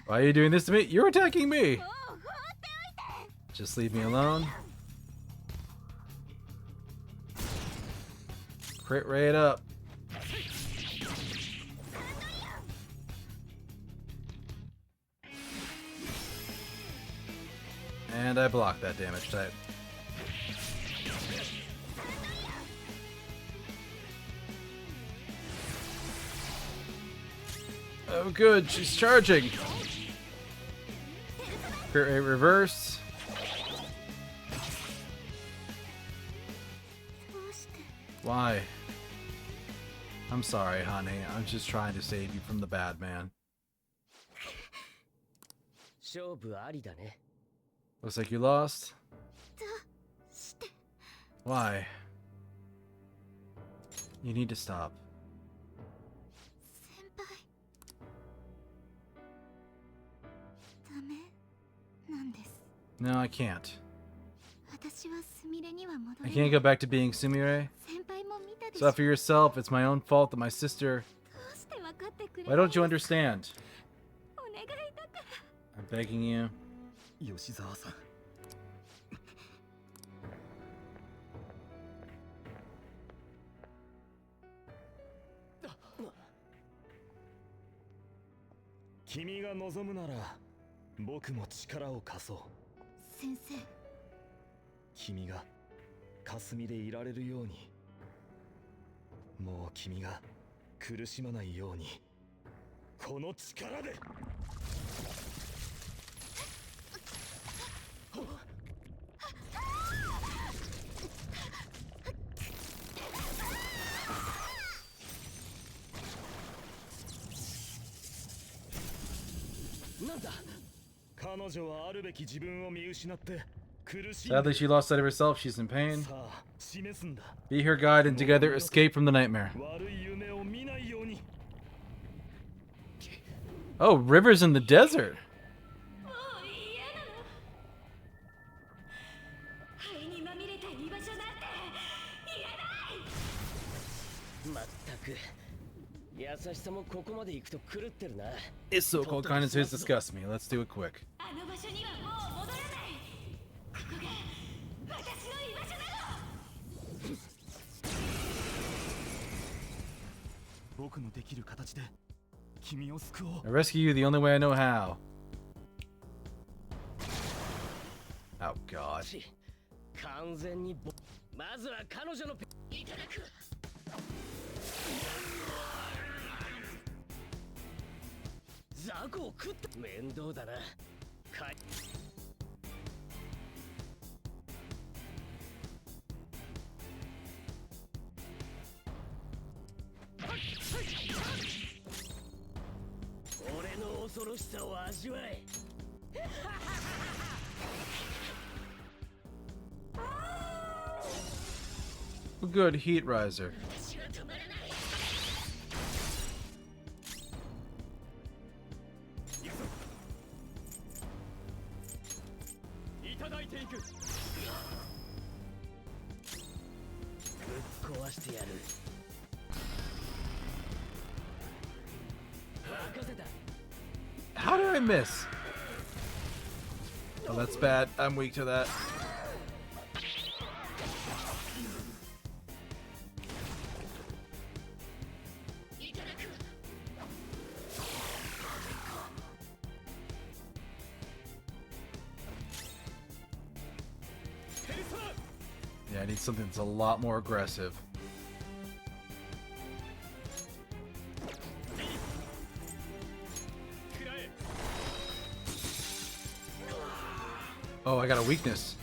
Why are you doing this to me? You're attacking me! Just leave me alone. Crit rate up. And I blocked that damage type. Oh good, she's charging. Crit rate reverse. Why? I'm sorry, honey. I'm just trying to save you from the bad man. 勝負ありだね Looks like you lost. Why? You need to stop. 先輩。ダメなんです。 No, I can't. 私はスミレには戻 I れな can't い。 go back to being Sumire. 先輩も見たでし Saw ょ。 for yourself. It's my own fault that my sister. どうして分かってくれ Why ない don't you understand? お願いだから。 I'm begging you. 吉沢さん。君が望むなら僕も力を貸そう。先生。君が霞でいられるように、もう君が苦しまないように、この力で。なんだ彼女はあるべき自分を見失って苦しい。 Sadly, she lost sight of herself. She's in pain. さあ示すんだ。 Be her guide and together escape from the nightmare. 悪い夢を見ないように。 Oh, rivers in the desert. もう嫌なの。灰にまみれた居場所なんて嫌だい。まったく優しさもここまで行くと狂ってるな His so-called kindness has disgust me. Let's do it quick. あの場所にはもう戻らない。ここが私の居場所なの。僕のできる形で君を救おう。 I rescue you the only way I know how. Oh God. 完全にまずは彼女のいただくザコを食った面倒だなかい俺の恐ろしさを味わえ Good heat riser. 私は止まらない。いただいていくぶっ壊してやる任せた How How did I miss? Oh, that's bad. I'm weak to that. Yeah, I need something that's a lot more aggressive. Oh, I got a weakness.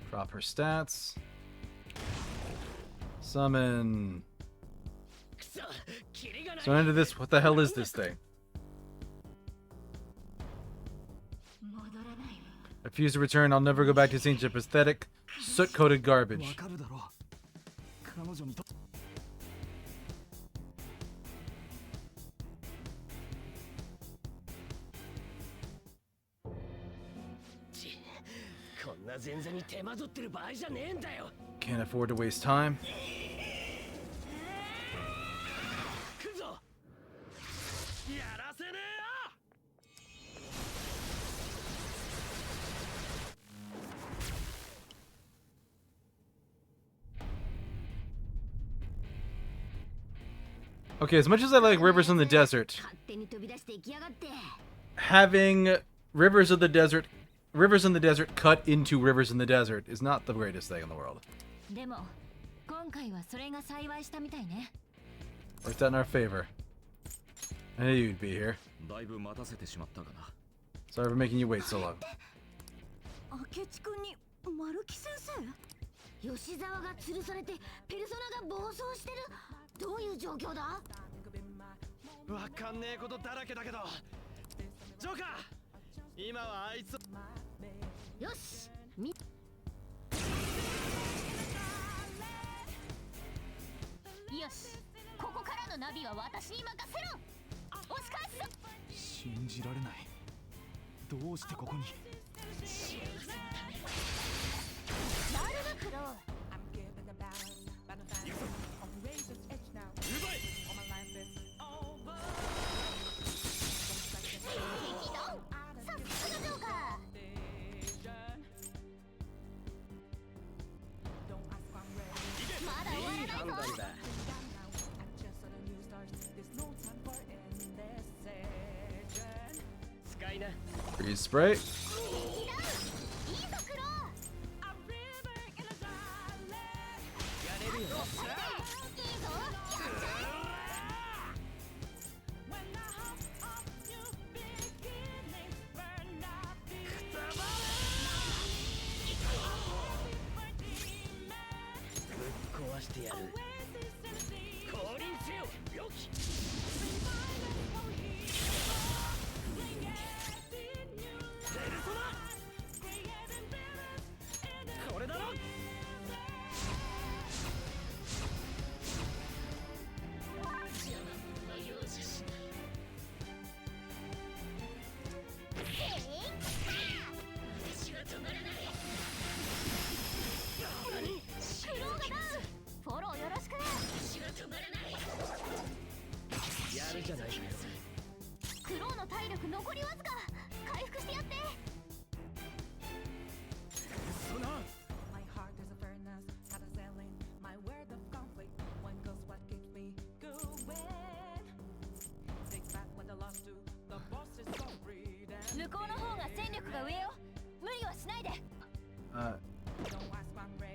Drop her stats. Summon. So into this, what the hell is this thing? Refuse to return, I'll never go back to this ancient pathetic, soot-coated garbage. Can't afford to waste time. Okay, as much as I like Rivers in the Desert, having Rivers in the Desert cut into Rivers in the Desert is not the greatest thing in the world. Worked out in our favor. I knew you'd be here. Sorry for making you wait so long. 吉沢が吊るされてペルソナが暴走してる。どういう状況だ？わかんねえことだらけだけど。ジョーカー、今はあいつ。よし。よし。ここからのナビは私に任せろ。押し返す。信じられない。どうしてここに？ Freeze spray.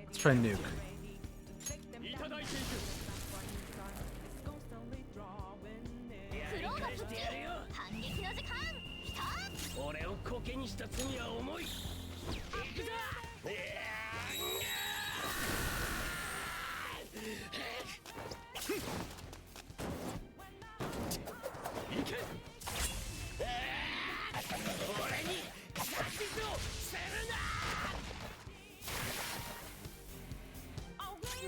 Let's try nuke.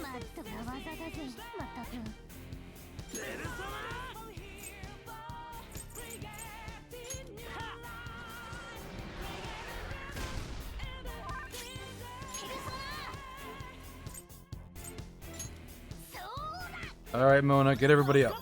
マットが技だぜまったく。All right, Mona, get everybody up.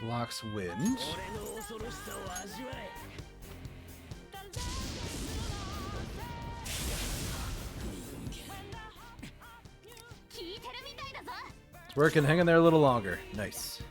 Blocks wind. It's working, hang in there a little longer. Nice.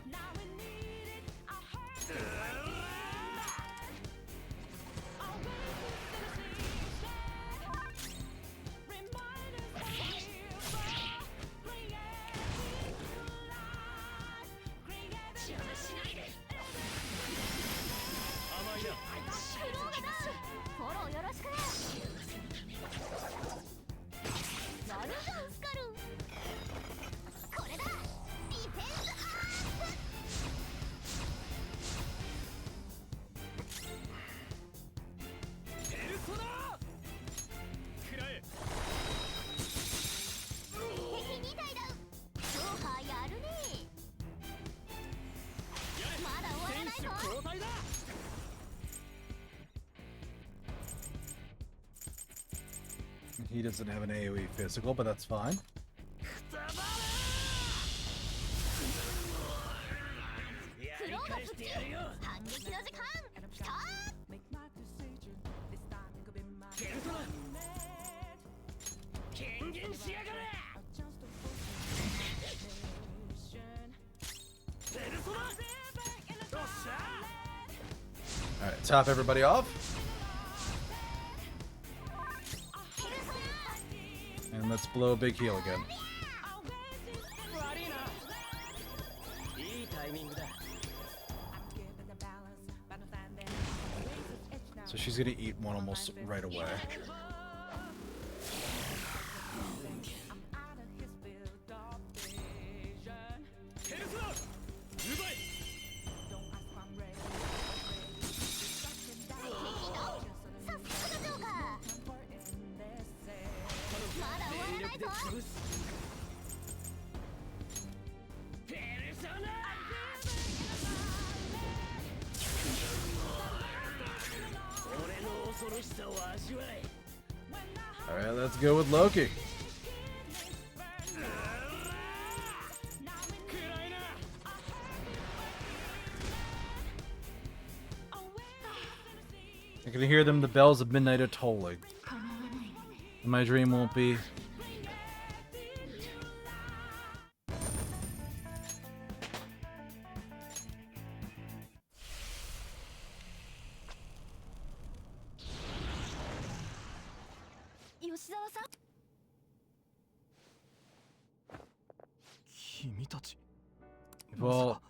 He doesn't have an AoE physical, but that's fine. Alright, top everybody off. And let's blow a big heal again. So she's gonna eat one almost right away. Alright, let's go with Loki. I can hear them, the bells of midnight are tolling. My dream won't be. Well,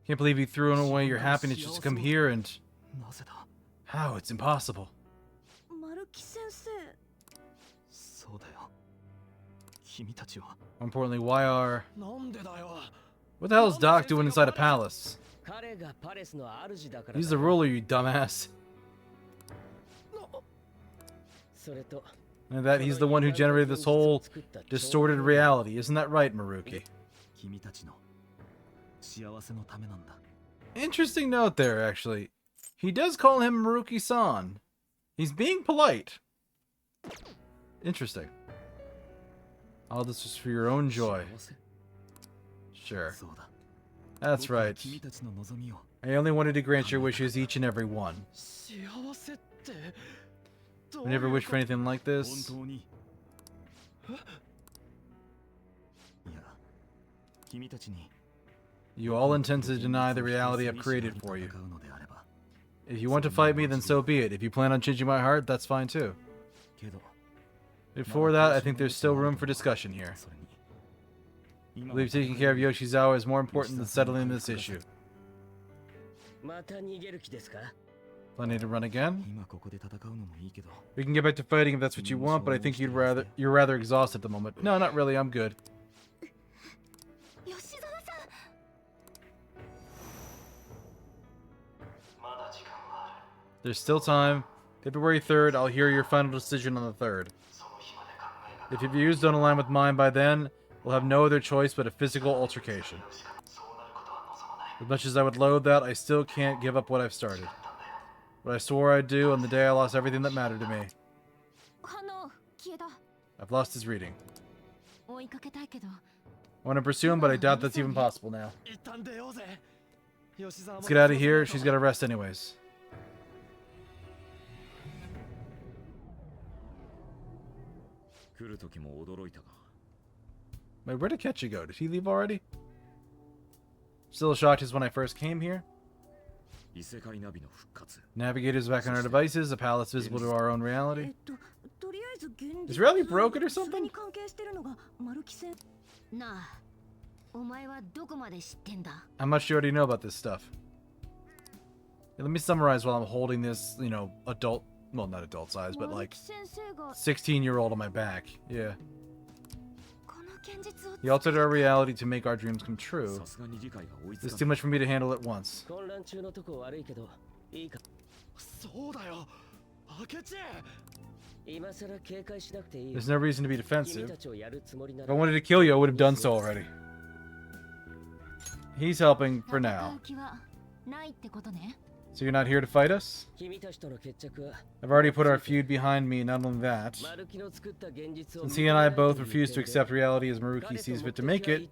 can't believe you threw away your happiness just to come here and... How? It's impossible. More importantly, why are... What the hell is Doc doing inside a palace? He's the ruler, you dumbass. And that he's the one who generated this whole distorted reality. Isn't that right, Maruki? Interesting note there, actually. He does call him Maruki-san. He's being polite. Interesting. All this is for your own joy. Sure. That's right. I only wanted to grant your wishes, each and every one. We never wish for anything like this. You all intend to deny the reality I've created for you. If you want to fight me, then so be it. If you plan on changing my heart, that's fine too. Before that, I think there's still room for discussion here. I believe taking care of Yoshizawa is more important than settling this issue. Planning to run again? We can get back to fighting if that's what you want, but I think you're rather exhausted at the moment. No, not really. I'm good. There's still time. February 3rd, I'll hear your final decision on the 3rd. If your views don't align with mine by then, we'll have no other choice but a physical altercation. As much as I would loathe that, I still can't give up what I've started. What I swore I'd do on the day I lost everything that mattered to me. I've lost his reading. I want to pursue him, but I doubt that's even possible now. Let's get out of here. She's got to rest anyways. Wait, where did Ketcha go? Did he leave already? Still shocked as when I first came here. Navigators back on our devices, a palace visible to our own reality. Is reality broken or something? How much do you already know about this stuff? Yeah, let me summarize while I'm holding this, you know, adult, well, not adult size, but like 16-year-old on my back. Yeah. He altered our reality to make our dreams come true. It's too much for me to handle at once. There's no reason to be defensive. If I wanted to kill you, I would have done so already. He's helping for now. So you're not here to fight us? I've already put our feud behind me, not only that. Since he and I both refuse to accept reality as Maruki sees fit to make it,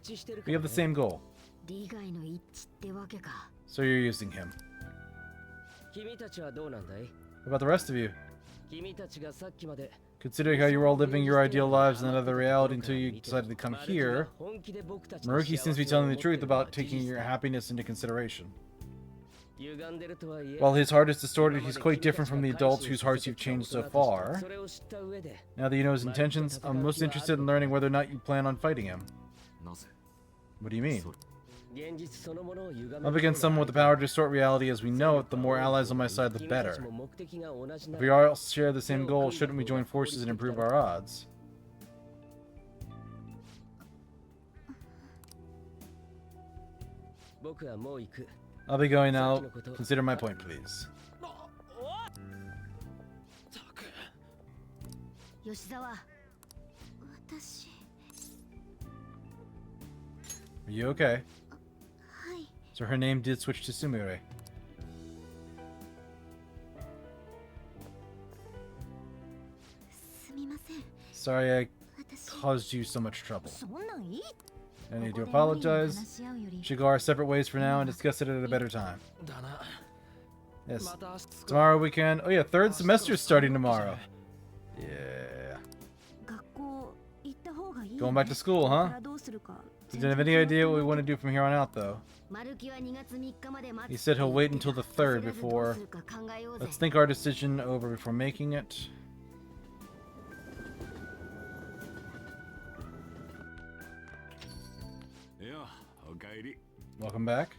we have the same goal. So you're using him. What about the rest of you? Considering how you were all living your ideal lives in another reality until you decided to come here, Maruki seems to be telling the truth about taking your happiness into consideration. While his heart is distorted, he's quite different from the adults whose hearts you've changed so far. Now that you know his intentions, I'm most interested in learning whether or not you plan on fighting him. What do you mean? Up against someone with the power to distort reality as we know it, the more allies on my side, the better. If we all share the same goal, shouldn't we join forces and improve our odds? I'll be going now. Consider my point, please. Are you okay? So her name did switch to Sumire. Sorry I caused you so much trouble. I need to apologize. Should go our separate ways for now and discuss it at a better time. Yes. Tomorrow we can... Oh yeah, third semester's starting tomorrow. Yeah. Going back to school, huh? He didn't have any idea what we want to do from here on out, though. He said he'll wait until the 3rd before... Let's think our decision over before making it. Welcome back.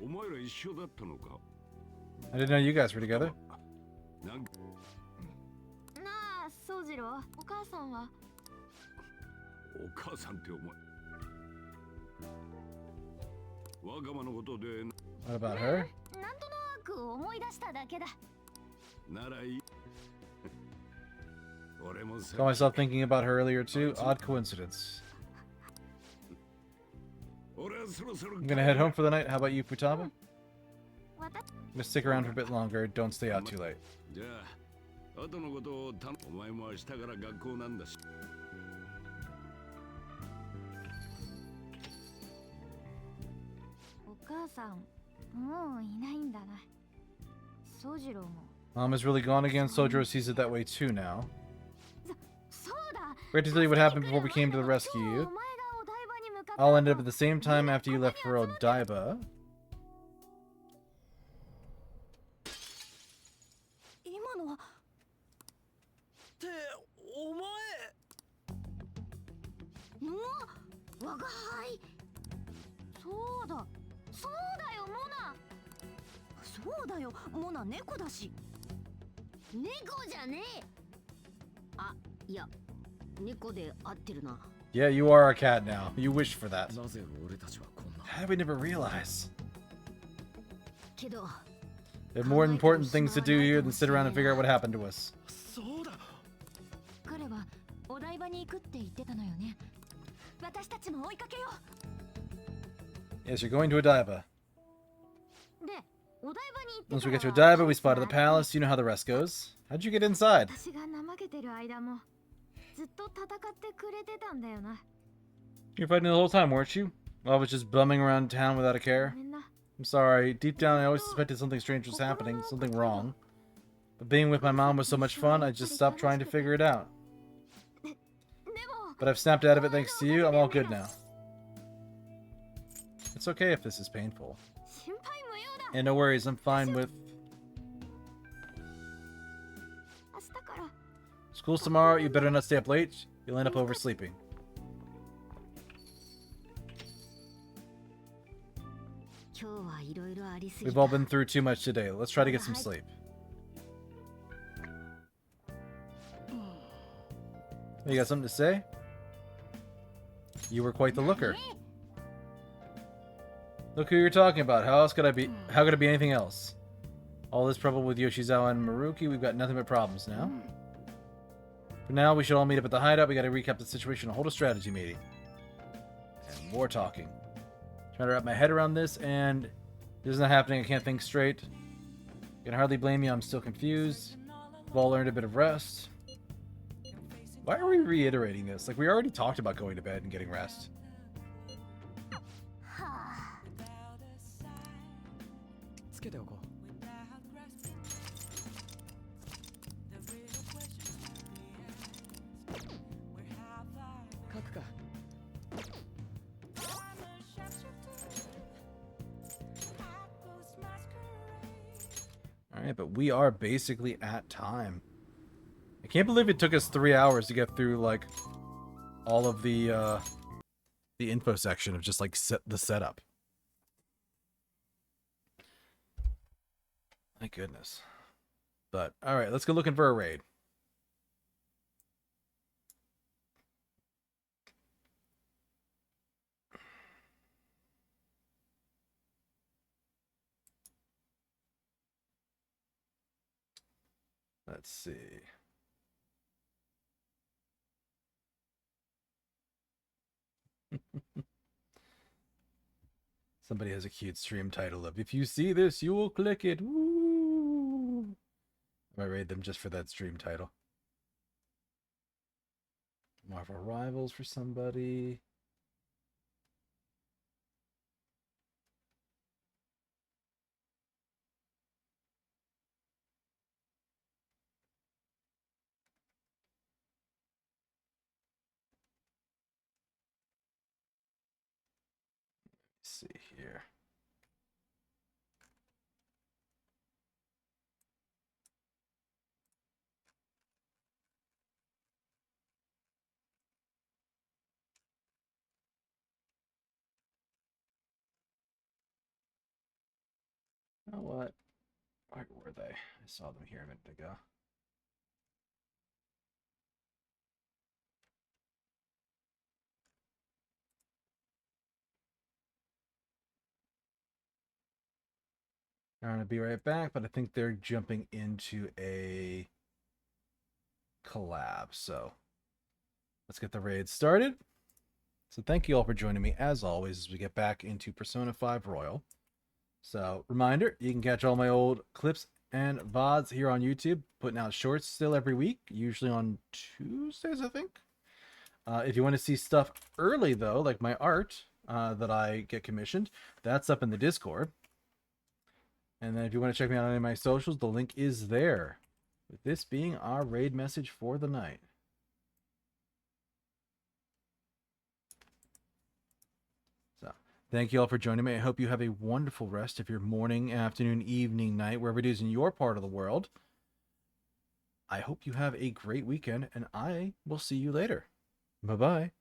I didn't know you guys were together. What about her? Caught myself thinking about her earlier too. Odd coincidence. I'm gonna head home for the night. How about you, Futaba? I'm gonna stick around for a bit longer. Don't stay out too late. Mom is really gone again. Sojiro sees it that way too now. Great to tell you what happened before we came to the rescue. All ended up at the same time after you left for Odaiba. 我が輩。そうだそうだよモナ。そうだよモナ猫だし。猫じゃねえ。あ、いや猫で合ってるな。 Yeah, you are a cat now. You wished for that. なぜ俺たちはこんな。 How did we never realize? けど There are more important things to do here than sit around and figure out what happened to us. そうだ。彼はお台場に行くって言ってたのよね。私たちも追いかけよう。 Yes, you're going to Odaiba. で、お台場に行って Once we get to から Odaiba, we spotted the palace. You know how the rest goes. How'd you get inside? 私が怠けてる間もずっと戦ってくれてたんだよな。 You were fighting the whole time, weren't you? While I was just bumming around town without a ご care. めんな。 I'm sorry. Deep down, I always suspected something strange was happening, something wrong. But being with my mom was so much fun, I just stopped trying to figure it out. でも But I've snapped out of it thanks to you. I'm all good now. It's okay if this is painful. 心配無用だ。 And no worries, I'm fine with... 明日から School's tomorrow, you better not stay up late. You'll end up oversleeping. 今日はいろいろありすぎ We've た。 all been through too much today. Let's try to get some sleep. You got something to say? You were quite the looker. Look who you're talking about. How else could I be? How could it be anything else? All this trouble with Yoshizawa and Maruki, we've got nothing but problems now. For now, we should all meet up at the hideout. We gotta recap the situation and hold a strategy meeting. And more talking. Trying to wrap my head around this, and this is not happening. I can't think straight. You can hardly blame me. I'm still confused. We've all earned a bit of rest. Why are we reiterating this? Like, we already talked about going to bed and getting rest. つけておこう。書くか。 Alright, but we are basically at time. I can't believe it took us 3 hours to get through, like, all of the info section of just, like, the setup. My goodness. But, alright, let's go looking for a raid. Let's see. Somebody has a cute stream title of "If you see this, you will click it." Woo! I might raid them just for that stream title. Marvel Rivals for somebody. Let's see here. You know what? Where were they? I saw them here a minute ago. I'm gonna be right back, but I think they're jumping into a collab, so let's get the raid started. So thank you all for joining me as always as we get back into Persona 5 Royal. So reminder, you can catch all my old clips and VODs here on YouTube, putting out shorts still every week, usually on Tuesdays, I think. If you want to see stuff early though, like my art that I get commissioned, that's up in the Discord. And then if you want to check me out on any of my socials, the link is there. With this being our raid message for the night. So, thank you all for joining me. I hope you have a wonderful rest of your morning, afternoon, evening, night, wherever it is in your part of the world. I hope you have a great weekend, and I will see you later. Bye-bye.